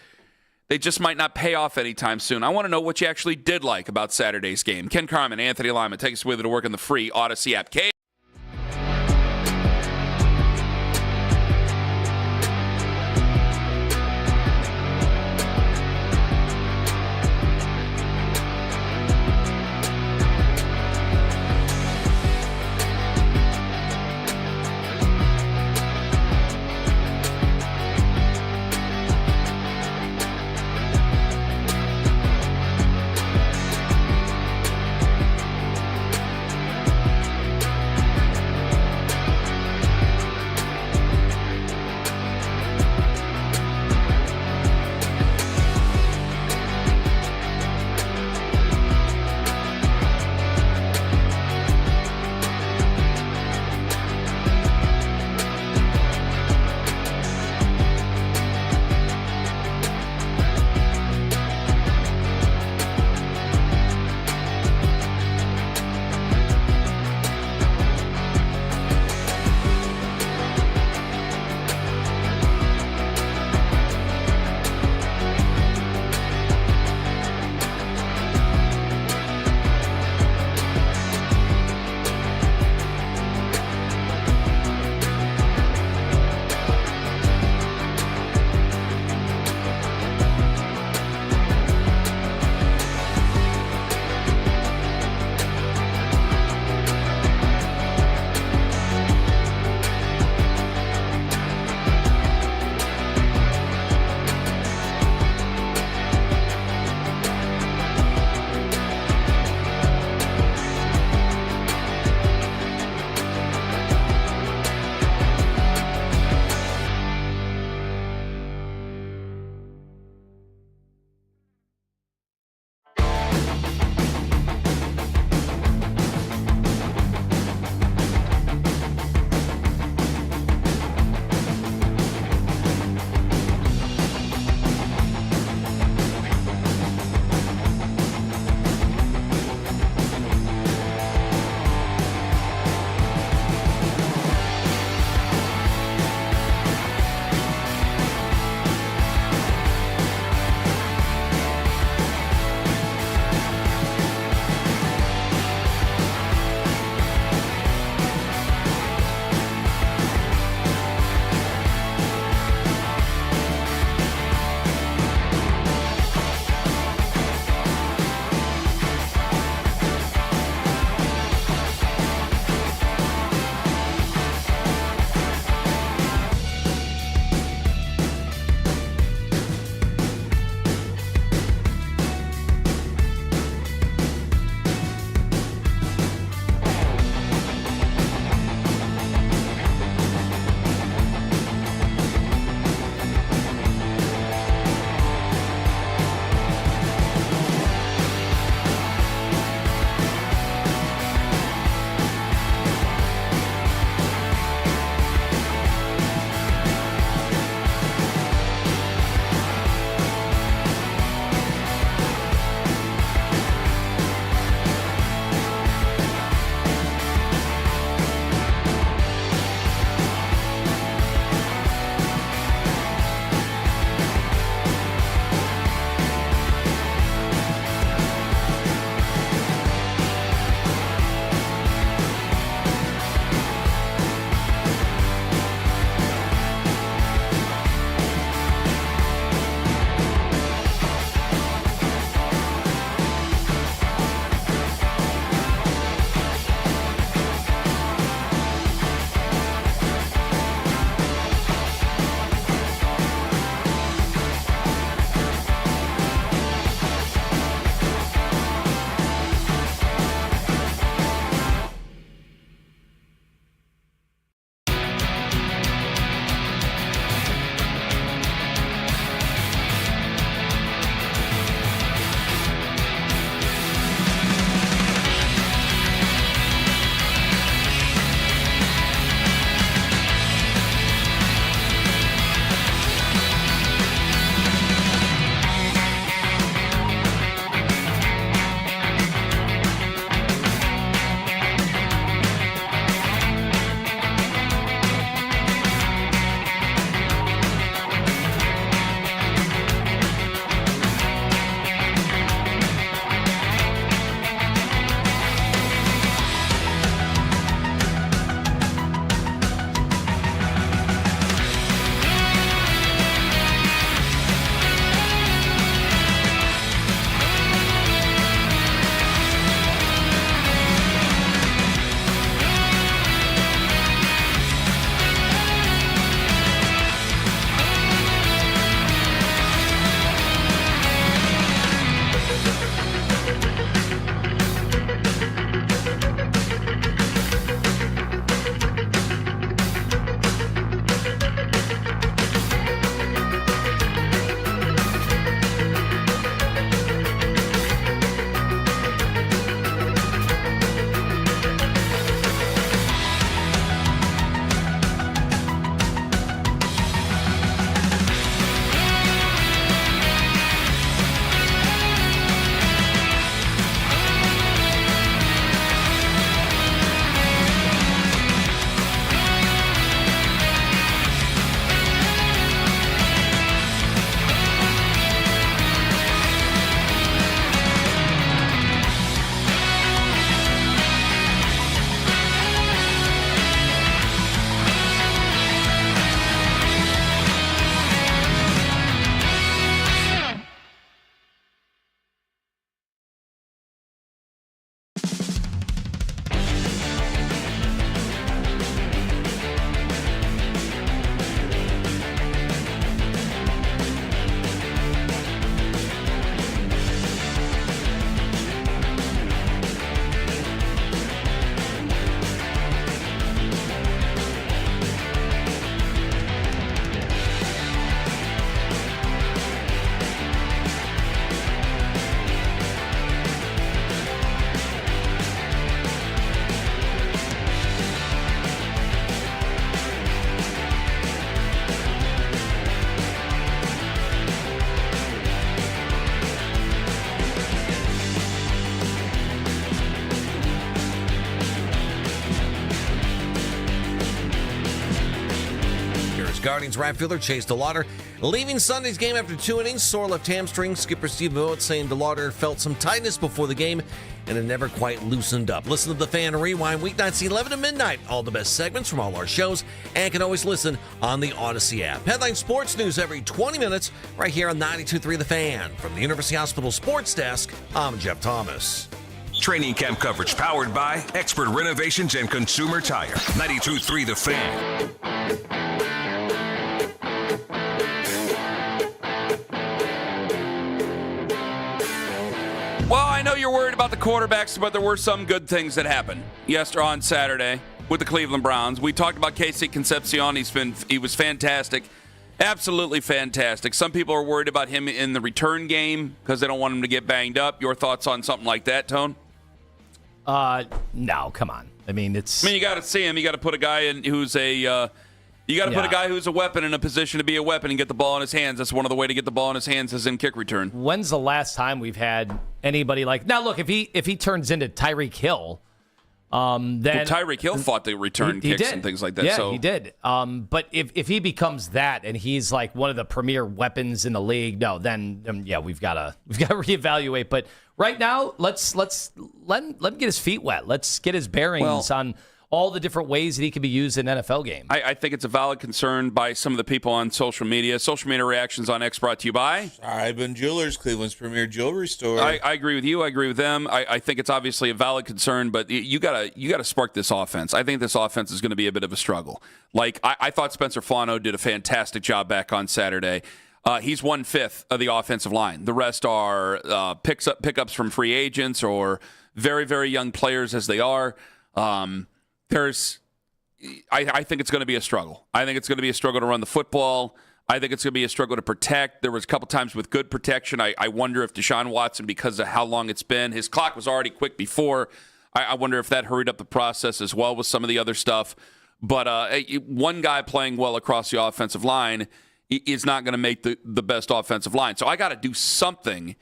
They just might not pay off anytime soon. I want to know what you actually did like about Saturday's game. Ken Carman, Anthony Lima, take us with you to work on the free Odyssey app. Guardians right fielder Chase DeLauder leaving Sunday's game after 2 innings. Sore left hamstring. Skipper Steve Vogt saying DeLauder felt some tightness before the game and it never quite loosened up. Listen to the Fan Rewind weeknights 11 to midnight. All the best segments from all our shows and can always listen on the Odyssey app. Headline sports news every 20 minutes right here on 92.3 The Fan. From the University Hospital Sports Desk, I'm Jeff Thomas. Training camp coverage powered by Expert Renovations and Consumer Tire. 92.3 The Fan. Well, I know you're worried about the quarterbacks, but there were some good things that happened yesterday on Saturday with the Cleveland Browns. We talked about Casey Concepcion. He was fantastic, absolutely fantastic. Some people are worried about him in the return game because they don't want him to get banged up. Your thoughts on something like that, Tone? No, come on. I mean, you got to see him. You got to put a guy in who's a. You got to put a guy who's a weapon in a position to be a weapon and get the ball in his hands. That's one of the way to get the ball in his hands is in kick return. When's the last time we've had anybody like now? Look, if he turns into Tyreek Hill, then Tyreek Hill fought the return kicks and things like that. Yeah, so he did. But if he becomes that and he's like one of the premier weapons in the league, no, then we've got to reevaluate. But right now, let's let him get his feet wet. Let's get his bearings on all the different ways that he can be used in an NFL game. I think it's a valid concern by some of the people on social media. Social media reactions on X brought to you by Schreiben Jewelers, Cleveland's premier jewelry store. I agree with you. I agree with them. I think it's obviously a valid concern, but you gotta spark this offense. I think this offense is going to be a bit of a struggle. Like I thought Spencer Fano did a fantastic job back on Saturday. He's 1/5 of the offensive line. The rest are pickups from free agents or very, very young players as they are. I think it's going to be a struggle. I think it's going to be a struggle to run the football. I think it's going to be a struggle to protect. There was a couple times with good protection. I wonder if Deshaun Watson, because of how long it's been, his clock was already quick before. I wonder if that hurried up the process as well with some of the other stuff. But one guy playing well across the offensive line is not going to make the best offensive line. So I got to do something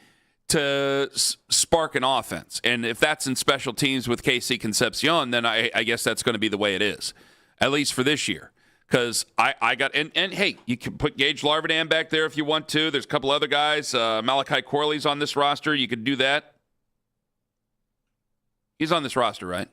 to spark an offense. And if that's in special teams with KC Concepcion, then I guess that's going to be the way it is, at least for this year. Because I got – and hey, you can put Gage Larvidan back there if you want to. There's a couple other guys. Malachi Corley's on this roster. You could do that. He's on this roster, right?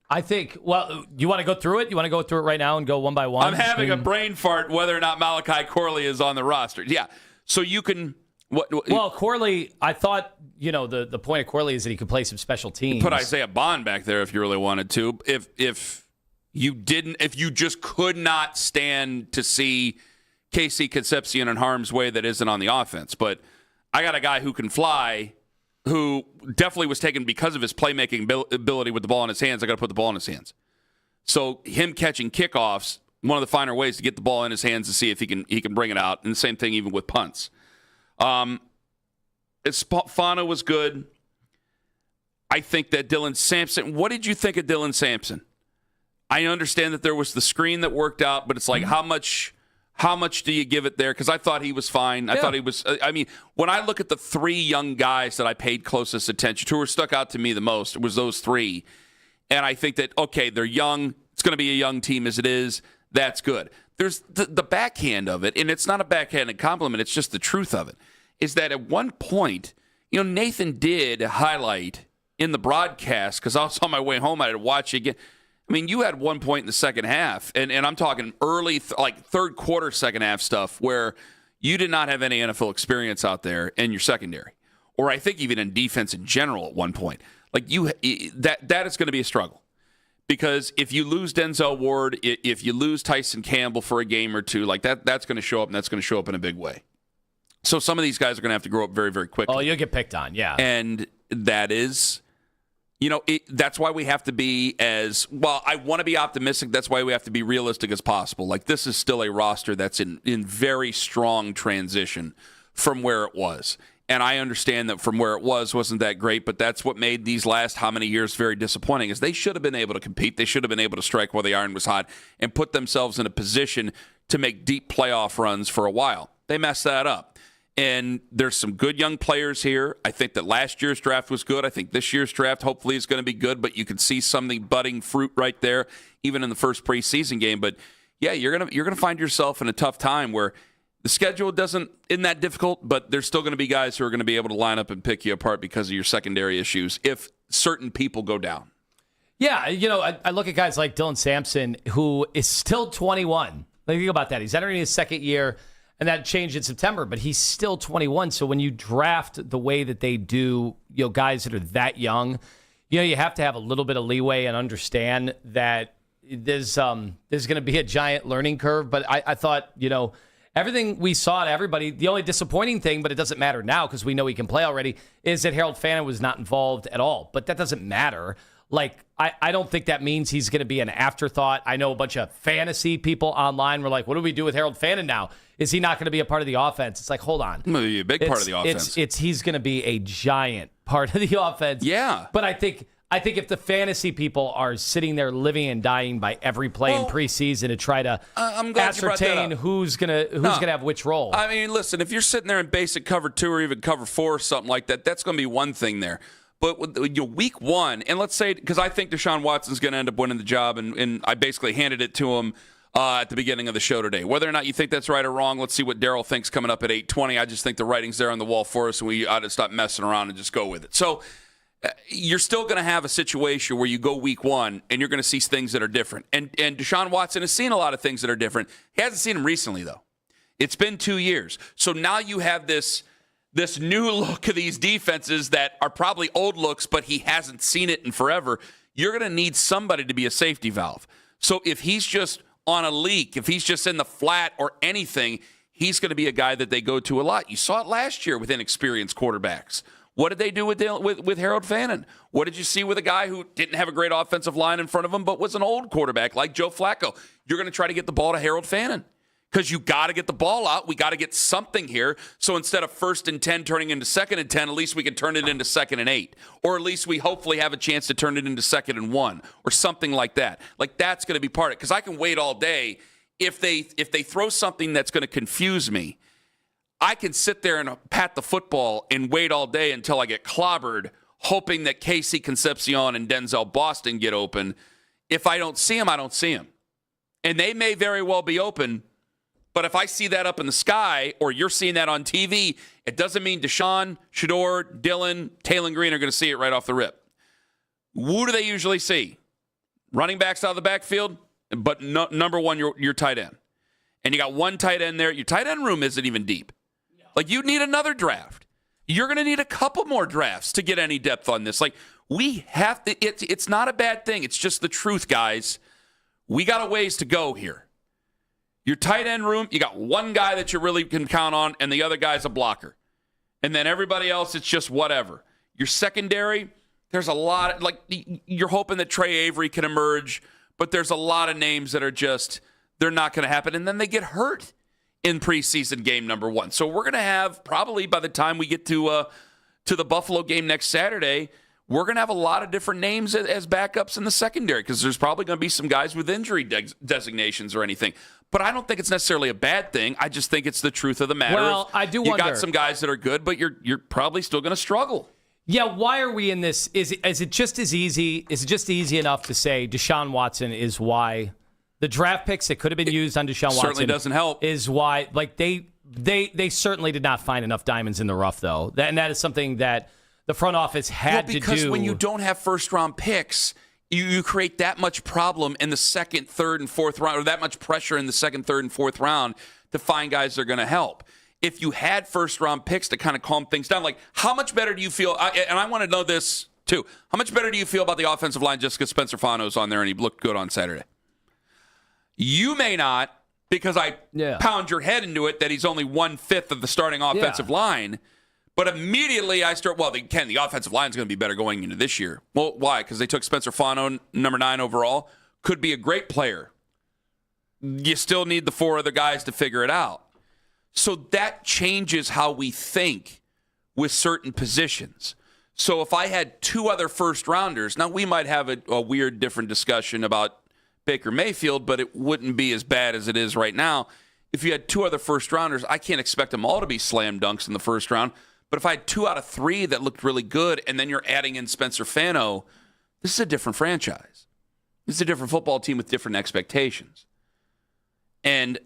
I think – well, you want to go through it? You want to go through it right now and go one by one? I'm having a brain fart whether or not Malachi Corley is on the roster. Yeah, so you can – well, Corley, I thought, the point of Corley is that he could play some special teams. Put Isaiah Bond back there if you really wanted to. If you just could not stand to see KC Concepcion in harm's way that isn't on the offense. But I got a guy who can fly, who definitely was taken because of his playmaking ability with the ball in his hands. I got to put the ball in his hands. So him catching kickoffs, one of the finer ways to get the ball in his hands to see if he can bring it out. And the same thing even with punts. Fano was good. I think that Dylan Sampson. What did you think of Dylan Sampson? I understand that there was the screen that worked out, but it's like how much do you give it there? Because I thought he was fine. I thought he was. I mean, when I look at the three young guys that I paid closest attention to, who stuck out to me the most, it was those three. And I think that they're young. It's going to be a young team as it is. That's good. There's the backhand of it, and it's not a backhanded compliment. It's just the truth of it. Is that at one point, Nathan did highlight in the broadcast, because I was on my way home, I had to watch it again. I mean, you had one point in the second half, and I'm talking early, third quarter, second half stuff, where you did not have any NFL experience out there in your secondary, or I think even in defense in general at one point. That is going to be a struggle. Because if you lose Denzel Ward, if you lose Tyson Campbell for a game or two, that's going to show up, and that's going to show up in a big way. So some of these guys are going to have to grow up very, very quickly. Oh, you'll get picked on, yeah. And that is, that's why we have to be I want to be optimistic. That's why we have to be realistic as possible. This is still a roster that's in very strong transition from where it was. And I understand that from where it wasn't that great, but that's what made these last how many years very disappointing, is they should have been able to compete. They should have been able to strike while the iron was hot and put themselves in a position to make deep playoff runs for a while. They messed that up. And there's some good young players here. I think that last year's draft was good. I think this year's draft hopefully is going to be good, but you can see some of the budding fruit right there, even in the first preseason game. But yeah, you're gonna find yourself in a tough time where the schedule isn't that difficult, but there's still going to be guys who are going to be able to line up and pick you apart because of your secondary issues if certain people go down. Yeah, I look at guys like Dylan Sampson, who is still 21. Think about that. He's entering his second year, and that changed in September, but he's still 21. So when you draft the way that they do, guys that are that young, you have to have a little bit of leeway and understand that there's going to be a giant learning curve. But I thought, everything we saw to everybody, the only disappointing thing, but it doesn't matter now because we know he can play already, is that Harold Fannin was not involved at all. But that doesn't matter. I don't think that means he's going to be an afterthought. I know a bunch of fantasy people online were like, what do we do with Harold Fannin now? Is he not going to be a part of the offense? It's like, hold on. He'll be a big part of the offense. He's going to be a giant part of the offense. Yeah. But I think if the fantasy people are sitting there living and dying by every play in preseason to try to ascertain who's gonna have which role. I mean, listen, if you're sitting there in basic cover 2 or even cover 4 or something like that, that's going to be one thing there. But with week 1, and let's say, because I think Deshaun Watson's going to end up winning the job, and I basically handed it to him at the beginning of the show today. Whether or not you think that's right or wrong, let's see what Daryl thinks coming up at 8:20. I just think the writing's there on the wall for us, and we ought to stop messing around and just go with it. So you're still going to have a situation where you go week 1, and you're going to see things that are different. And Deshaun Watson has seen a lot of things that are different. He hasn't seen them recently, though. It's been 2 years. So now you have this new look of these defenses that are probably old looks, but he hasn't seen it in forever. You're going to need somebody to be a safety valve. So if he's just on a leak, if he's just in the flat or anything, he's going to be a guy that they go to a lot. You saw it last year with inexperienced quarterbacks. What did they do with Harold Fannin? What did you see with a guy who didn't have a great offensive line in front of him but was an old quarterback like Joe Flacco? You're going to try to get the ball to Harold Fannin because you got to get the ball out. We got to get something here. So instead of 1st and 10 turning into 2nd and 10, at least we can turn it into 2nd and 8. Or at least we hopefully have a chance to turn it into 2nd and 1 or something like that. Like that's going to be part of it because I can wait all day. If they throw something that's going to confuse me, I can sit there and pat the football and wait all day until I get clobbered, hoping that Casey Concepcion and Denzel Boston get open. If I don't see them, I don't see them. And they may very well be open, but if I see that up in the sky or you're seeing that on TV, it doesn't mean Deshaun, Shedeur, Dylan, Taylor Green are going to see it right off the rip. Who do they usually see? Running backs out of the backfield, but number one, your tight end. And you got one tight end there. Your tight end room isn't even deep. Like, you need another draft. You're going to need a couple more drafts to get any depth on this. Like, we have to, it's not a bad thing. It's just the truth, guys. We got a ways to go here. Your tight end room, you got one guy that you really can count on, and the other guy's a blocker. And then everybody else, it's just whatever. Your secondary, there's a lot, like, you're hoping that Trey Avery can emerge, but there's a lot of names that are just, they're not going to happen. And then they get hurt in preseason game number 1. So we're going to have, probably by the time we get to the Buffalo game next Saturday, we're going to have a lot of different names as backups in the secondary because there's probably going to be some guys with injury designations or anything. But I don't think it's necessarily a bad thing. I just think it's the truth of the matter. Well, I do wonder. You got some guys that are good, but you're probably still going to struggle. Yeah, why are we in this? Is it just as easy? Is it just easy enough to say Deshaun Watson is why? The draft picks that could have been used on Deshaun Watson certainly doesn't help. Is why, like, they certainly did not find enough diamonds in the rough, though. And that is something that the front office had to do. Because when you don't have first-round picks, you create that much problem in the 2nd, 3rd, and 4th round, or that much pressure in the 2nd, 3rd, and 4th round to find guys that are going to help. If you had first-round picks to kind of calm things down, like, how much better do you feel? And I want to know this, too. How much better do you feel about the offensive line just because Spencer Fano's on there and he looked good on Saturday? You may not, because I pound your head into it that he's only 1/5 of the starting offensive line. But immediately I start, the offensive line is going to be better going into this year. Well, why? Because they took Spencer Fano, number 9 overall. Could be a great player. You still need the 4 other guys to figure it out. So that changes how we think with certain positions. So if I had 2 other first-rounders, now we might have a weird different discussion about Baker Mayfield, but it wouldn't be as bad as it is right now. If you had 2 other first-rounders, I can't expect them all to be slam dunks in the first round. But if I had 2 out of 3 that looked really good, and then you're adding in Spencer Fano, this is a different franchise. This is a different football team with different expectations. And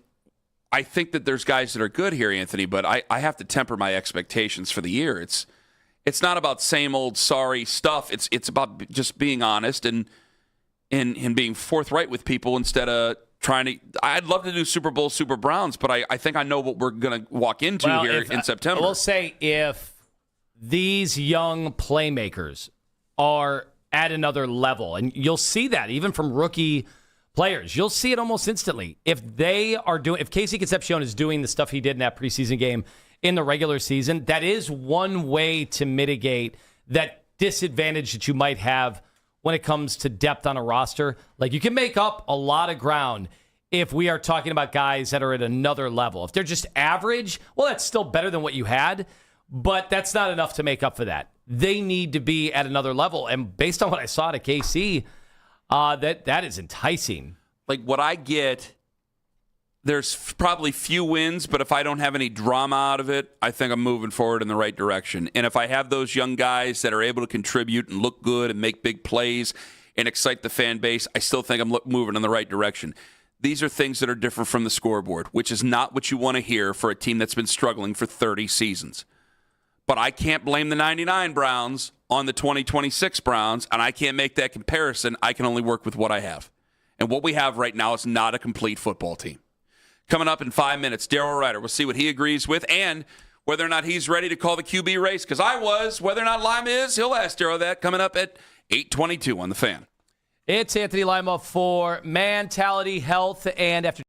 I think that there's guys that are good here, Anthony, but I have to temper my expectations for the year. It's not about same old sorry stuff. It's about just being honest and being forthright with people instead of trying to. I'd love to do Super Bowl, Super Browns, but I think I know what we're going to walk into here in September. I will say if these young playmakers are at another level, and you'll see that even from rookie players, you'll see it almost instantly. If Casey Concepcion is doing the stuff he did in that preseason game in the regular season, that is one way to mitigate that disadvantage that you might have when it comes to depth on a roster. Like, you can make up a lot of ground if we are talking about guys that are at another level. If they're just average, well, that's still better than what you had, but that's not enough to make up for that. They need to be at another level. And based on what I saw at KC, that is enticing. Like, what I get, there's probably few wins, but if I don't have any drama out of it, I think I'm moving forward in the right direction. And if I have those young guys that are able to contribute and look good and make big plays and excite the fan base, I still think I'm moving in the right direction. These are things that are different from the scoreboard, which is not what you want to hear for a team that's been struggling for 30 seasons. But I can't blame the 99 Browns on the 2026 Browns, and I can't make that comparison. I can only work with what I have. And what we have right now is not a complete football team. Coming up in 5 minutes, Daryl Ryder. We'll see what he agrees with and whether or not he's ready to call the QB race, because I was. Whether or not Lima is, he'll ask Daryl that coming up at 8:22 on The Fan. It's Anthony Lima for Mentality Health, and after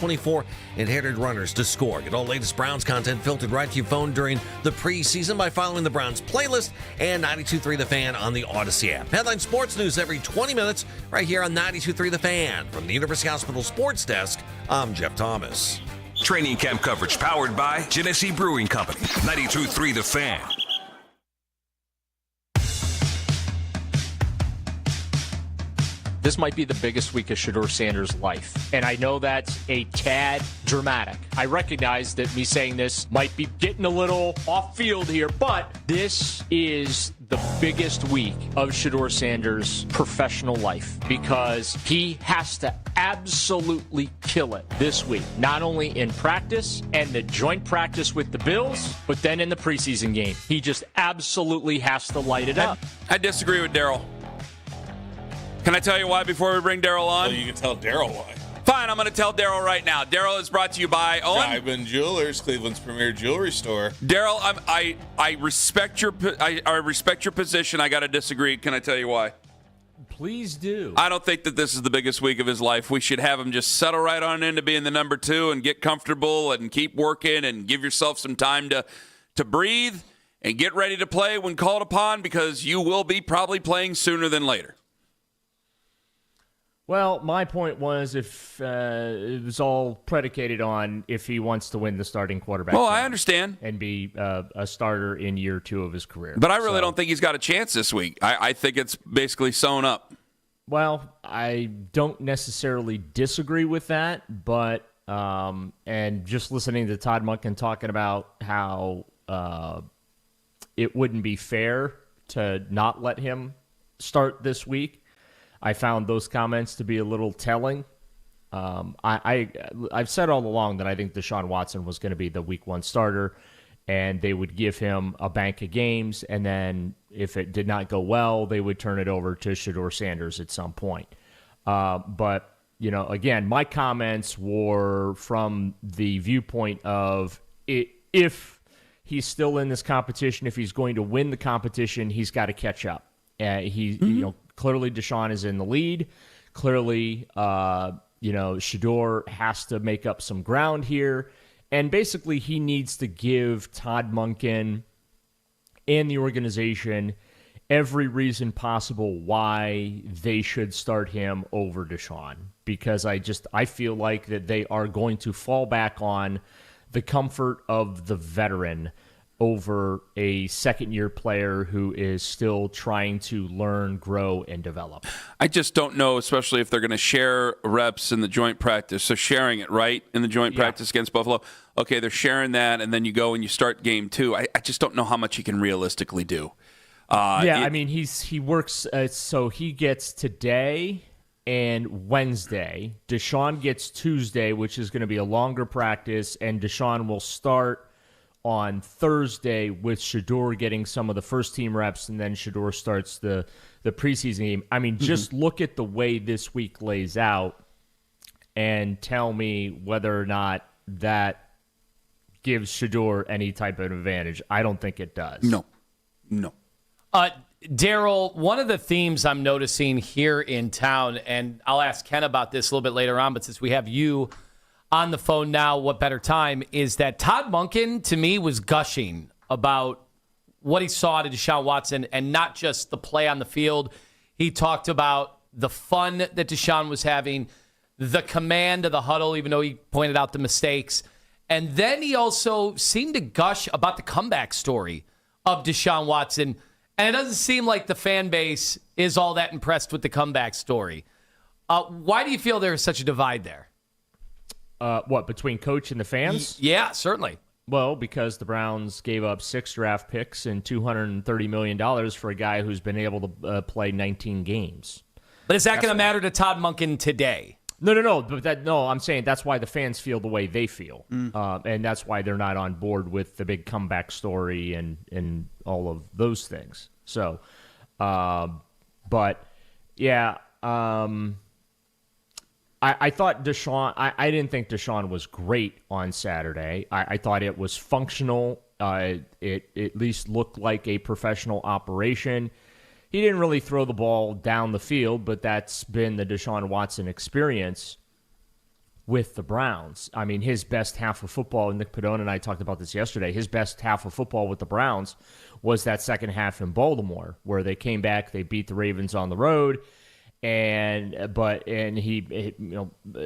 24 and headed runners to score. Get all the latest Browns content filtered right to your phone during the preseason by following the Browns playlist and 92.3 The Fan on the Odyssey app. Headline sports news every 20 minutes right here on 92.3 The Fan. From the University Hospital Sports Desk, I'm Jeff Thomas. Training camp coverage powered by Genesee Brewing Company. 92.3 The Fan. This might be the biggest week of Shedeur Sanders' life. And I know that's a tad dramatic. I recognize that me saying this might be getting a little off field here, but this is the biggest week of Shedeur Sanders' professional life because he has to absolutely kill it this week, not only in practice and the joint practice with the Bills, but then in the preseason game. He just absolutely has to light it up. I disagree with Daryl. Can I tell you why before we bring Daryl on? Well, you can tell Daryl why. Fine, I'm going to tell Daryl right now. Daryl is brought to you by Owen. Carman Jewelers, Cleveland's premier jewelry store. Daryl, I respect your position. I got to disagree. Can I tell you why? Please do. I don't think that this is the biggest week of his life. We should have him just settle right on into being the number 2 and get comfortable and keep working and give yourself some time to breathe and get ready to play when called upon because you will be probably playing sooner than later. Well, my point was if it was all predicated on if he wants to win the starting quarterback. Oh, I understand. And be a starter in year 2 of his career. But I really don't think he's got a chance this week. I think it's basically sewn up. Well, I don't necessarily disagree with that, but and just listening to Todd Monken talking about how it wouldn't be fair to not let him start this week, I found those comments to be a little telling. I've said all along that I think Deshaun Watson was going to be the week 1 starter, and they would give him a bank of games, and then if it did not go well, they would turn it over to Shedeur Sanders at some point. But, again, my comments were from the viewpoint of if he's still in this competition, if he's going to win the competition, he's got to catch up. Clearly Deshaun is in the lead. Clearly, Shedeur has to make up some ground here. And basically he needs to give Todd Monken and the organization every reason possible why they should start him over Deshaun. Because I feel like that they are going to fall back on the comfort of the veteran over a second-year player who is still trying to learn, grow, and develop. I just don't know, especially if they're going to share reps in the joint practice. So sharing it, right, in the joint practice against Buffalo. Okay, they're sharing that, and then you go and you start game 2. I just don't know how much he can realistically do. He works, so he gets today and Wednesday. Deshaun gets Tuesday, which is going to be a longer practice, and Deshaun will start on Thursday with Shedeur getting some of the first-team reps, and then Shedeur starts the preseason game. I mean, just look at the way this week lays out and tell me whether or not that gives Shedeur any type of advantage. I don't think it does. No. Daryl, one of the themes I'm noticing here in town, and I'll ask Ken about this a little bit later on, but since we have you on the phone now, what better time, is that Todd Monken, to me, was gushing about what he saw to Deshaun Watson and not just the play on the field. He talked about the fun that Deshaun was having, the command of the huddle, even though he pointed out the mistakes. And then he also seemed to gush about the comeback story of Deshaun Watson. And it doesn't seem like the fan base is all that impressed with the comeback story. Why do you feel there is such a divide there? Between coach and the fans? Yeah, certainly. Well, because the Browns gave up 6 draft picks and $230 million for a guy who's been able to play 19 games. But is that going to matter to Todd Monken today? No. But I'm saying that's why the fans feel the way they feel. And that's why they're not on board with the big comeback story and all of those things. So, I thought Deshaun, I didn't think Deshaun was great on Saturday. I thought it was functional. It at least looked like a professional operation. He didn't really throw the ball down the field, but that's been the Deshaun Watson experience. with the Browns. I mean, his best half of football, and Nick Padone and I talked about this yesterday, his best half of football with the Browns was that second half in Baltimore, where they came back, they beat the Ravens on the road, and he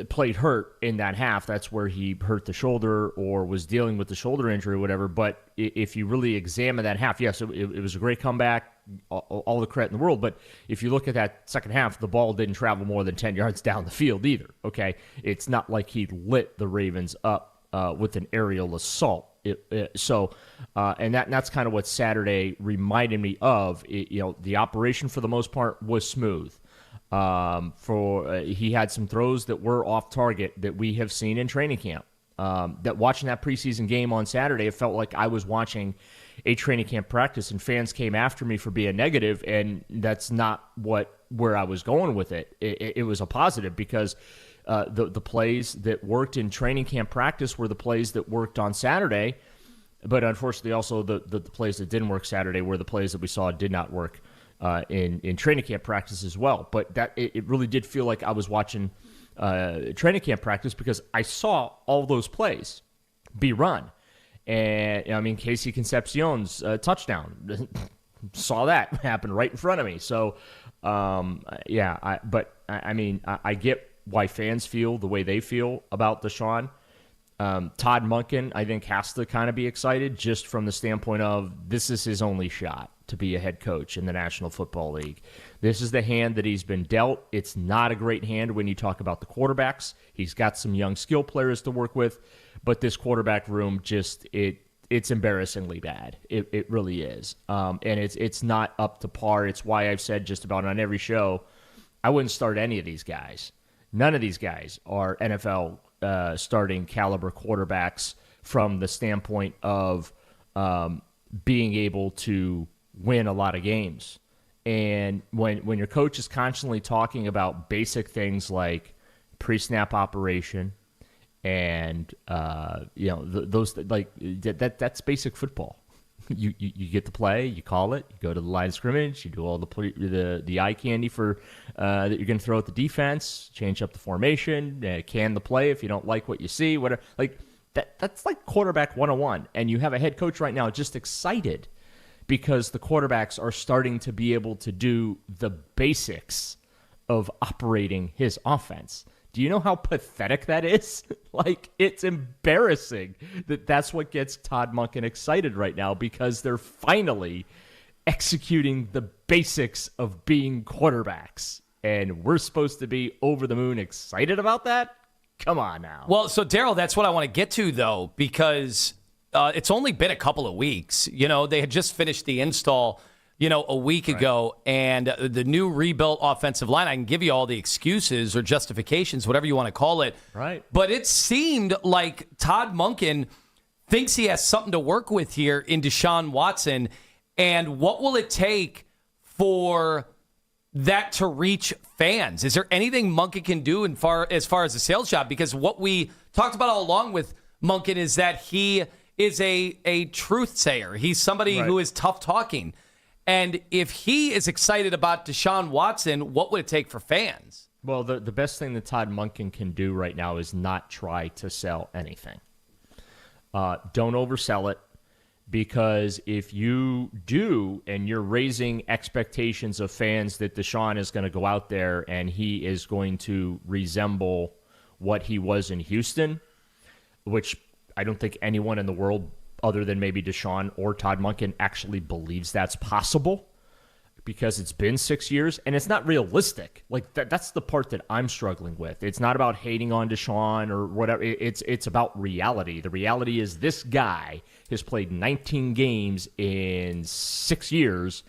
played hurt in that half. That's where he hurt the shoulder or was dealing with the shoulder injury or whatever. But if you really examine that half, yes, it was a great comeback, all the credit in the world. But if you look at that second half, the ball didn't travel more than 10 yards down the field either. Okay, it's not like he lit the Ravens up with an aerial assault. And that's kind of what Saturday reminded me of. The operation for the most part was smooth. He had some throws that were off target that we have seen in training camp. That watching that preseason game on Saturday, it felt like I was watching a training camp practice, and fans came after me for being negative, and that's not where I was going with it. It was a positive because the plays that worked in training camp practice were the plays that worked on Saturday, but unfortunately also the plays that didn't work Saturday were the plays that we saw did not work in training camp practice as well. But that it really did feel like I was watching training camp practice because I saw all those plays be run. And, I mean, Casey Concepcion's touchdown, saw that happen right in front of me. So, I get why fans feel the way they feel about Deshaun. Todd Monken, I think, has to kind of be excited just from the standpoint of this is his only shot to be a head coach in the National Football League. This is the hand that he's been dealt. It's not a great hand when you talk about the quarterbacks. He's got some young skill players to work with, but this quarterback room it's embarrassingly bad. It really is. And it's not up to par. It's why I've said just about on every show, I wouldn't start any of these guys. None of these guys are NFL starting caliber quarterbacks from the standpoint of being able to win a lot of games. And when your coach is constantly talking about basic things like pre-snap operation and those like that's basic football. You get the play, you call it, you go to the line of scrimmage, you do all the eye candy for that you're going to throw at the defense, change up the formation, can the play if you don't like what you see, whatever. Like that's like quarterback 101, and you have a head coach right now just excited because the quarterbacks are starting to be able to do the basics of operating his offense. Do you know how pathetic that is? Like, it's embarrassing that that's what gets Todd Monken excited right now because they're finally executing the basics of being quarterbacks. And we're supposed to be over the moon excited about that? Come on now. Well, so, Daryl, that's what I want to get to, though, because it's only been a couple of weeks. They had just finished the install a week ago, and the new rebuilt offensive line, I can give you all the excuses or justifications, whatever you want to call it. Right. But it seemed like Todd Monken thinks he has something to work with here in Deshaun Watson. And what will it take for that to reach fans? Is there anything Monken can do as far as a sales job? Because what we talked about all along with Monken is that he is a truth sayer. He's somebody who is tough talking. And if he is excited about Deshaun Watson, what would it take for fans? Well, the best thing that Todd Monken can do right now is not try to sell anything. Don't oversell it, because if you do and you're raising expectations of fans that Deshaun is going to go out there and he is going to resemble what he was in Houston, which I don't think anyone in the world other than maybe Deshaun or Todd Monken actually believes that's possible, because it's been 6 years and it's not realistic. Like that's the part that I'm struggling with. It's not about hating on Deshaun or whatever. It's about reality. The reality is this guy has played 19 games in 6 years,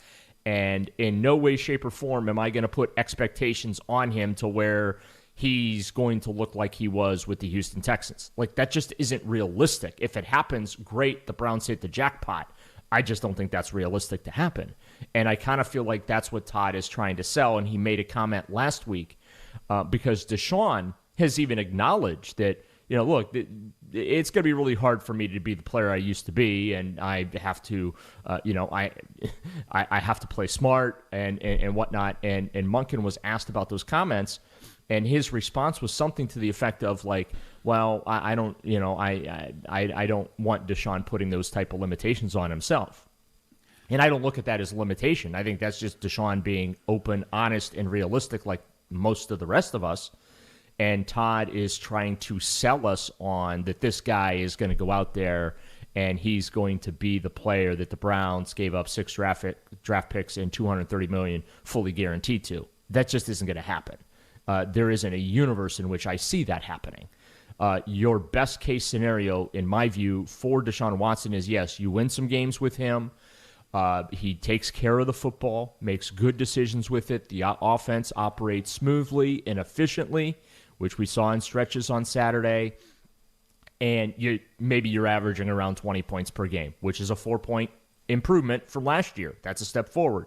and in no way, shape, or form am I going to put expectations on him to where he's going to look like he was with the Houston Texans. Like, that just isn't realistic. If it happens, great, the Browns hit the jackpot. I just don't think that's realistic to happen. And I kind of feel like that's what Todd is trying to sell, and he made a comment last week because Deshaun has even acknowledged that look, it's going to be really hard for me to be the player I used to be, and I have to, I have to play smart and whatnot. And Monken was asked about those comments, and his response was something to the effect of like, well, I don't want Deshaun putting those type of limitations on himself. And I don't look at that as a limitation. I think that's just Deshaun being open, honest, and realistic like most of the rest of us. And Todd is trying to sell us on that this guy is going to go out there and he's going to be the player that the Browns gave up 6 draft picks and $230 million fully guaranteed to. That just isn't going to happen. There isn't a universe in which I see that happening. Your best case scenario, in my view, for Deshaun Watson is, yes, you win some games with him. He takes care of the football, makes good decisions with it. The offense operates smoothly and efficiently, which we saw in stretches on Saturday. And maybe you're averaging around 20 points per game, which is a 4-point improvement from last year. That's a step forward.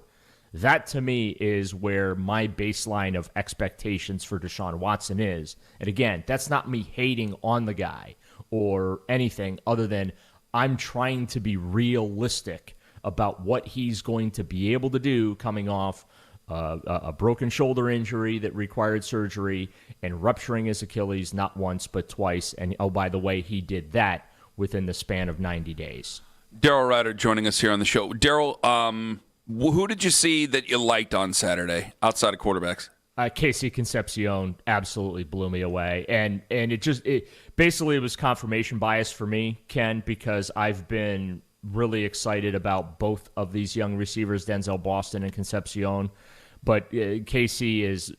That, to me, is where my baseline of expectations for Deshaun Watson is. And again, that's not me hating on the guy or anything other than I'm trying to be realistic about what he's going to be able to do coming off a broken shoulder injury that required surgery and rupturing his Achilles not once but twice. And, oh, by the way, he did that within the span of 90 days. Daryl Ryder joining us here on the show. Daryl, who did you see that you liked on Saturday outside of quarterbacks? Casey Concepcion absolutely blew me away. And it basically was confirmation bias for me, Ken, because I've been really excited about both of these young receivers, Denzel Boston and Concepcion. But Casey is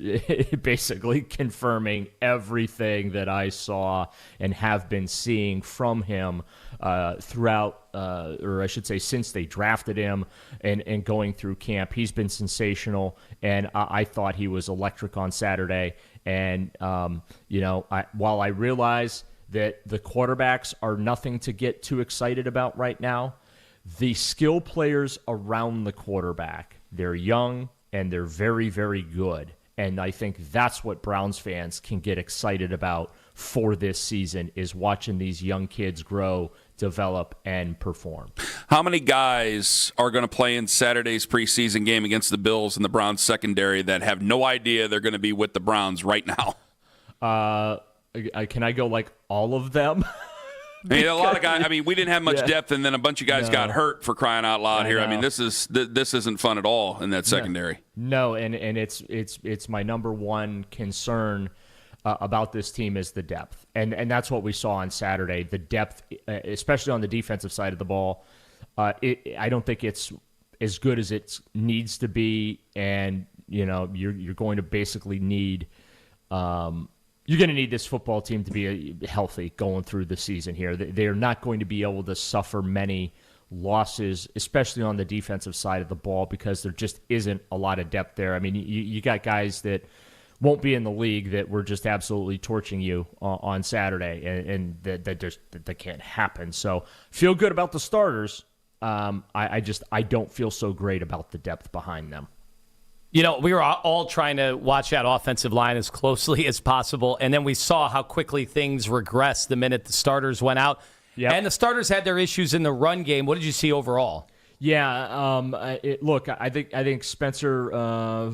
basically confirming everything that I saw and have been seeing from him throughout, or I should say since they drafted him and going through camp. He's been sensational, and I thought he was electric on Saturday. And, while I realize that the quarterbacks are nothing to get too excited about right now, the skill players around the quarterback, they're young, and they're very, very good. And I think that's what Browns fans can get excited about for this season, is watching these young kids grow, develop, and perform. How many guys are going to play in Saturday's preseason game against the Bills and the Browns secondary that have no idea they're going to be with the Browns right now? Can I go like all of them? I mean, a lot of guys. I mean, we didn't have much depth, and then a bunch of guys got hurt, for crying out loud here. I mean, this isn't fun at all in that secondary. No, and it's my number one concern about this team is the depth, and that's what we saw on Saturday. The depth, especially on the defensive side of the ball, I don't think it's as good as it needs to be, and you're going to basically need. You're going to need this football team to be healthy going through the season here. They're not going to be able to suffer many losses, especially on the defensive side of the ball, because there just isn't a lot of depth there. I mean, you got guys that won't be in the league that were just absolutely torching you on Saturday, and that can't happen. So feel good about the starters. I don't feel so great about the depth behind them. We were all trying to watch that offensive line as closely as possible, and then we saw how quickly things regressed the minute the starters went out. Yep. And the starters had their issues in the run game. What did you see overall? Yeah, look, I think Spencer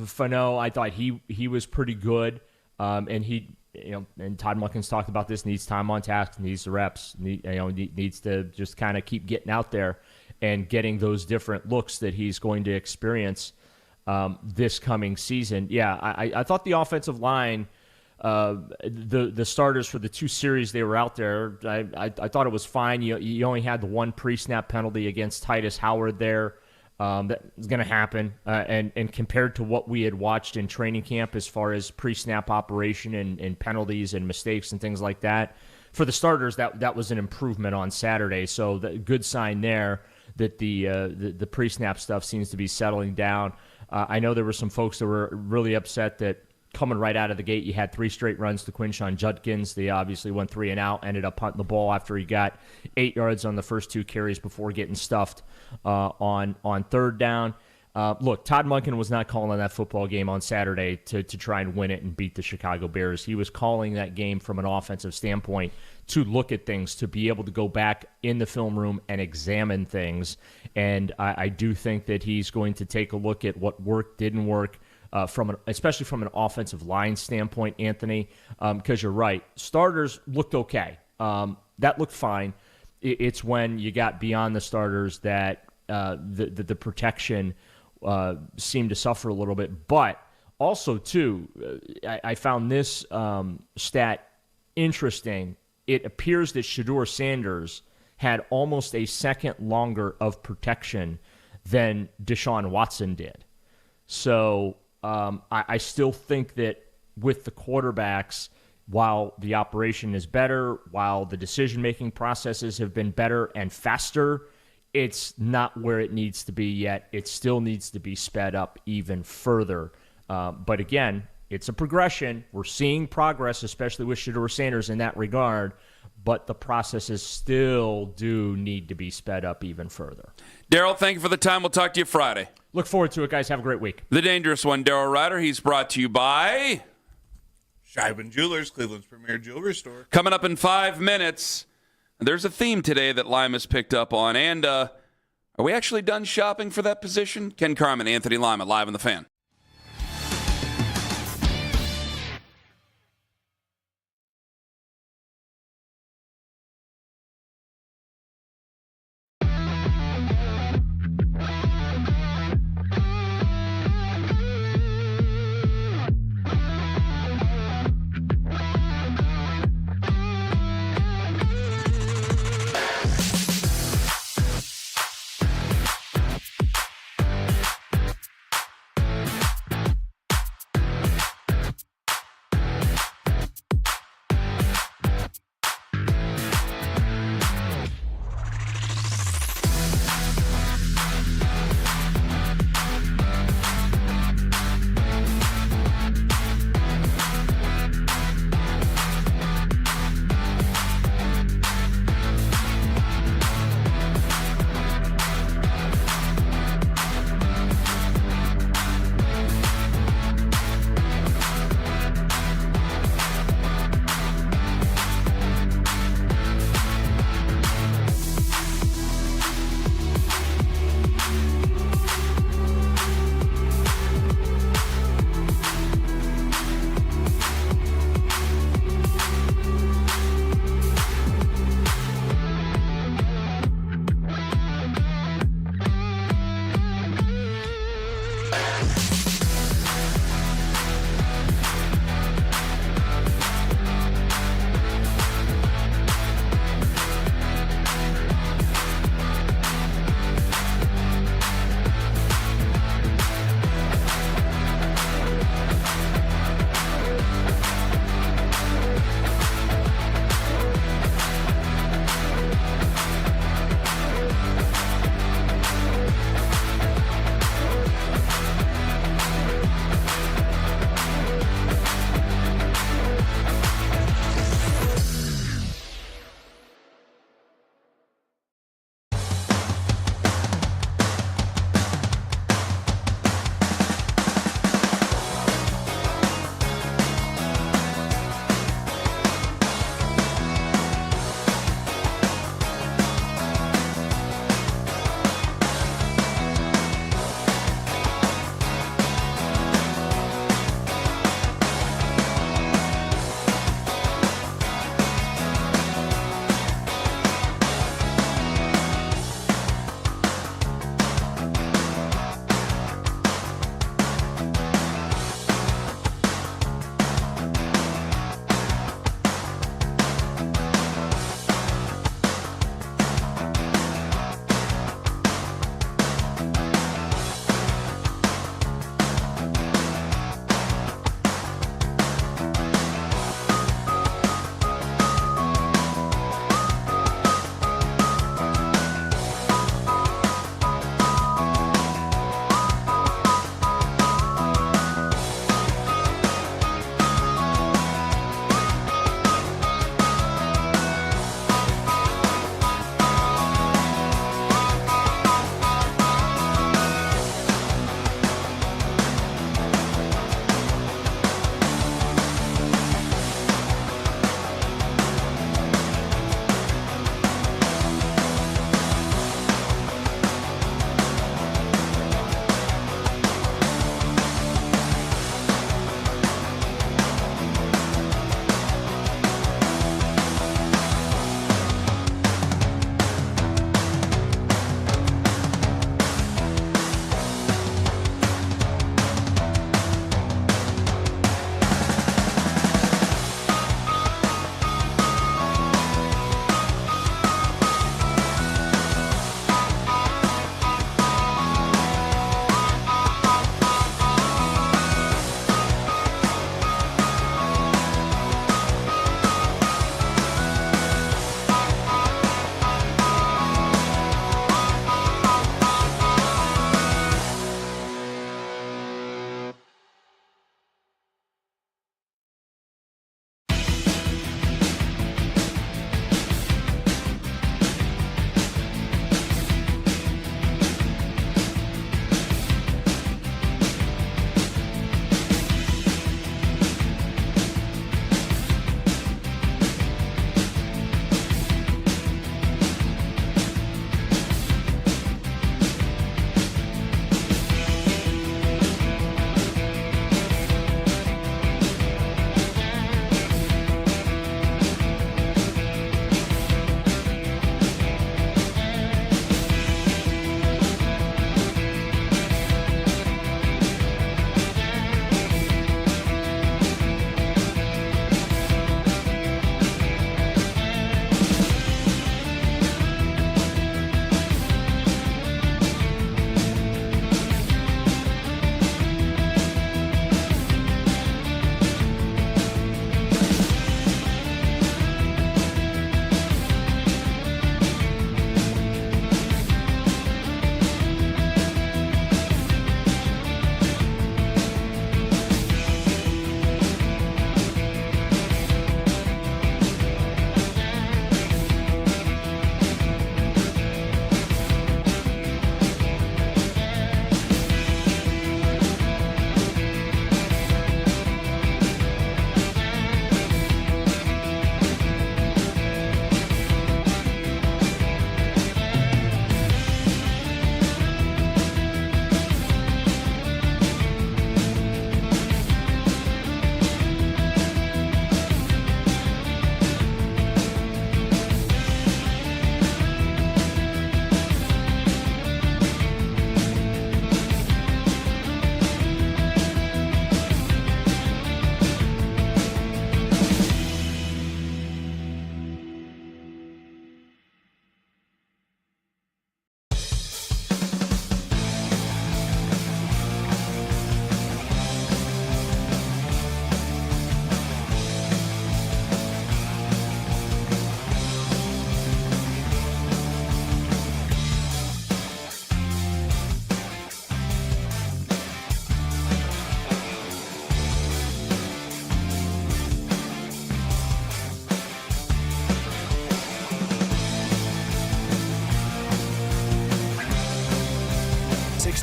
Fano, I thought he was pretty good, and he, and Todd Monken's talked about this, needs time on task, needs the reps, needs to just kind of keep getting out there and getting those different looks that he's going to experience this coming season. Yeah, I thought the offensive line, the starters for the 2 series they were out there, I thought it was fine. You only had the 1 pre-snap penalty against Titus Howard there. That was going to happen. And compared to what we had watched in training camp as far as pre-snap operation and penalties and mistakes and things like that, for the starters, that was an improvement on Saturday. So the good sign there that the pre-snap stuff seems to be settling down. I know there were some folks that were really upset that coming right out of the gate, you had 3 straight runs to Quinshon Judkins. They obviously went 3 and out, ended up punting the ball after he got 8 yards on the first 2 carries before getting stuffed on 3rd down. Look, Todd Monken was not calling that football game on Saturday to try and win it and beat the Chicago Bears. He was calling that game from an offensive standpoint to look at things, to be able to go back in the film room and examine things. And I do think that he's going to take a look at what worked, didn't work, especially from an offensive line standpoint, Anthony, because you're right. Starters looked okay. That looked fine. It's when you got beyond the starters that the protection seemed to suffer a little bit. But also, too, I found this stat interesting. It appears that Shedeur Sanders had almost a second longer of protection than Deshaun Watson did. So I still think that with the quarterbacks, while the operation is better, while the decision-making processes have been better and faster, it's not where it needs to be yet. It still needs to be sped up even further. But again, it's a progression. We're seeing progress, especially with Shedeur Sanders in that regard, but the processes still do need to be sped up even further. Daryl, thank you for the time. We'll talk to you Friday. Look forward to it, guys. Have a great week. The Dangerous One, Daryl Ryder. He's brought to you by Scheiben Jewelers, Cleveland's premier jewelry store. Coming up in 5 minutes, there's a theme today that Lima's picked up on. And are we actually done shopping for that position? Ken Carman, Anthony Lima, live on The Fan.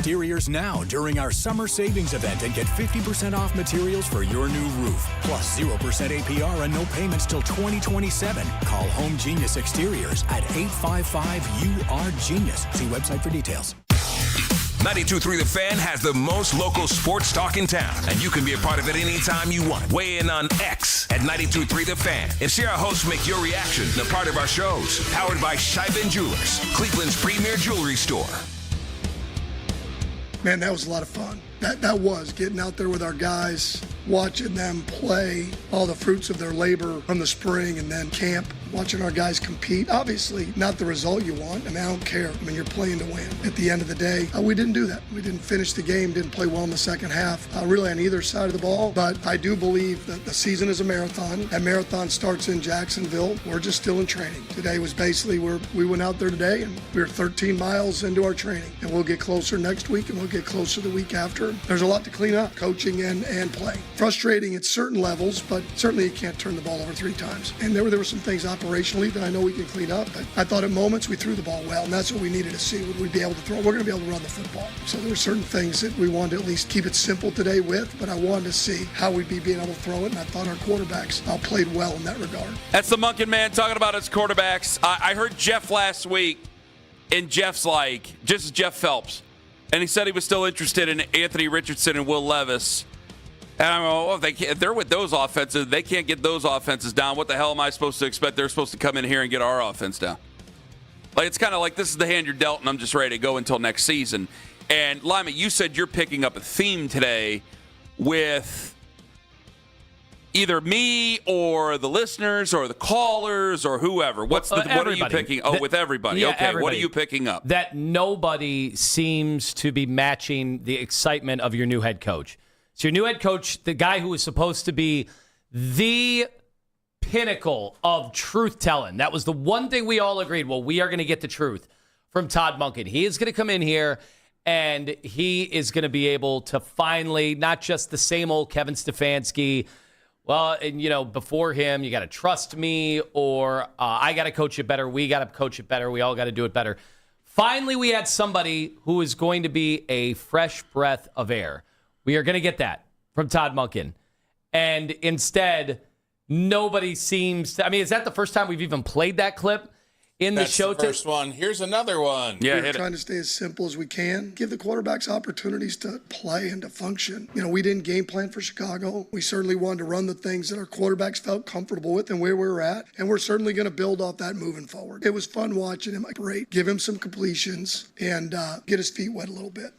Exteriors now during our summer savings event and get 50% off materials for your new roof. Plus 0% APR and no payments till 2027. Call Home Genius Exteriors at 855-UR-GENIUS. See website for details. 92.3 The Fan has the most local sports talk in town, and you can be a part of it anytime you want. Weigh in on X at 92.3 The Fan and see our hosts make your reaction a part of our shows. Powered by Scheiben Jewelers, Cleveland's premier jewelry store. Man, that was a lot of fun. That was getting out there with our guys, watching them play, all the fruits of their labor from the spring and then camp, watching our guys compete. Obviously, not the result you want. I mean, I don't care. I mean, you're playing to win. At the end of the day, we didn't do that. We didn't finish the game, didn't play well in the second half, really on either side of the ball. But I do believe that the season is a marathon. That marathon starts in Jacksonville. We're just still in training. Today was basically we went out there today and we were 13 miles into our training. And we'll get closer next week and we'll get closer the week after. There's a lot to clean up, coaching and playing. Frustrating at certain levels, but certainly you can't turn the ball over 3 times. And there were some things operationally that I know we can clean up, but I thought at moments we threw the ball well, and that's what we needed to see. Would we be able to throw? We're going to be able to run the football. So there were certain things that we wanted to at least keep it simple today with, but I wanted to see how we'd be being able to throw it, and I thought our quarterbacks played well in that regard. That's the Monken Man talking about his quarterbacks. I heard Jeff last week, and Jeff's like, just Jeff Phelps, and he said he was still interested in Anthony Richardson and Will Levis. And I'm like, if they're with those offenses, they can't get those offenses down. What the hell am I supposed to expect? They're supposed to come in here and get our offense down. Like, it's kind of like this is the hand you're dealt, and I'm just ready to go until next season. And, Lima, you said you're picking up a theme today with either me or the listeners or the callers or whoever. What are you picking? Oh, with everybody. Yeah, okay, everybody. What are you picking up? That nobody seems to be matching the excitement of your new head coach. So your new head coach, the guy who was supposed to be the pinnacle of truth-telling. That was the one thing we all agreed. Well, we are going to get the truth from Todd Monken. He is going to come in here, and he is going to be able to finally, not just the same old Kevin Stefanski, well, and, before him, you got to trust me, or I got to coach it better. We got to coach it better. We all got to do it better. Finally, we had somebody who is going to be a fresh breath of air. We are going to get that from Todd Monken. And instead, nobody seems to. I mean, is that the first time we've even played that clip in the show? That's the first one. Here's another one. Yeah, we're trying to stay as simple as we can. Give the quarterbacks opportunities to play and to function. We didn't game plan for Chicago. We certainly wanted to run the things that our quarterbacks felt comfortable with and where we were at. And we're certainly going to build off that moving forward. It was fun watching him operate, give him some completions, and get his feet wet a little bit.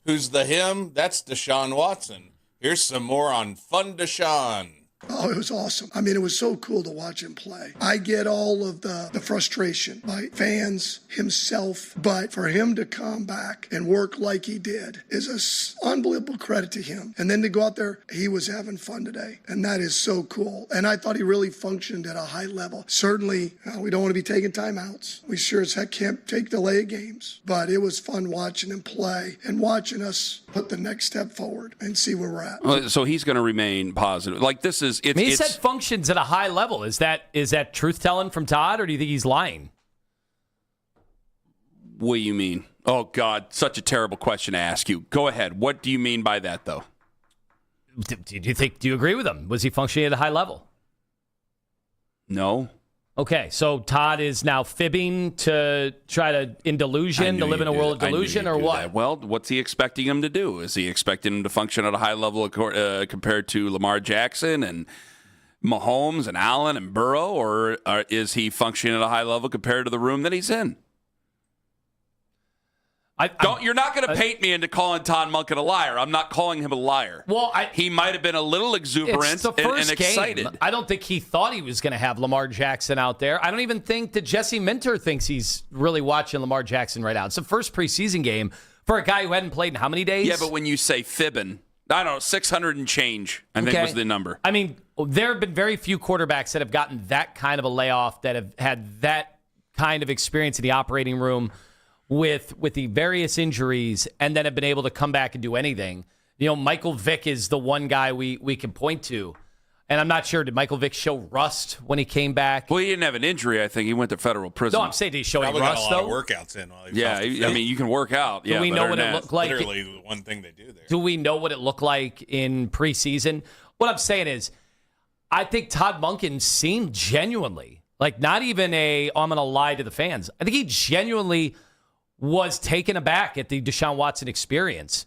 Who's the him? That's Deshaun Watson. Here's some more on Fun Deshaun. Oh, it was awesome. I mean, it was so cool to watch him play. I get all of the frustration by fans, himself, but for him to come back and work like he did is an unbelievable credit to him. And then to go out there, he was having fun today, and that is so cool. And I thought he really functioned at a high level. Certainly, we don't want to be taking timeouts. We sure as heck can't take delay of games, but it was fun watching him play and watching us put the next step forward and see where we're at. So he's going to remain positive. Like, this is He said functions at a high level. Is that truth-telling from Todd, or do you think he's lying? What do you mean? Oh, God, such a terrible question to ask you. Go ahead. What do you mean by that, though? Do you agree with him? Was he functioning at a high level? No. Okay, so Todd is now fibbing to try to, in delusion, to live in a world of delusion, or what? That. Well, what's he expecting him to do? Is he expecting him to function at a high level compared to Lamar Jackson and Mahomes and Allen and Burrow, or is he functioning at a high level compared to the room that he's in? You're not going to paint me into calling Todd Monken a liar. I'm not calling him a liar. Well, he might have been a little exuberant and excited. Game. I don't think he thought he was going to have Lamar Jackson out there. I don't even think that Jesse Minter thinks he's really watching Lamar Jackson right now. It's the first preseason game for a guy who hadn't played in how many days? Yeah, but when you say fibbing, I don't know, 600 and change, I think was the number. I mean, there have been very few quarterbacks that have gotten that kind of a layoff, that have had that kind of experience in the operating room with the various injuries, and then have been able to come back and do anything. Michael Vick is the one guy we can point to. And I'm not sure, did Michael Vick show rust when he came back? Well, he didn't have an injury. I think he went to federal prison. No, I'm saying, did he show any Probably got rust, a lot though? of workouts in. While he was Yeah, off the I field. mean, you can work out. Do we know what it looked like? Literally the one thing they do there. Do we know what it looked like in preseason? What I'm saying is, I think Todd Monken seemed genuinely, like not even I'm going to lie to the fans. I think he genuinely was taken aback at the Deshaun Watson experience.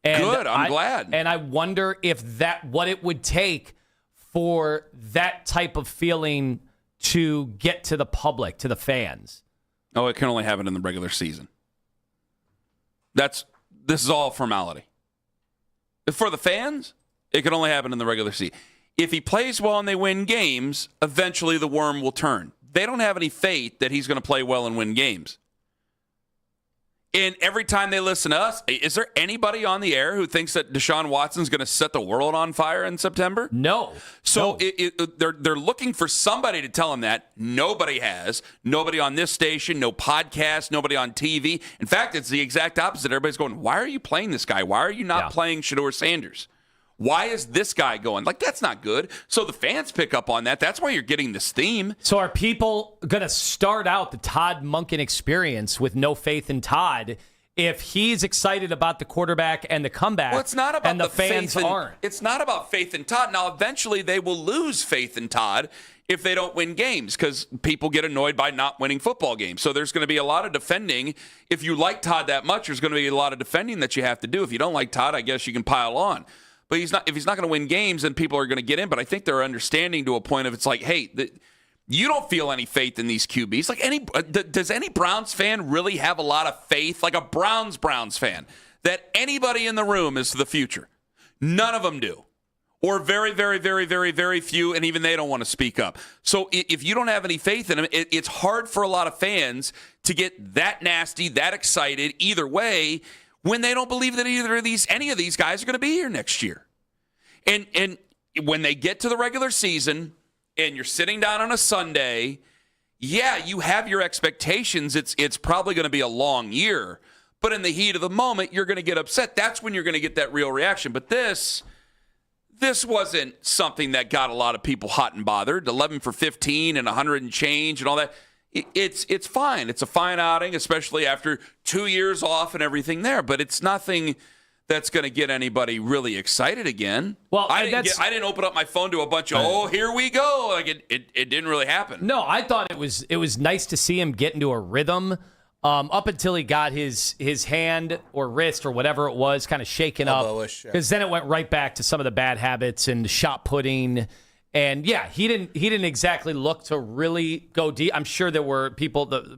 And Good, I'm glad. And I wonder if what it would take for that type of feeling to get to the public, to the fans. Oh, it can only happen in the regular season. This is all formality. For the fans, it can only happen in the regular season. If he plays well and they win games, eventually the worm will turn. They don't have any faith that he's going to play well and win games. And every time they listen to us, is there anybody on the air who thinks that Deshaun Watson's going to set the world on fire in September? No. So they're looking for somebody to tell them that. Nobody has. Nobody on this station, no podcast, nobody on TV. In fact, it's the exact opposite. Everybody's going, why are you playing this guy? Why are you not playing Shedeur Sanders? Why is this guy going? Like, that's not good. So the fans pick up on that. That's why you're getting this theme. So are people going to start out the Todd Monken experience with no faith in Todd if he's excited about the quarterback and the comeback? Well, it's not about and the fans aren't. It's not about faith in Todd. Now, eventually they will lose faith in Todd if they don't win games because people get annoyed by not winning football games. So there's going to be a lot of defending. If you like Todd that much, there's going to be a lot of defending that you have to do. If you don't like Todd, I guess you can pile on. But if he's not going to win games, then people are going to get in. But I think they're understanding to a point of it's like, hey, you don't feel any faith in these QBs. Like does any Browns fan really have a lot of faith, like a Browns fan, that anybody in the room is the future? None of them do. Or very, very, very, very, very few, and even they don't want to speak up. So if you don't have any faith in them, it's hard for a lot of fans to get that nasty, that excited either way when they don't believe that any of these guys are going to be here next year. And when they get to the regular season and you're sitting down on a Sunday, yeah, you have your expectations. It's probably going to be a long year. But in the heat of the moment, you're going to get upset. That's when you're going to get that real reaction. But this wasn't something that got a lot of people hot and bothered. 11 for 15 and 100 and change and all that. It's fine. It's a fine outing, especially after 2 years off and everything there. But it's nothing that's going to get anybody really excited again. Well, I didn't open up my phone to a bunch of here we go. Like it didn't really happen. No, I thought it was nice to see him get into a rhythm up until he got his hand or wrist or whatever it was kind of shaken up. Because then it went right back to some of the bad habits and the shot putting. And yeah, he didn't exactly look to really go deep. I'm sure there were the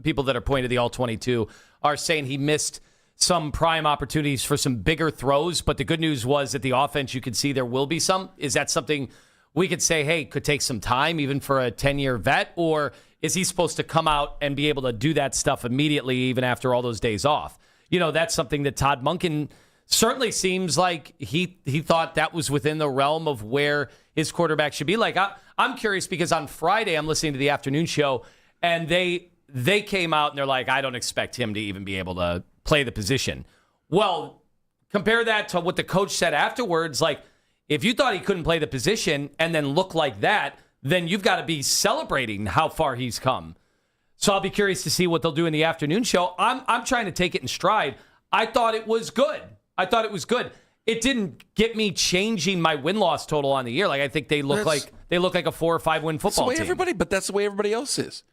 people that are pointing to the All-22 are saying he missed some prime opportunities for some bigger throws. But the good news was that the offense, you could see there will be some. Is that something we could say, hey, could take some time even for a 10-year vet? Or is he supposed to come out and be able to do that stuff immediately even after all those days off? You know, that's something that Todd Monken certainly seems like he thought that was within the realm of where his quarterback should be. Like, I'm curious because on Friday I'm listening to the afternoon show, and they came out and they're like, I don't expect him to even be able to play the position. Well, compare that to what the coach said afterwards. Like, if you thought he couldn't play the position and then look like that, then you've got to be celebrating how far he's come. So I'll be curious to see what they'll do in the afternoon show. I'm trying to take it in stride. I thought it was good. It didn't get me changing my win-loss total on the year. Like, I think they look like a 4 or 5 win football team. But that's the way everybody else is.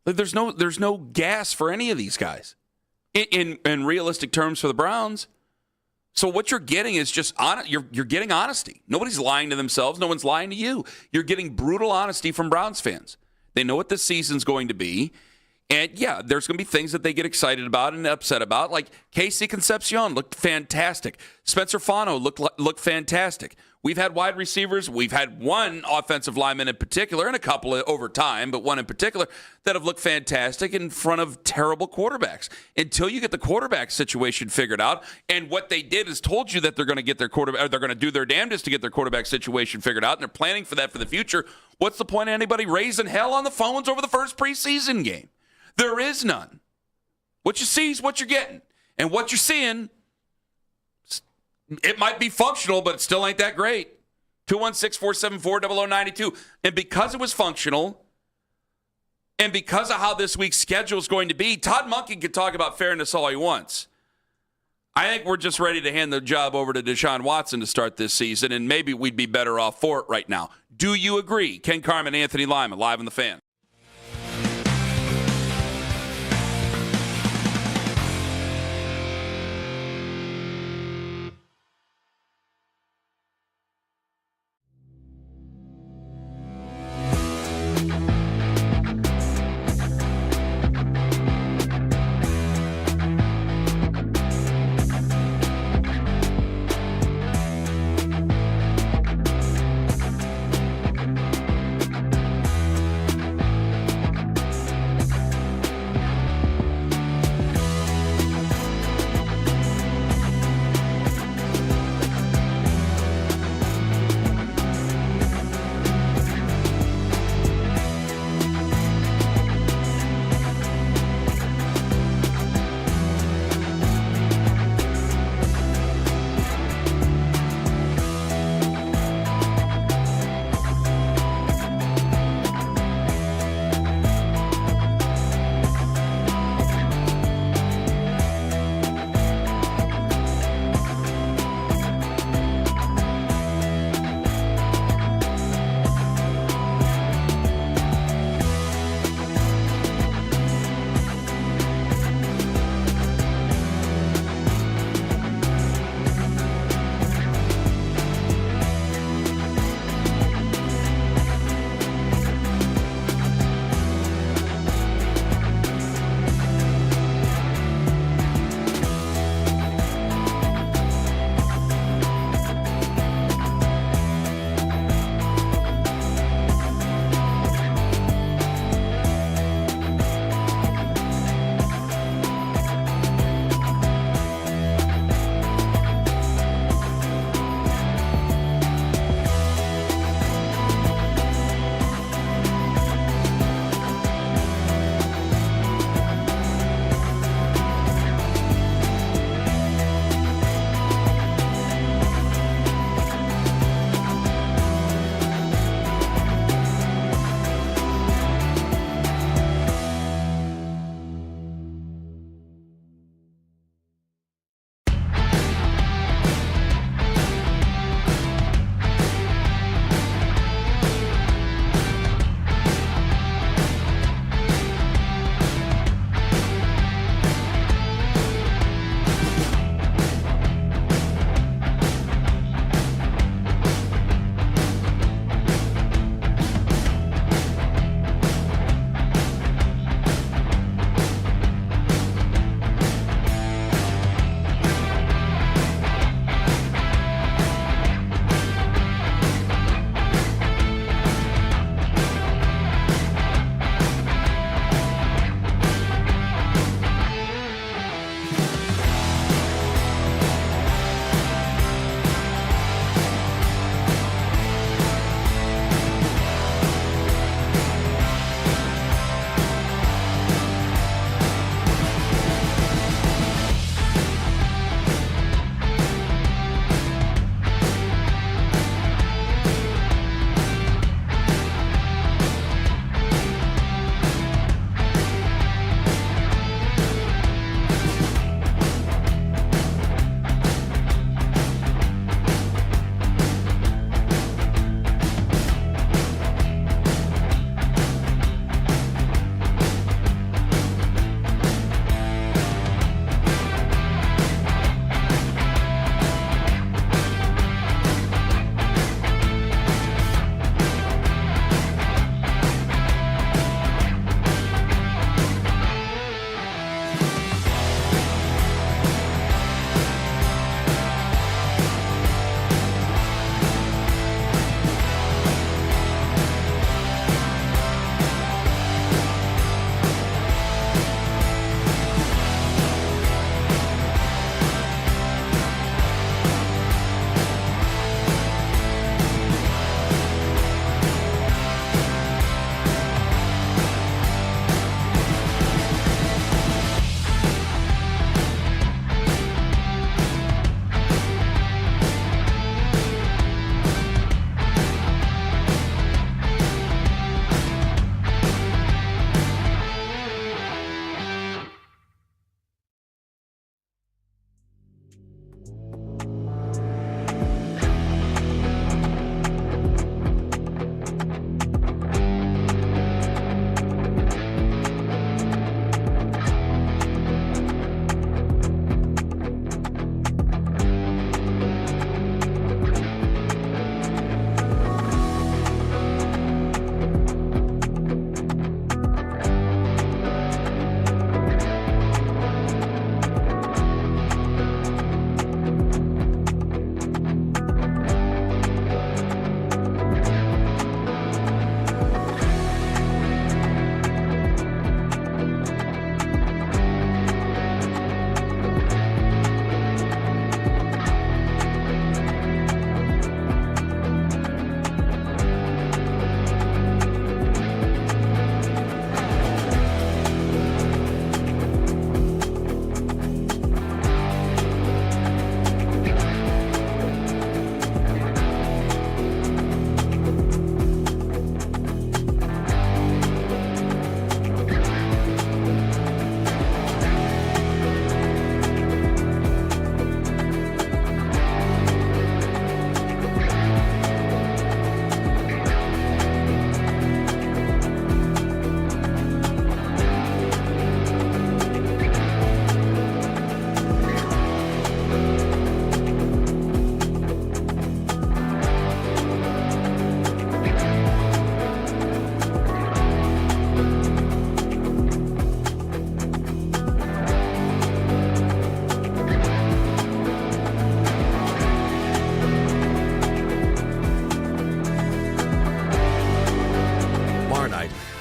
Like, there's no gas for any of these guys in realistic terms for the Browns. So what you're getting is just you're getting honesty. Nobody's lying to themselves. No one's lying to you. You're getting brutal honesty from Browns fans. They know what this season's going to be. And, yeah, there's going to be things that they get excited about and upset about. Like Casey Concepcion looked fantastic. Spencer Fano looked fantastic. We've had wide receivers. We've had one offensive lineman in particular, and a couple over time, but one in particular, that have looked fantastic in front of terrible quarterbacks. Until you get the quarterback situation figured out, and what they did is told you that they're going to get their quarterback, or they're going to do their damnedest to get their quarterback situation figured out, and they're planning for that for the future. What's the point of anybody raising hell on the phones over the first preseason game? There is none. What you see is what you're getting. And what you're seeing, it might be functional, but it still ain't that great. 216-474-0092. And because it was functional, and because of how this week's schedule is going to be, Todd Monken can talk about fairness all he wants. I think we're just ready to hand the job over to Deshaun Watson to start this season, and maybe we'd be better off for it right now. Do you agree? Ken Carman, Anthony Lima, live on The Fan.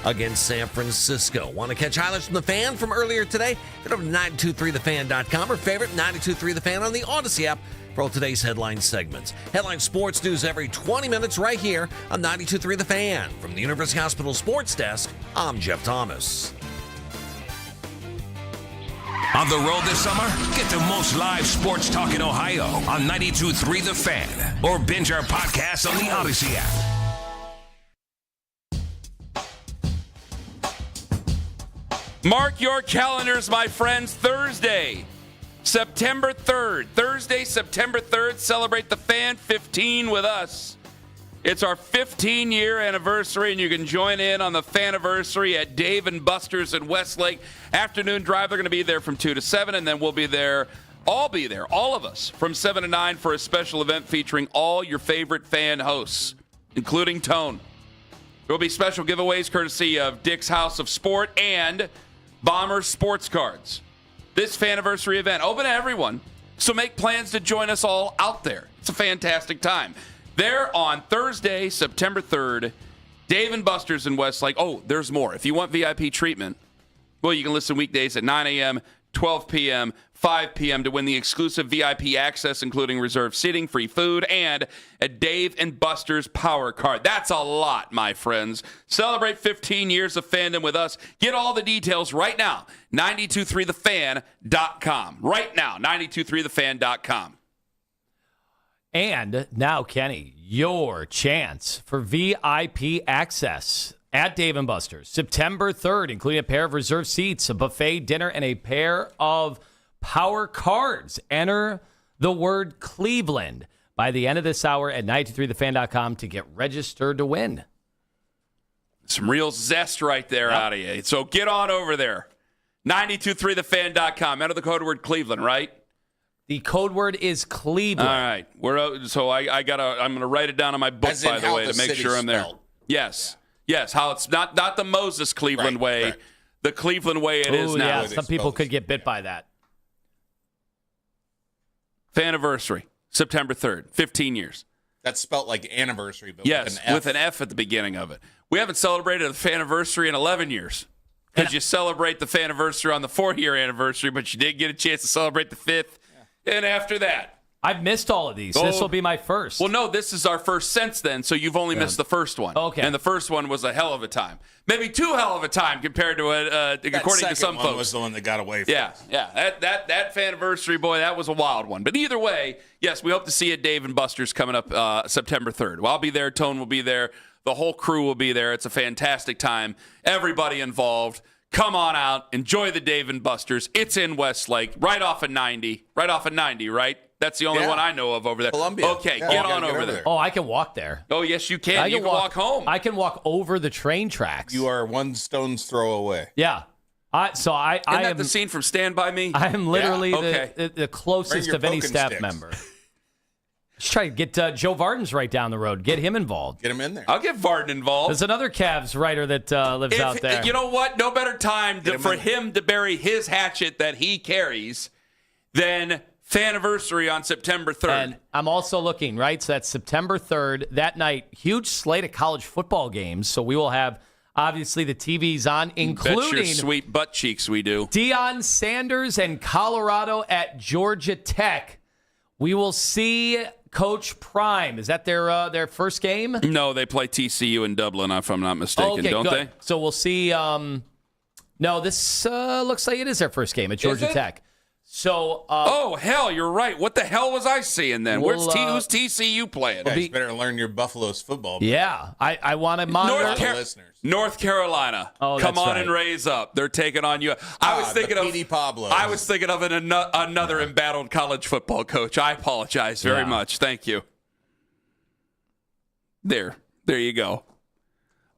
against San Francisco. Want to catch highlights from the Fan from earlier today? Go to 923thefan.com or favorite 923 The Fan on the Odyssey app for all today's headline segments. Headline sports news every 20 minutes right here on 923 The Fan. From the University Hospital Sports Desk, I'm Jeff Thomas. On the road this summer? Get the most live sports talk in Ohio on 92.3 The Fan or binge our podcast on the Odyssey app. Mark your calendars, my friends. Thursday, September 3rd. Thursday, September 3rd. Celebrate the Fan 15 with us. It's our 15-year anniversary, and you can join in on the Faniversary at Dave & Buster's in Westlake. Afternoon drive, they're going to be there from 2 to 7, and then we'll be there, all of us, from 7 to 9 for a special event featuring all your favorite Fan hosts, including Tone. There will be special giveaways courtesy of Dick's House of Sport and Bomber Sports Cards. This Faniversary event, open to everyone, so make plans to join us all out there. It's a fantastic time. There on Thursday, September 3rd, Dave & Buster's in Westlake. Oh, there's more. If you want VIP treatment, well, you can listen weekdays at 9 a.m., 12 p.m., 5 p.m. to win the exclusive VIP access, including reserved seating, free food, and a Dave & Buster's Power Card. That's a lot, my friends. Celebrate 15 years of fandom with us. Get all the details right now. 923thefan.com. Right now, 923thefan.com. And now, Kenny, your chance for VIP access at Dave & Buster's. September 3rd, including a pair of reserved seats, a buffet dinner, and a pair of Power Cards. Enter the word Cleveland by the end of this hour at 923thefan.com to get registered to win. Some real zest right there out of you. So get on over there. 923thefan.com. Enter the code word Cleveland, right? The code word is Cleveland. All right. I'm going to write it down on my book, by the way, to make sure I'm there. Yes. Yeah. Yes. How it's not the Moses Cleveland way, right. The Cleveland way it is now. Yeah, some people could get bit by that. Faniversary, September 3rd, 15 years. That's spelt like anniversary, but yes, with an F. With an F at the beginning of it. We haven't celebrated the Faniversary in 11 years. Because you celebrate the Faniversary on the 4-year anniversary, but you did get a chance to celebrate the 5th. And after that. I've missed all of these. This will be my first. Well, no, this is our first since then, so you've only missed the first one. Okay. And the first one was a hell of a time. Maybe too hell of a time compared to it, according to some folks. folks. Was the one that got away from us. Yeah. That Faniversary, boy, that was a wild one. But either way, yes, we hope to see you at Dave & Buster's coming up September 3rd. Well, I'll be there. Tone will be there. The whole crew will be there. It's a fantastic time. Everybody involved. Come on out. Enjoy the Dave & Buster's. It's in Westlake, right off of 90. Right off of 90, right? That's the only one I know of over there. Columbia. Okay, get on over there. Oh, I can walk there. Oh, yes, you can. You can walk home. I can walk over the train tracks. You are one stone's throw away. Yeah. Isn't that the scene from Stand By Me? I am literally the closest of any staff member. Just try to get Joe Varden's right down the road. Get him involved. Get him in there. I'll get Varden involved. There's another Cavs writer that lives out there. You know what? No better time for him to bury his hatchet that he carries than Faniversary on September 3rd. And I'm also looking, right? So that's September 3rd. That night, huge slate of college football games. So we will have, obviously, the TVs on, including Bet your sweet butt cheeks we do. Deion Sanders and Colorado at Georgia Tech. We will see Coach Prime. Is that their first game? No, they play TCU in Dublin, if I'm not mistaken, don't they? So we'll see. No, this looks like it is their first game at Georgia Tech. So, oh, hell, you're right. What the hell was I seeing then? Who's TCU playing? You better learn your Buffalo's football. Yeah, I want to monitor. North Carolina. Oh, come on and raise up. They're taking on you. I was thinking of Petey Pablos. I was thinking of another embattled college football coach. I apologize very much. Thank you. There you go.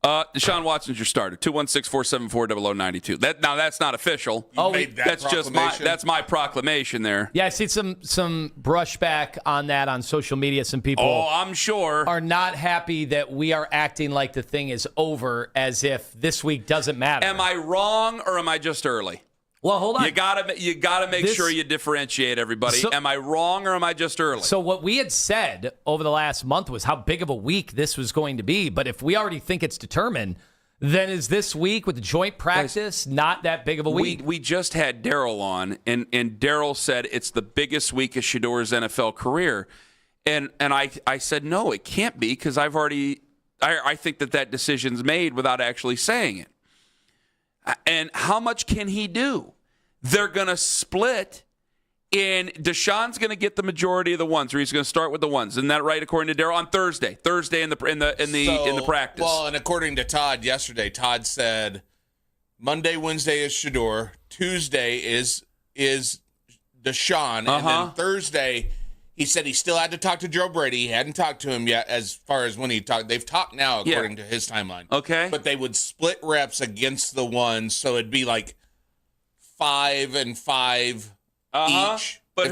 Deshaun Watson's your starter. 216-474-0092. That's not official. That's just my proclamation there. Yeah, I see some brushback on that on social media. Some people, I'm sure, are not happy that we are acting like the thing is over, as if this week doesn't matter. Am I wrong or am I just early? Well, hold on. You gotta make sure you differentiate everybody. Am I wrong or am I just early? So what we had said over the last month was how big of a week this was going to be. But if we already think it's determined, then is this week with the joint practice not that big of a week? We just had Daryl on, and Daryl said it's the biggest week of Shedor's NFL career. And I said, no, it can't be, because I think that decision's made without actually saying it. And how much can he do? They're going to split, and Deshaun's going to get the majority of the ones, or he's going to start with the ones. Isn't that right, according to Daryl? On Thursday in the practice. Well, and according to Todd yesterday, Todd said Monday, Wednesday is Shedeur, Tuesday is Deshaun, and then Thursday he said he still had to talk to Joe Brady. He hadn't talked to him yet as far as when he talked. They've talked now, according to his timeline. Okay. But they would split reps against the ones, so it'd be like 5 and 5 each. But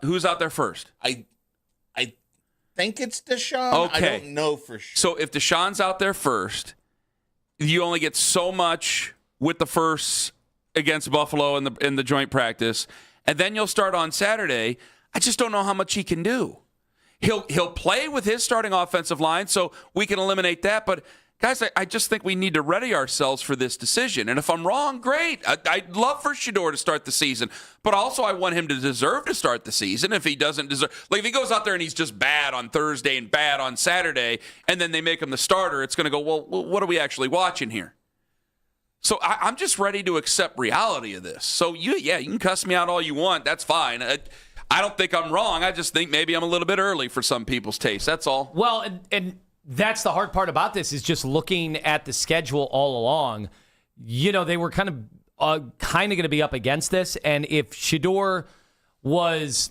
who's out there first? I think it's Deshaun. Okay. I don't know for sure. So if Deshaun's out there first, you only get so much with the first against Buffalo in the joint practice, and then you'll start on Saturday. I just don't know how much he can do. He'll play with his starting offensive line, so we can eliminate that. But, guys, I just think we need to ready ourselves for this decision. And if I'm wrong, great. I'd love for Shedeur to start the season. But also I want him to deserve to start the season. If he doesn't deserve – like if he goes out there and he's just bad on Thursday and bad on Saturday, and then they make him the starter, it's going to go, well, what are we actually watching here? So I'm just ready to accept reality of this. So, you can cuss me out all you want. That's fine. I don't think I'm wrong. I just think maybe I'm a little bit early for some people's taste. That's all. Well, and that's the hard part about this is just looking at the schedule all along. You know, they were kind of going to be up against this. And if Shedeur was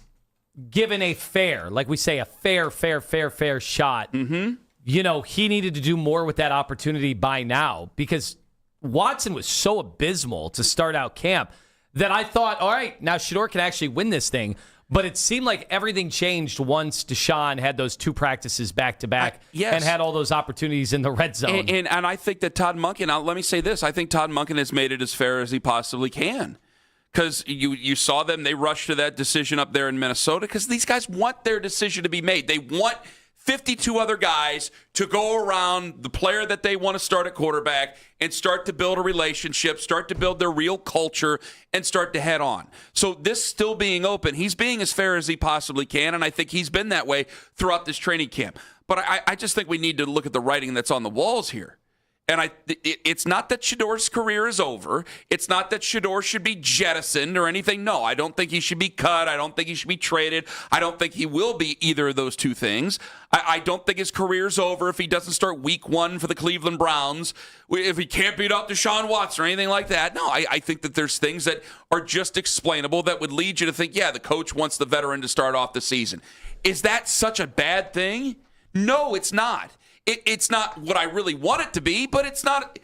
given a fair, like we say, a fair shot, you know, he needed to do more with that opportunity by now, because Watson was so abysmal to start out camp that I thought, all right, now Shedeur can actually win this thing. But it seemed like everything changed once Deshaun had those 2 practices back-to-back and had all those opportunities in the red zone. And I think that Todd Monken, now let me say this, I think Todd Monken has made it as fair as he possibly can. Because you saw them, they rushed to that decision up there in Minnesota, because these guys want their decision to be made. They want 52 other guys to go around the player that they want to start at quarterback and start to build a relationship, start to build their real culture, and start to head on. So this still being open, he's being as fair as he possibly can, and I think he's been that way throughout this training camp. But I just think we need to look at the writing that's on the walls here. And it's not that Shedeur's career is over. It's not that Shedeur should be jettisoned or anything. No, I don't think he should be cut. I don't think he should be traded. I don't think he will be either of those two things. I don't think his career's over if he doesn't start week 1 for the Cleveland Browns, if he can't beat up Deshaun Watson or anything like that. No, I think that there's things that are just explainable that would lead you to think, yeah, the coach wants the veteran to start off the season. Is that such a bad thing? No, it's not. It's not what I really want it to be, but it's not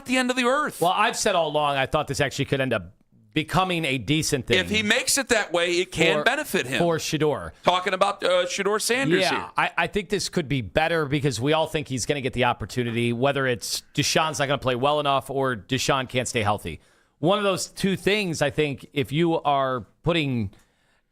the end of the earth. Well, I've said all along I thought this actually could end up becoming a decent thing. If he makes it that way, it can benefit him. For Shedeur. Talking about Shedeur Sanders here. I think this could be better because we all think he's going to get the opportunity, whether it's Deshaun's not going to play well enough or Deshaun can't stay healthy. One of those two things, I think, if you are putting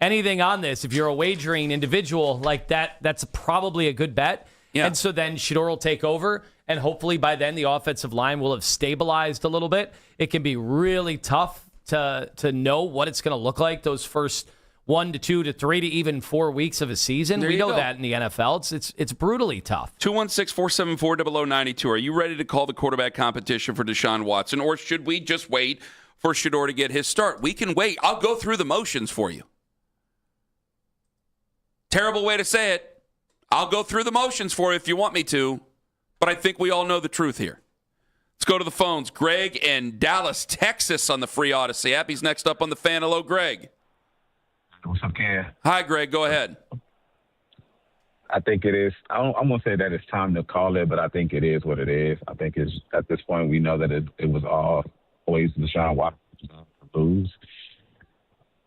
anything on this, if you're a wagering individual like that, that's probably a good bet. Yeah. And so then Shedeur will take over, and hopefully by then the offensive line will have stabilized a little bit. It can be really tough to know what it's going to look like those first 1 to 2 to 3 to even 4 weeks of a season. We know that in the NFL. It's brutally tough. 216-474-0092. Are you ready to call the quarterback competition for Deshaun Watson, or should we just wait for Shedeur to get his start? We can wait. I'll go through the motions for you. Terrible way to say it. I'll go through the motions for you if you want me to, but I think we all know the truth here. Let's go to the phones. Greg in Dallas, Texas on the free Odyssey app. He's next up on the Fan. Hello, Greg. What's up, Ken? Hi, Greg. Go ahead. I think it is. I'm going to say that it's time to call it, but I think it is what it is. I think it's at this point we know that it was always Deshaun Watson to lose.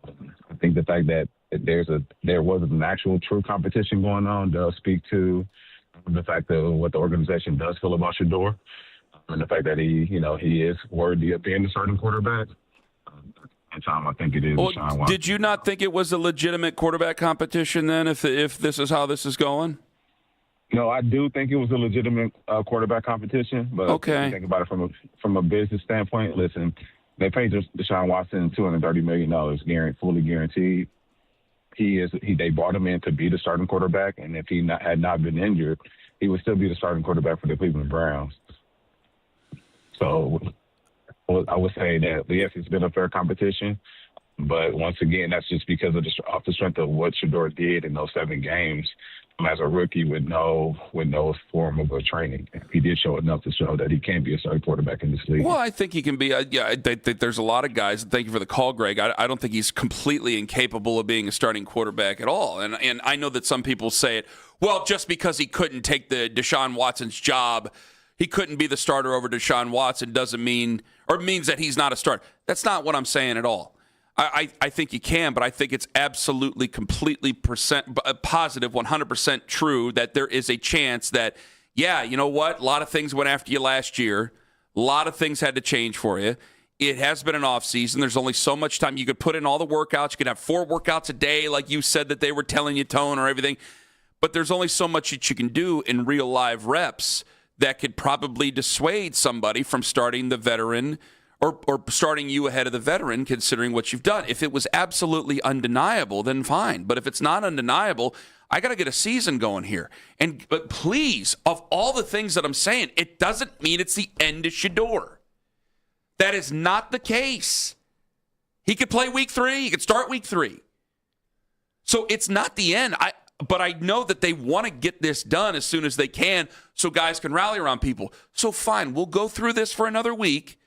I think the fact that there was an actual true competition going on does speak to the fact that what the organization does feel about Shedeur, and the fact that he is worthy of being the starting quarterback. And Tom, I think it is. Well, did you not think it was a legitimate quarterback competition then? If this is how this is going? No, I do think it was a legitimate quarterback competition, but if you think about it from a business standpoint, listen, they paid Deshaun Watson $230 million fully guaranteed. They brought him in to be the starting quarterback, and if he had not been injured, he would still be the starting quarterback for the Cleveland Browns. So I would say that, yes, it's been a fair competition, but once again, that's just because of off the strength of what Shedeur did in those 7 games as a rookie with no form of a training. He did show enough to show that he can be a starting quarterback in this league. Well, I think he can be. I think there's a lot of guys. Thank you for the call, Greg. I don't think he's completely incapable of being a starting quarterback at all. And I know that some people say it, well, just because he couldn't take the Deshaun Watson's job, he couldn't be the starter over Deshaun Watson doesn't mean, or means that he's not a starter. That's not what I'm saying at all. I think you can, but I think it's absolutely, completely positive, 100% true that there is a chance that, yeah, you know what? A lot of things went after you last year. A lot of things had to change for you. It has been an off season. There's only so much time. You could put in all the workouts. You could have 4 workouts a day, like you said that they were telling you, Tone, or everything. But there's only so much that you can do in real live reps that could probably dissuade somebody from starting the veteran or starting you ahead of the veteran, considering what you've done. If it was absolutely undeniable, then fine. But if it's not undeniable, I got to get a season going here. But please, of all the things that I'm saying, it doesn't mean it's the end of Shedeur. That is not the case. He could play week 3. He could start week 3. So it's not the end. But I know that they want to get this done as soon as they can so guys can rally around people. So fine, we'll go through this for another week.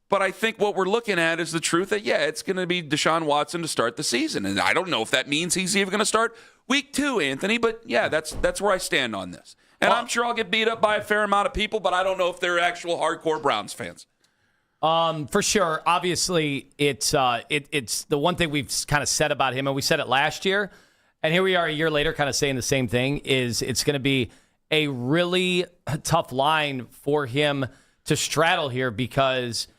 But I think what we're looking at is the truth that, yeah, it's going to be Deshaun Watson to start the season. And I don't know if that means he's even going to start week 2, Anthony. But, yeah, that's where I stand on this. And I'm sure I'll get beat up by a fair amount of people, but I don't know if they're actual hardcore Browns fans. For sure. Obviously, it's the one thing we've kind of said about him, and we said it last year, and here we are a year later kind of saying the same thing, is it's going to be a really tough line for him to straddle here because –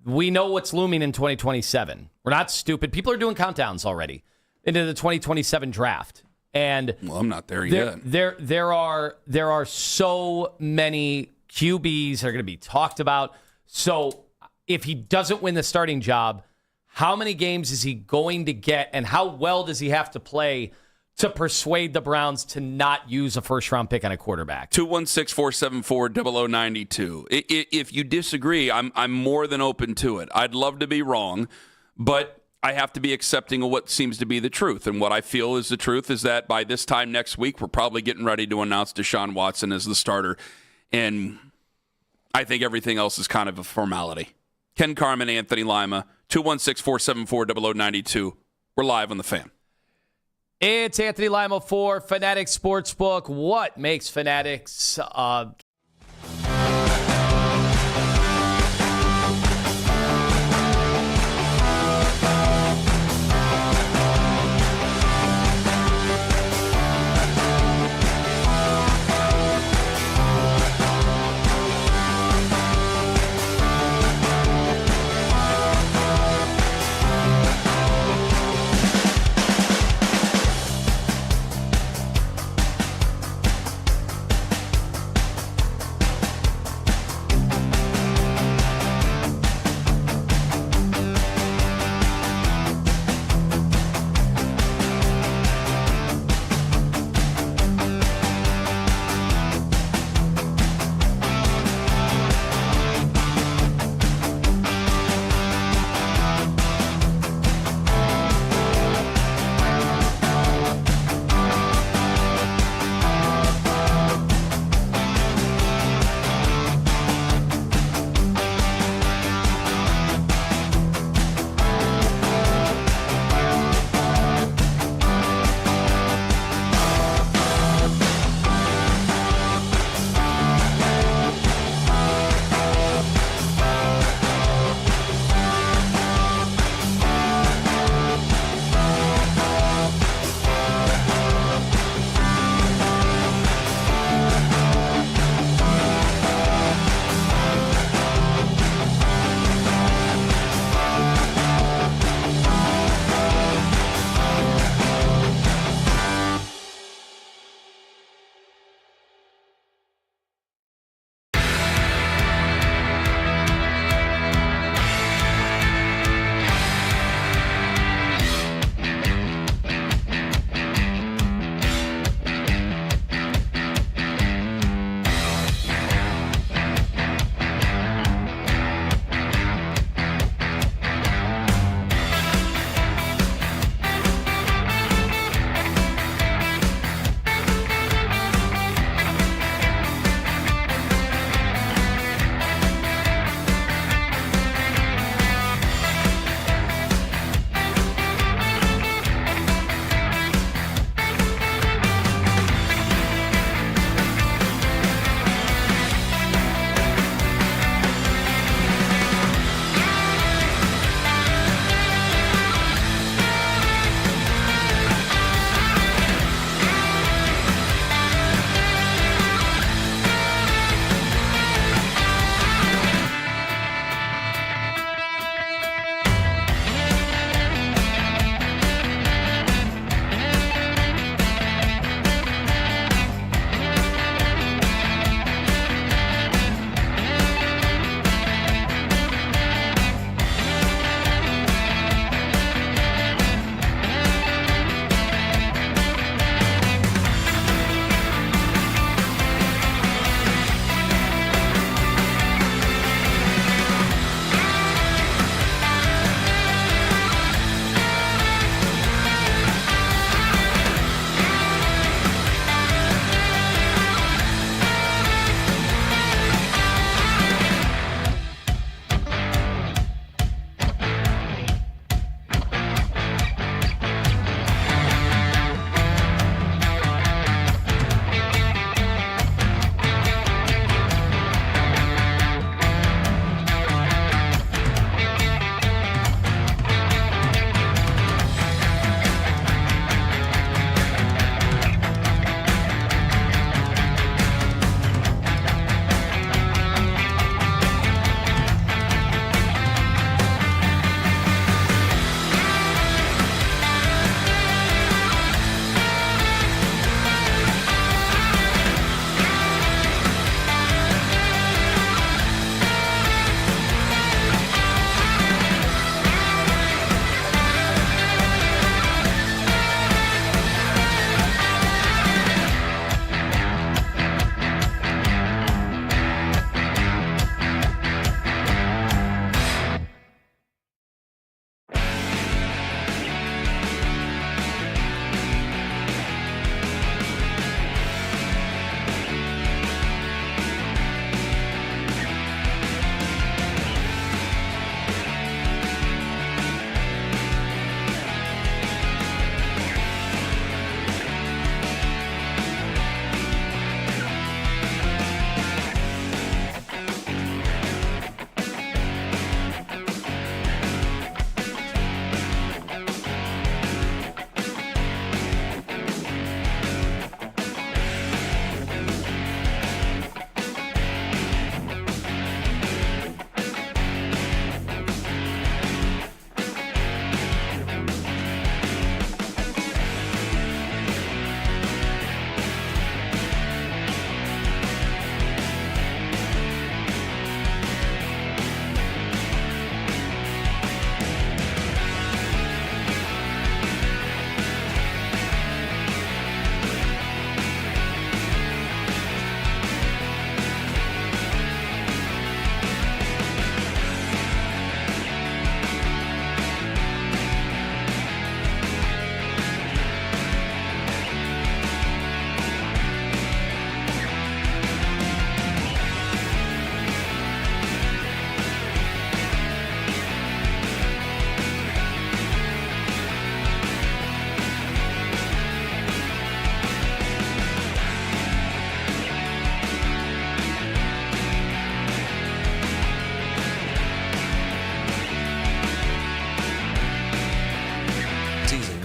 we know what's looming in 2027. We're not stupid. People are doing countdowns already into the 2027 draft. And well, I'm not there yet. There are so many QBs that are going to be talked about. So if he doesn't win the starting job, how many games is he going to get and how well does he have to play to persuade the Browns to not use a first-round pick on a quarterback? 216-474-0092. If you disagree, I'm more than open to it. I'd love to be wrong, but I have to be accepting of what seems to be the truth. And what I feel is the truth is that by this time next week, we're probably getting ready to announce Deshaun Watson as the starter. And I think everything else is kind of a formality. Ken Carman, Anthony Lima, 216-474-0092. We're live on the Fan. It's Anthony Lima for Fanatics Sportsbook. What makes Fanatics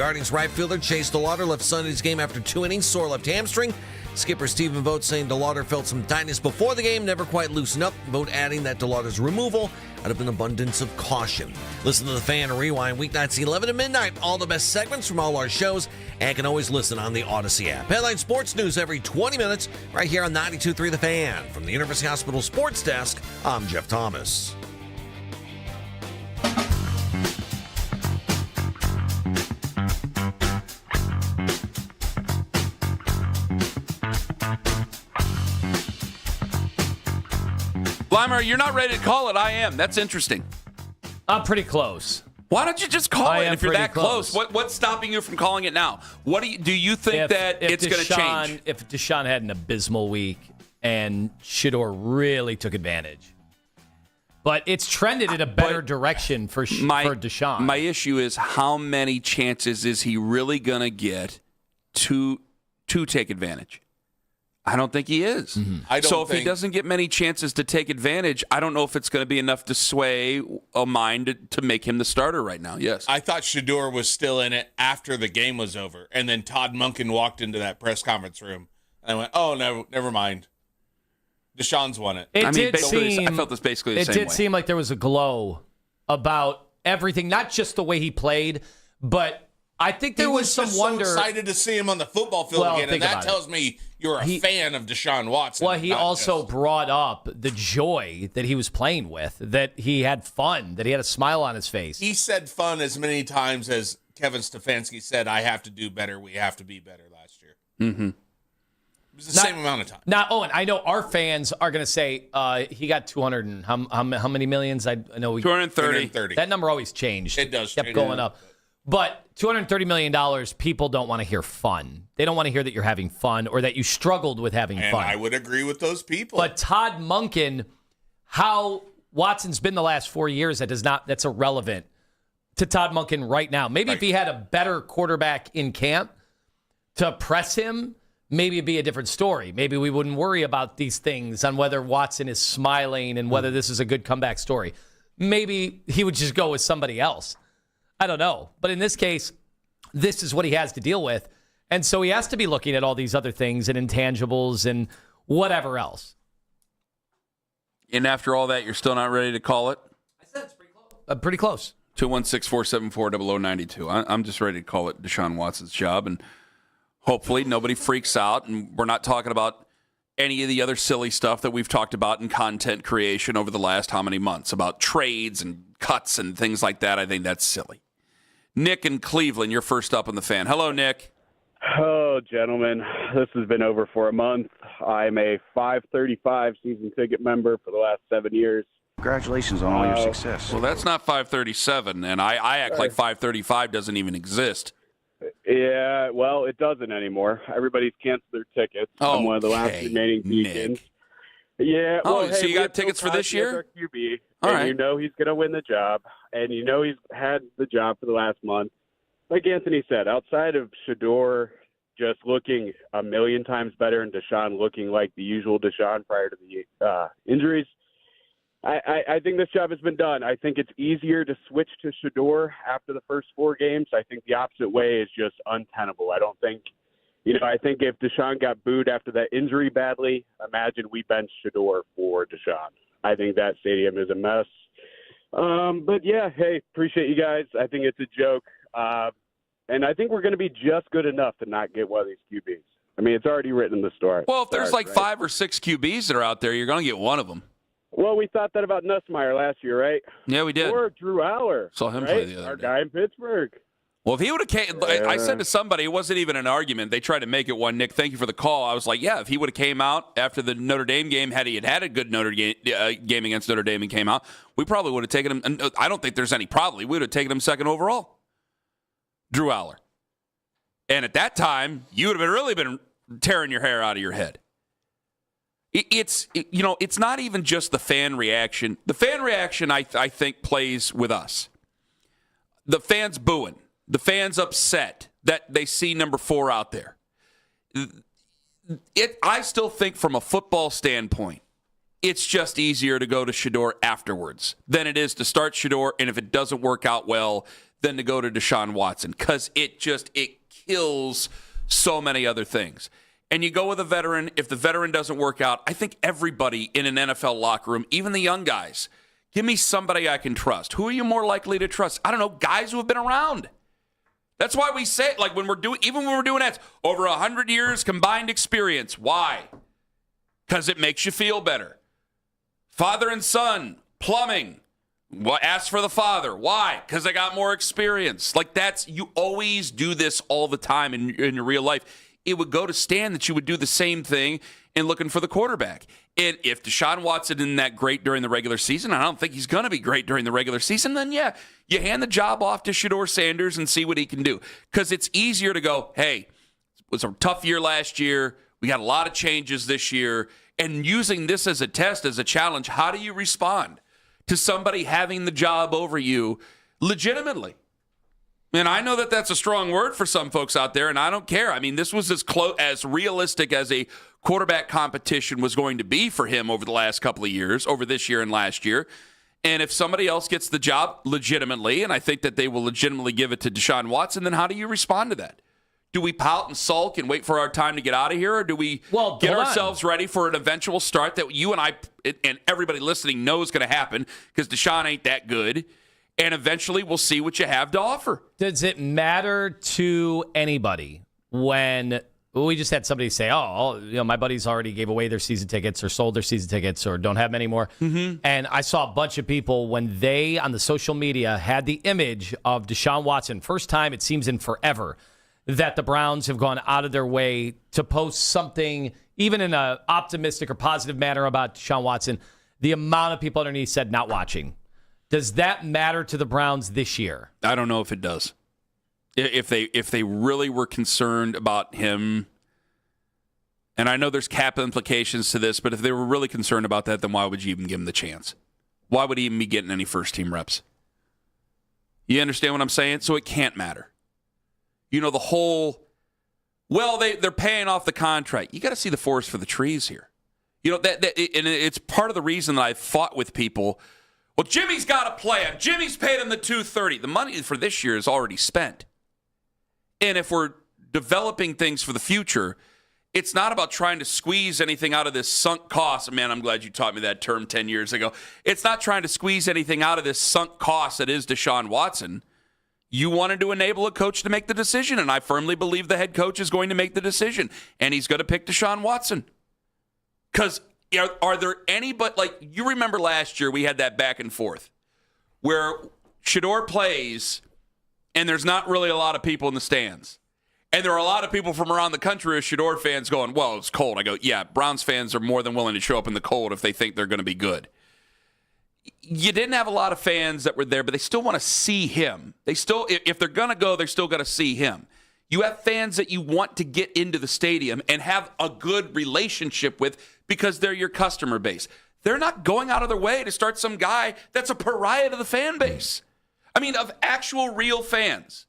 Guardians right fielder Chase DeLauder left Sunday's game after 2 innings, sore left hamstring. Skipper Stephen Vogt saying DeLauder felt some tightness before the game, never quite loosened up. Vogt adding that DeLauder's removal out of an abundance of caution. Listen to the Fan Rewind weeknights 11 to midnight. All the best segments from all our shows, and can always listen on the Odyssey app. Headline sports news every 20 minutes right here on 92.3 The Fan. From the University Hospital Sports Desk, I'm Jeff Thomas. Lima, you're not ready to call it. I am. That's interesting. I'm pretty close. Why don't you just call I it am if you're pretty that close? What's stopping you from calling it now? What do you think that it's going to change? If Deshaun had an abysmal week and Shedeur really took advantage. But it's trended in a better direction for Deshaun. My issue is how many chances is he really going to get to take advantage? I don't think he is. Mm-hmm. If he doesn't get many chances to take advantage, I don't know if it's going to be enough to sway a mind to make him the starter right now. Yes. I thought Shedeur was still in it after the game was over, and then Todd Monken walked into that press conference room, and I went, "Oh, no, never mind. Deshaun's won it." I felt this basically the same way. It did seem like there was a glow about everything, not just the way he played, but I think there was some just wonder. So excited to see him on the football field again, and that tells me you're a fan of Deshaun Watson. Well, he also brought up the joy that he was playing with, that he had fun, that he had a smile on his face. He said fun as many times as Kevin Stefanski said, "I have to do better. We have to be better." Last year, it was the same amount of time. Now, Owen, I know our fans are going to say he got 200 and how many millions? I know 230. That number always changed. It does. Kept going up. But $230 million, people don't want to hear fun. They don't want to hear that you're having fun or that you struggled with having fun. I would agree with those people. But Todd Monken, how Watson's been the last 4 years, that's irrelevant to Todd Monken right now. Maybe if he had a better quarterback in camp to press him, maybe it'd be a different story. Maybe we wouldn't worry about these things on whether Watson is smiling and whether this is a good comeback story. Maybe he would just go with somebody else. I don't know. But in this case, this is what he has to deal with. And so he has to be looking at all these other things and intangibles and whatever else. And after all that, you're still not ready to call it? I said it's pretty close. Pretty close. 216-474-0092. I'm just ready to call it Deshaun Watson's job. And hopefully nobody freaks out. And we're not talking about any of the other silly stuff that we've talked about in content creation over the last how many months, about trades and cuts and things like that. I think that's silly. Nick in Cleveland, you're first up on the Fan. Hello, Nick. Oh, gentlemen, this has been over for a month. I'm a 535 season ticket member for the last 7 years. Congratulations on all your success. Well, that's not 537, and I act like 535 doesn't even exist. Yeah, well, it doesn't anymore. Everybody's canceled their tickets. I'm one of the last remaining deacons. Yeah. Well, so you got tickets for this year? QB, all and right. you know he's going to win the job, and you know he's had the job for the last month. Like Anthony said, outside of Shedeur just looking a million times better and Deshaun looking like the usual Deshaun prior to the injuries, I think this job has been done. I think it's easier to switch to Shedeur after the first 4 games. I think the opposite way is just untenable. I don't think, I think if Deshaun got booed after that injury badly, imagine we bench Shedeur for Deshaun. I think that stadium is a mess. But yeah, hey, appreciate you guys. I think it's a joke. And I think we're going to be just good enough to not get one of these QBs. I mean, it's already written in the story. Well, if there's 5 or 6 QBs that are out there, you're going to get one of them. Well, we thought that about Nussmeier last year, right? Yeah, we did. Or Drew Aller. Saw him play the other Our day. guy in Pittsburgh. Well, if he would have came, I said to somebody, it wasn't even an argument. They tried to make it one. Nick, thank you for the call. I was like, yeah, if he would have came out after the Notre Dame game, had a good Notre Dame game against Notre Dame and came out, we probably would have taken him. And I don't think there's any probably. We would have taken him second overall. Drew Aller. And at that time, you would have really been tearing your hair out of your head. It's not even just the fan reaction. The fan reaction, I think, plays with us. The fans booing. The fans upset that they see number 4 out there. I still think from a football standpoint, it's just easier to go to Shedeur afterwards than it is to start Shedeur, and if it doesn't work out well, than to go to Deshaun Watson because it kills so many other things. And you go with a veteran. If the veteran doesn't work out, I think everybody in an NFL locker room, even the young guys, give me somebody I can trust. Who are you more likely to trust? I don't know, guys who have been around. That's why we say it, like when we're doing ads, over 100 years combined experience. Why? Because it makes you feel better. Father and son, plumbing. Well, ask for the father. Why? Because they got more experience. Like you always do this all the time in your real life. It would go to stand that you would do the same thing in looking for the quarterback. And if Deshaun Watson isn't that great during the regular season, I don't think he's going to be great during the regular season, then yeah, you hand the job off to Shedeur Sanders and see what he can do. Because it's easier to go, hey, it was a tough year last year. We got a lot of changes this year. And using this as a test, as a challenge, how do you respond to somebody having the job over you legitimately? And I know that that's a strong word for some folks out there, and I don't care. I mean, this was as realistic as a quarterback competition was going to be for him over the last couple of years, over this year and last year. And if somebody else gets the job legitimately, and I think that they will legitimately give it to Deshaun Watson, then how do you respond to that? Do we pout and sulk and wait for our time to get out of here, or do we get ourselves ready for an eventual start that you and I and everybody listening knows is going to happen because Deshaun ain't that good? And eventually we'll see what you have to offer. Does it matter to anybody when we just had somebody say, my buddies already gave away their season tickets or sold their season tickets or don't have them anymore? Mm-hmm. And I saw a bunch of people when they, on the social media, had the image of Deshaun Watson, first time it seems in forever, that the Browns have gone out of their way to post something, even in an optimistic or positive manner about Deshaun Watson. The amount of people underneath said not watching. Does that matter to the Browns this year? I don't know if it does. If they really were concerned about him, and I know there's cap implications to this, but if they were really concerned about that, then why would you even give him the chance? Why would he even be getting any first-team reps? You understand what I'm saying? So it can't matter. You know, the whole, they're paying off the contract. You got to see the forest for the trees here. You know, and it's part of the reason that I fought with people. Well, Jimmy's got a plan. Jimmy's paid him the $230. The money for this year is already spent. And if we're developing things for the future, it's not about trying to squeeze anything out of this sunk cost. Man, I'm glad you taught me that term 10 years ago. It's not trying to squeeze anything out of this sunk cost that is Deshaun Watson. You wanted to enable a coach to make the decision, and I firmly believe the head coach is going to make the decision, and he's going to pick Deshaun Watson. Because are there any, but like you remember last year we had that back and forth where Shedeur plays and there's not really a lot of people in the stands. And there are a lot of people from around the country as Shedeur fans going, well, it's cold. I go, yeah, Browns fans are more than willing to show up in the cold if they think they're going to be good. You didn't have a lot of fans that were there, but they still want to see him. They still, if they're going to go, they're still going to see him. You have fans that you want to get into the stadium and have a good relationship with because they're your customer base. They're not going out of their way to start some guy that's a pariah to the fan base. I mean, of actual real fans.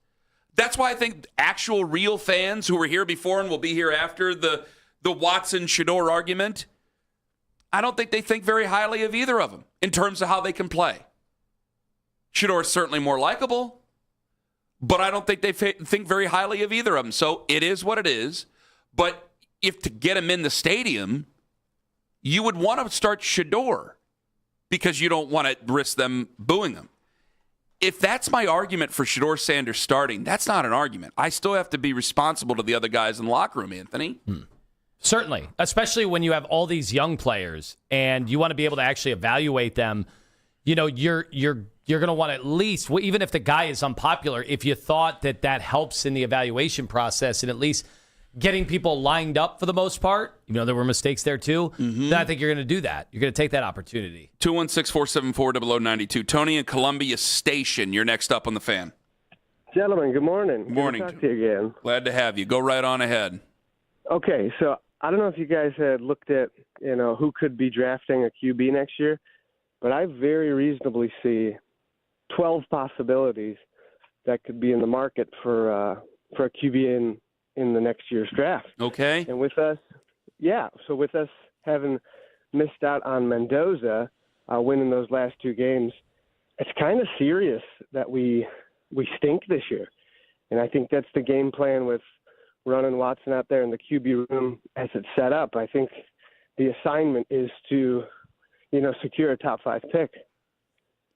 That's why I think actual real fans who were here before and will be here after the Watson-Shedeur argument, I don't think they think very highly of either of them in terms of how they can play. Shedeur is certainly more likable, but I don't think they think very highly of either of them. So it is what it is. But if to get him in the stadium, you would want to start Shedeur because you don't want to risk them booing him. If that's my argument for Shedeur Sanders starting, that's not an argument. I still have to be responsible to the other guys in the locker room, Anthony. Certainly, especially when you have all these young players and you want to be able to actually evaluate them. You know, you're going to want at least, even if the guy is unpopular, if you thought that helps in the evaluation process and at least getting people lined up for the most part, even though there were mistakes there too, then I think you're going to do that. You're going to take that opportunity. 216-474-0092. Tony in Columbia Station, you're next up on the Fan. Gentlemen, good morning. Good morning. Good to talk to you again. Glad to have you. Go right on ahead. Okay, so I don't know if you guys had looked at, who could be drafting a QB next year, but I very reasonably see 12 possibilities that could be in the market for a QB in the next year's draft. Okay. And with us having missed out on Mendoza winning those last two games, it's kind of serious that we we stink this year. And I think that's the game plan with running Watson out there in the QB room as it's set up. I think the assignment is to, secure a top 5 pick.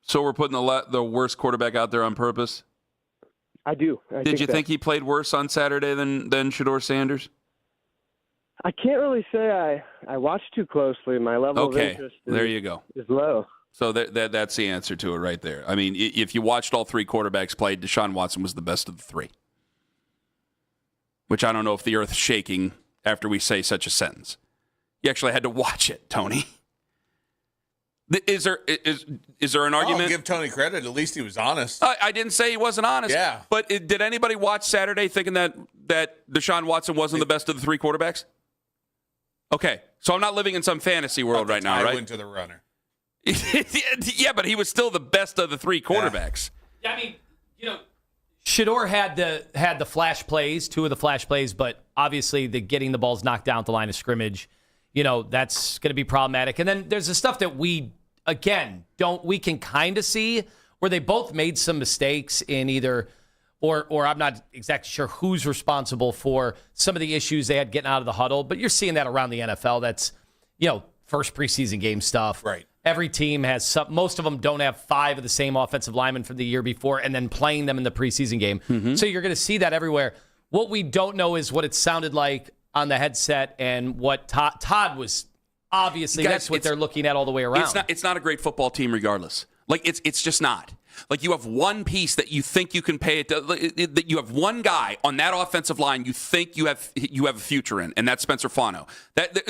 So we're putting the worst quarterback out there on purpose? I do. Did you think he played worse on Saturday than Shedeur Sanders? I can't really say I watched too closely. My level of interest there you go. Is low. So that's the answer to it right there. I mean, if you watched all 3 quarterbacks play, Deshaun Watson was the best of the 3. Which I don't know if the earth's shaking after we say such a sentence. You actually had to watch it, Tony. Is there an argument? I'll give Tony credit. At least he was honest. I didn't say he wasn't honest. Yeah. But did anybody watch Saturday thinking that Deshaun Watson wasn't the best of the 3 quarterbacks? Okay. So I'm not living in some fantasy world right now, right? I went to the runner. Yeah, but he was still the best of the 3 quarterbacks. Yeah, I mean, Shedeur had the flash plays, 2 of the flash plays, but obviously the getting the balls knocked down at the line of scrimmage, that's going to be problematic. And then there's the stuff that we can kind of see where they both made some mistakes in either, or I'm not exactly sure who's responsible for some of the issues they had getting out of the huddle, but you're seeing that around the NFL. That's, first preseason game stuff. Right. Every team has most of them don't have 5 of the same offensive linemen from the year before and then playing them in the preseason game. Mm-hmm. So you're going to see that everywhere. What we don't know is what it sounded like on the headset and what Todd was obviously. Guys, that's what they're looking at all the way around. It's not a great football team regardless. Like it's just not. Like you have one piece that you think you can pay it to, that you have one guy on that offensive line you think you have a future in, and that's Spencer Fano.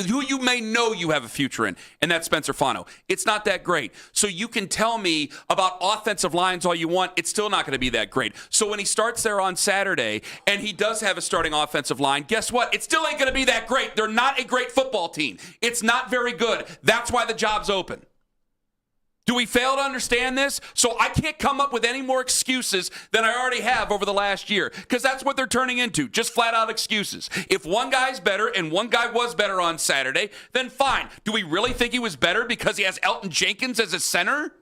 Who you may know you have a future in, and that's Spencer Fano. It's not that great. So you can tell me about offensive lines all you want. It's still not going to be that great. So when he starts there on Saturday and he does have a starting offensive line, guess what? It still ain't going to be that great. They're not a great football team. It's not very good. That's why the job's open. Do we fail to understand this? So I can't come up with any more excuses than I already have over the last year, because that's what they're turning into, just flat-out excuses. If one guy's better and one guy was better on Saturday, then fine. Do we really think he was better because he has Elton Jenkins as a center?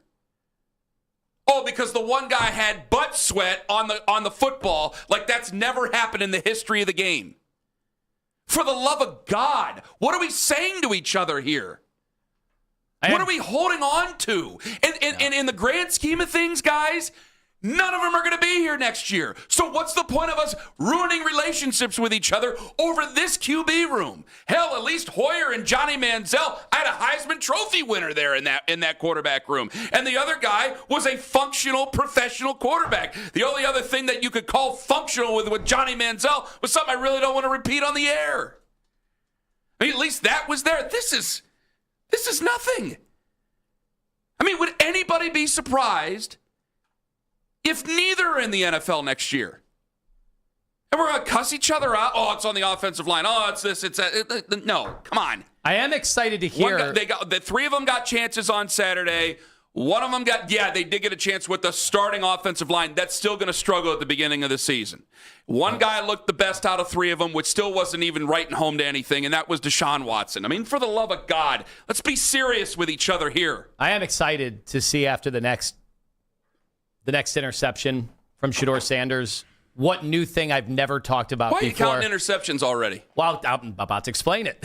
Oh, because the one guy had butt sweat on the football, like that's never happened in the history of the game. For the love of God, what are we saying to each other here? What are we holding on to? And in the grand scheme of things, guys, none of them are going to be here next year. So what's the point of us ruining relationships with each other over this QB room? Hell, at least Hoyer and Johnny Manziel, I had a Heisman Trophy winner there in that quarterback room. And the other guy was a functional professional quarterback. The only other thing that you could call functional with Johnny Manziel was something I really don't want to repeat on the air. I mean, at least that was there. This is nothing. I mean, would anybody be surprised if neither are in the NFL next year? And we're going to cuss each other out? Oh, it's on the offensive line. Oh, it's this, it's that. No, come on. I am excited to hear. The 3 of them got chances on Saturday. One of them they did get a chance with the starting offensive line. That's still going to struggle at the beginning of the season. One guy looked the best out of 3 of them, which still wasn't even writing home to anything, and that was Deshaun Watson. I mean, for the love of God, let's be serious with each other here. I am excited to see after the next interception from Shedeur Sanders what new thing I've never talked about before. Why are you counting interceptions already? Well, I'm about to explain it.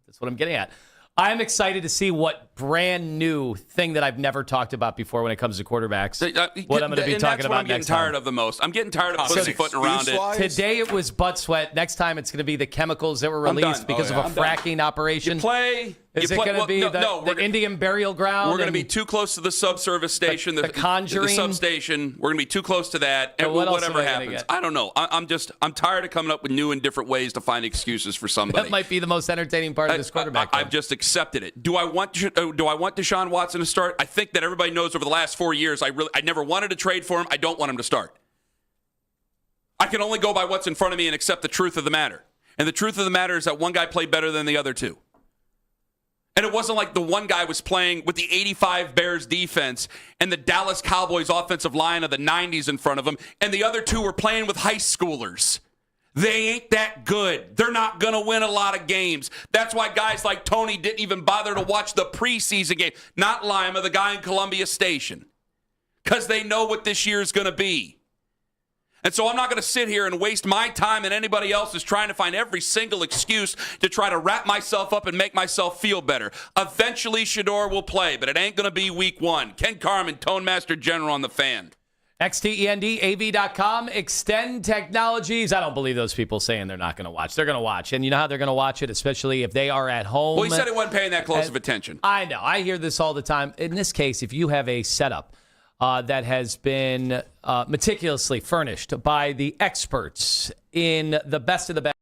That's what I'm getting at. I'm excited to see what brand new thing that I've never talked about before when it comes to quarterbacks. What I'm going to be talking about next time. I'm getting tired of the most. I'm getting tired of pussyfooting around it. Today it was butt sweat. Next time it's going to be the chemicals that were released because of a fracking operation. Is it going to be the Indian burial ground? We're going to be too close to the subsurface station. The Conjuring? The substation. We're going to be too close to that. And whatever happens. I don't know. I'm tired of coming up with new and different ways to find excuses for somebody. That might be the most entertaining part of this quarterback. I've just accepted it. Do I want Deshaun Watson to start? I think that everybody knows over the last 4 years, I never wanted to trade for him. I don't want him to start. I can only go by what's in front of me and accept the truth of the matter. And the truth of the matter is that one guy played better than the other 2. And it wasn't like the one guy was playing with the 85 Bears defense and the Dallas Cowboys offensive line of the 90s in front of him, and the other 2 were playing with high schoolers. They ain't that good. They're not going to win a lot of games. That's why guys like Tony didn't even bother to watch the preseason game. Not Lima, the guy in Columbia Station. because they know what this year is going to be. And so I'm not going to sit here and waste my time and anybody else's trying to find every single excuse to try to wrap myself up and make myself feel better. Eventually, Shedeur will play, but it ain't going to be week 1. Ken Carman, Tone Master General on the Fan. XTENDAV.com, Extend Technologies. I don't believe those people saying they're not going to watch. They're going to watch. And you know how they're going to watch it, especially if they are at home. Well, he said he wasn't paying that close of attention. I know. I hear this all the time. In this case, if you have a setup that has been meticulously furnished by the experts in the best of the best.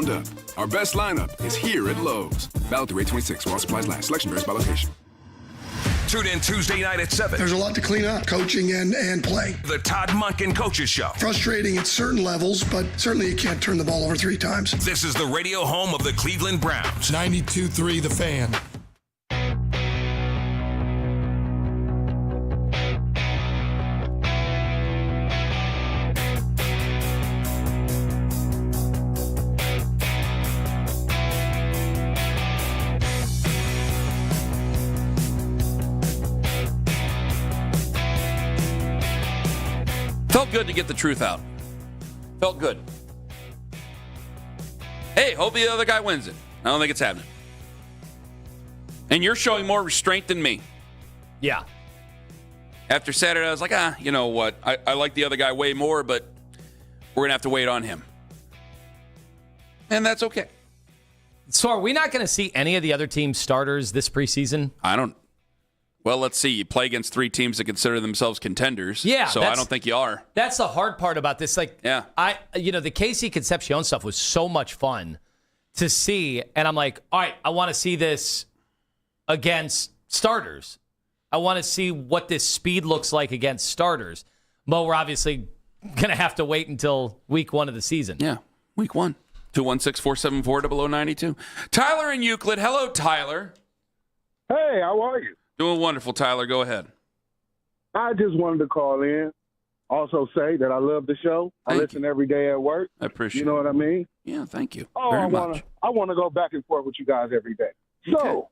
round up. Our best lineup is here at Lowe's. Valid through 8/26 while supplies last. Selection varies by location. Tune in Tuesday night at 7. There's a lot to clean up, coaching and play. The Todd Monken Coaches Show. Frustrating at certain levels, but certainly you can't turn the ball over 3 times. This is the radio home of the Cleveland Browns. 92.3 The Fan. Felt good to get the truth out. Felt good. Hey, hope the other guy wins it. I don't think it's happening. And you're showing more restraint than me. Yeah. After Saturday, I was like, you know what? I like the other guy way more, but we're going to have to wait on him. And that's okay. So are we not going to see any of the other team's starters this preseason? Well, let's see. You play against 3 teams that consider themselves contenders. Yeah. So I don't think you are. That's the hard part about this. The Casey Concepcion stuff was so much fun to see. And I'm like, all right, I want to see this against starters. I want to see what this speed looks like against starters. But we're obviously going to have to wait until week 1 of the season. Yeah, week 1. 216-474-0092. Tyler in Euclid. Hello, Tyler. Hey, how are you? Doing wonderful, Tyler. Go ahead. I just wanted to call in, also say that I love the show. I listen every day at work. I appreciate it. You know what I mean? Yeah, thank you I much. want to go back and forth with you guys every day. So,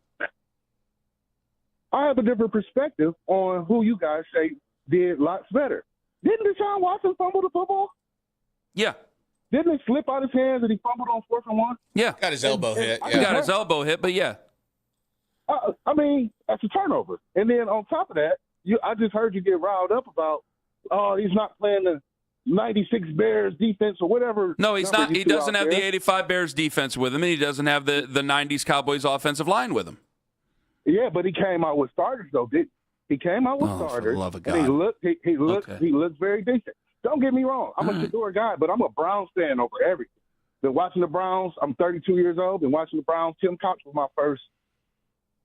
I have a different perspective on who you guys say did lots better. Didn't Deshaun Watson fumble the football? Yeah. Didn't it slip out his hands and he fumbled on 4th and 1? Yeah. Got his elbow hit. He got his elbow hit, but yeah. I mean, that's a turnover. And then on top of that, I just heard you get riled up about, he's not playing the 96 Bears defense or whatever. No, he's not. He doesn't have the 85 Bears defense with him, and he doesn't have the 90s Cowboys offensive line with him. Yeah, but he came out with starters, though, didn't he? He came out with starters. For the love of God. And he looks very decent. Don't get me wrong. I'm a Shador guy, but I'm a Browns fan over everything. Been watching the Browns. I'm 32 years old. Been watching the Browns. Tim Couch was my first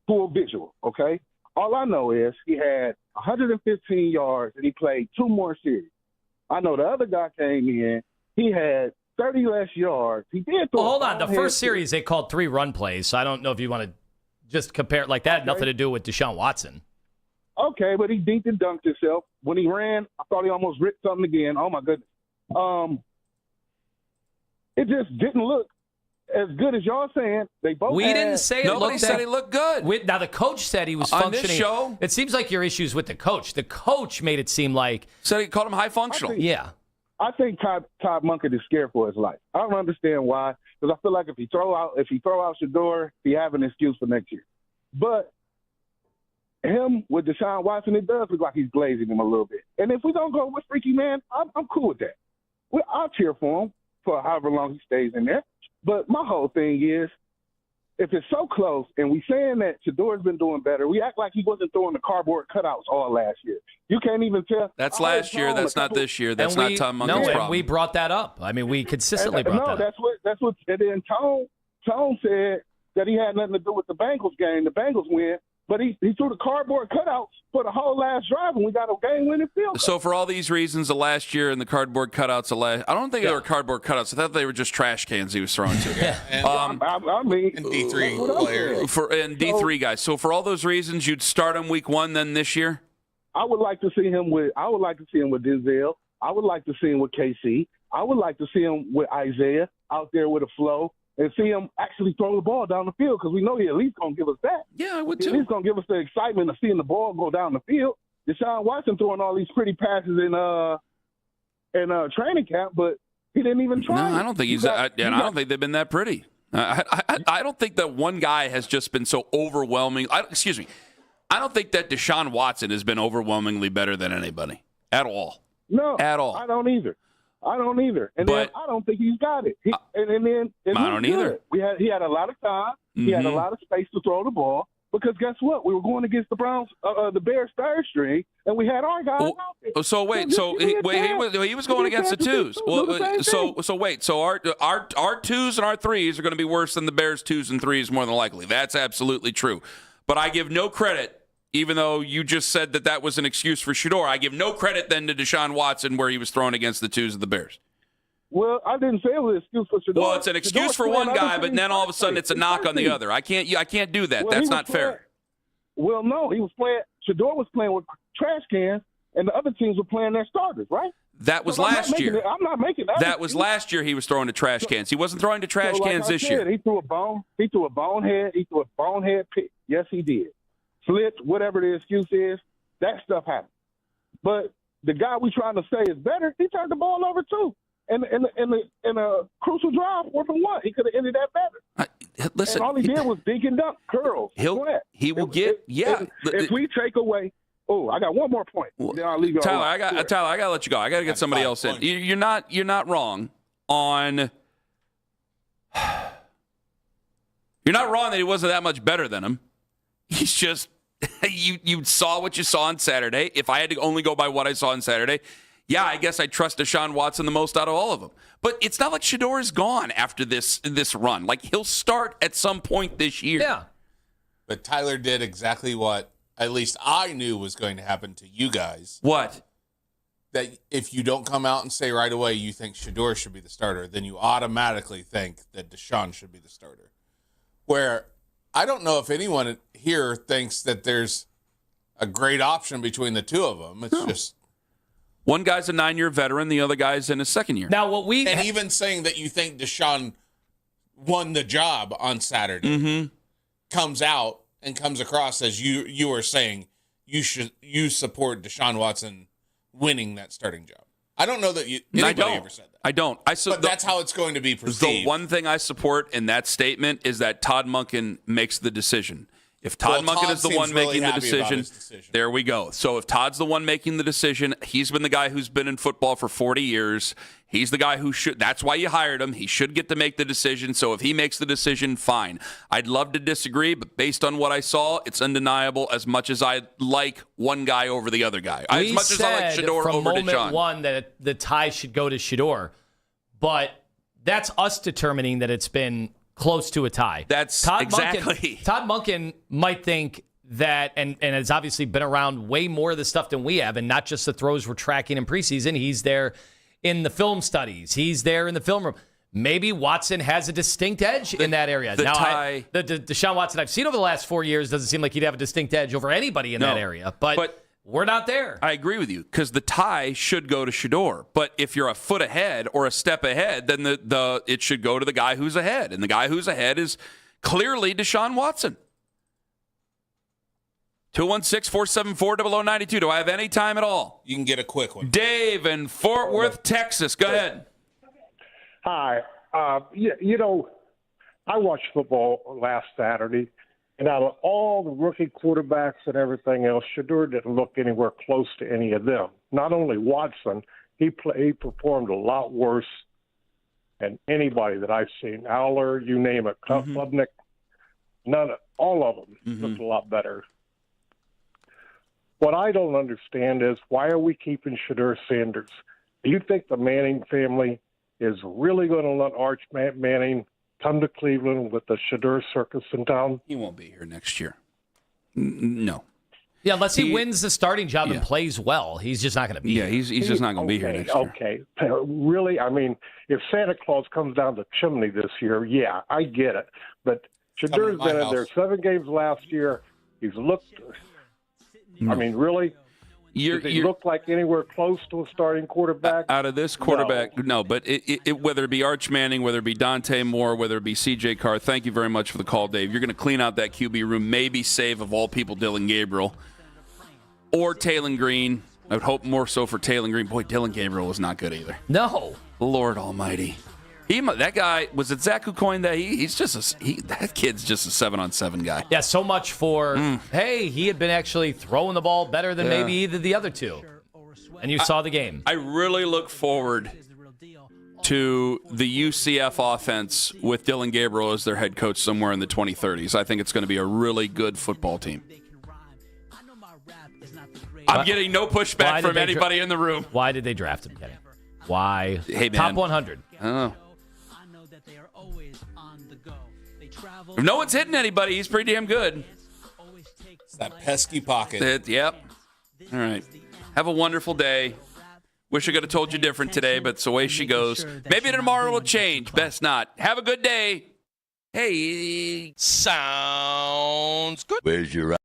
full visual, okay? All I know is he had 115 yards and he played 2 more series. I know the other guy came in. He had 30 less yards. He did. Well, hold on. The first series, they called 3 run plays, so I don't know if you want to just compare it like that. Okay. Nothing to do with Deshaun Watson. Okay, but he denked and dunked himself. When he ran, I thought he almost ripped something again. Oh, my goodness. It just didn't look as good as y'all saying. They both didn't say nobody said he looked good. Now, the coach said he was functioning. On this show? It seems like your issues with the coach. The coach made it seem like. So he called him high functional. I think Todd Monken is scared for his life. I don't understand why, because I feel like if he throw out Shador, he have an excuse for next year. But him with Deshaun Watson, it does look like he's glazing him a little bit. And if we don't go with Freaky Man, I'm cool with that. I'll cheer for him for however long he stays in there. But my whole thing is, if it's so close and we saying that Shador's been doing better, we act like he wasn't throwing the cardboard cutouts all last year. You can't even tell. That's last year. That's not this year. That's not Tom Monken's problem. And we brought that up. I mean, we consistently brought that up. That's what. And then Tone said that he had nothing to do with the Bengals game. The Bengals win. But he threw the cardboard cutouts for the whole last drive, and we got a game-winning field goal. So for all these reasons, the last year and the cardboard cutouts, I don't think they were cardboard cutouts. I thought they were just trash cans he was throwing to. I mean, and D3 players. And D3 guys. So for all those reasons, you'd start him week 1 then this year? I would like to see him with Denzel. I would like to see him with KC. I would like to see him with Isaiah out there with a flow. And see him actually throw the ball down the field, because we know he at least going to give us that. Yeah, I would too. At least going to give us the excitement of seeing the ball go down the field. Deshaun Watson throwing all these pretty passes in training camp, but he didn't even try. No, I don't think I don't think they've been that pretty. I don't think that one guy has just been so overwhelming. I don't think that Deshaun Watson has been overwhelmingly better than anybody at all. No, at all. I don't either. And then I don't think he's got it. I don't either. He had a lot of time. He had a lot of space to throw the ball. because guess what? We were going against the Browns, the Bears third string, and we had our guys out there. So wait, he was going against the twos. So our twos and our threes are going to be worse than the Bears' twos and threes more than likely. That's absolutely true. But I give no credit, even though you just said that was an excuse for Shedeur. I give no credit then to Deshaun Watson where he was throwing against the twos of the Bears. Well, I didn't say it was an excuse for Shedeur. Well, it's an excuse for one guy, but then all of a sudden it's a knock on the other. I can't do that. That's not fair. Well, no, he was playing. Shedeur was playing with trash cans, and the other teams were playing their starters, right? That was last year. I'm not making that. That was last year. He was throwing to trash cans. He wasn't throwing to trash cans this year. He threw a bonehead. He threw a bonehead pick. Yes, he did. Slits, whatever the excuse is, that stuff happened. But the guy we trying to say is better, he turned the ball over too. And in a crucial drive, 4 for 1, he could have ended that better. Listen, and all he did was dink and dunk curls. He will get. If we take away, I got one more point. Then I'll leave you Tyler, I got to let you go. I got to get somebody else in. You're not wrong on. You're not wrong that he wasn't that much better than him. He's just you saw what you saw on Saturday. If I had to only go by what I saw on Saturday. Yeah, I guess I trust Deshaun Watson the most out of all of them. But it's not like Shedeur is gone after this run. Like, he'll start at some point this year. Yeah. But Tyler did exactly what at least I knew was going to happen to you guys. What? That if you don't come out and say right away you think Shedeur should be the starter, then you automatically think that Deshaun should be the starter. Where I don't know if anyone here thinks that there's a great option between the two of them. It's just... One guy's a 9-year veteran, the other guy's in his second year. Now, even saying that you think Deshaun won the job on Saturday comes out and comes across as you are saying you support Deshaun Watson winning that starting job. I don't know that anybody ever said that. I don't. But that's how it's going to be perceived. The one thing I support in that statement is that Todd Monken makes the decision. If Todd Monken is the one making the decision, there we go. So if Todd's the one making the decision, he's been the guy who's been in football for 40 years. He's the guy who should. That's why you hired him. He should get to make the decision. So if he makes the decision, fine. I'd love to disagree, but based on what I saw, it's undeniable. As much as I like one guy over the other guy, as much as I like Shedeur over Deshaun. From moment one that the tie should go to Shedeur, but that's us determining that it's been close to a tie. That's Todd Monken might think that, and has obviously been around way more of the stuff than we have, and not just the throws we're tracking in preseason. He's there in the film studies. He's there in the film room. Maybe Watson has a distinct edge in that area. The Deshaun Watson I've seen over the last 4 years doesn't seem like he'd have a distinct edge over anybody in that area. But we're not there. I agree with you, because the tie should go to Shedeur. But if you're a foot ahead or a step ahead, then it should go to the guy who's ahead. And the guy who's ahead is clearly Deshaun Watson. 216-474-0092. Do I have any time at all? You can get a quick one. Dave in Fort Worth, Texas. Go ahead. Hi. I watched football last Saturday. And out of all the rookie quarterbacks and everything else, Shedeur didn't look anywhere close to any of them. Not only Watson, he performed a lot worse than anybody that I've seen. Aller, you name it, Klubnik, all of them looked a lot better. What I don't understand is, why are we keeping Shedeur Sanders? Do you think the Manning family is really going to let Arch Manning come to Cleveland with the Shedeur circus in town? He won't be here next year. No. Yeah, unless he wins the starting job and plays well, he's just not going to be here. Yeah, he's just not going to be here next year. Okay. Really? I mean, if Santa Claus comes down the chimney this year, yeah, I get it. But Shadeur's been in there 7 games last year. He's looked... I mean, really? Does he look like anywhere close to a starting quarterback? Out of this quarterback, no. But whether it be Arch Manning, whether it be Dante Moore, whether it be C.J. Carr, thank you very much for the call, Dave. You're going to clean out that QB room, maybe save, of all people, Dylan Gabriel or Taylon Green. I would hope more so for Taylon Green. Boy, Dylan Gabriel was not good either. No. Lord almighty. That guy, was it Zach who coined that? That kid's just a 7-on-7 guy. Yeah, so much for, hey, he had been actually throwing the ball better than maybe either the other two. And you saw the game. I really look forward to the UCF offense with Dylan Gabriel as their head coach somewhere in the 2030s. I think it's going to be a really good football team. I'm getting no pushback from anybody in the room. Why did they draft him, Kenny? Why? Hey, man. Top 100. Oh. If no one's hitting anybody, he's pretty damn good. It's that pesky pocket. Yep. All right. Have a wonderful day. Wish I could have told you different today, but it's the way she goes. Maybe tomorrow will change. Best not. Have a good day. Hey. Sounds good. Where's your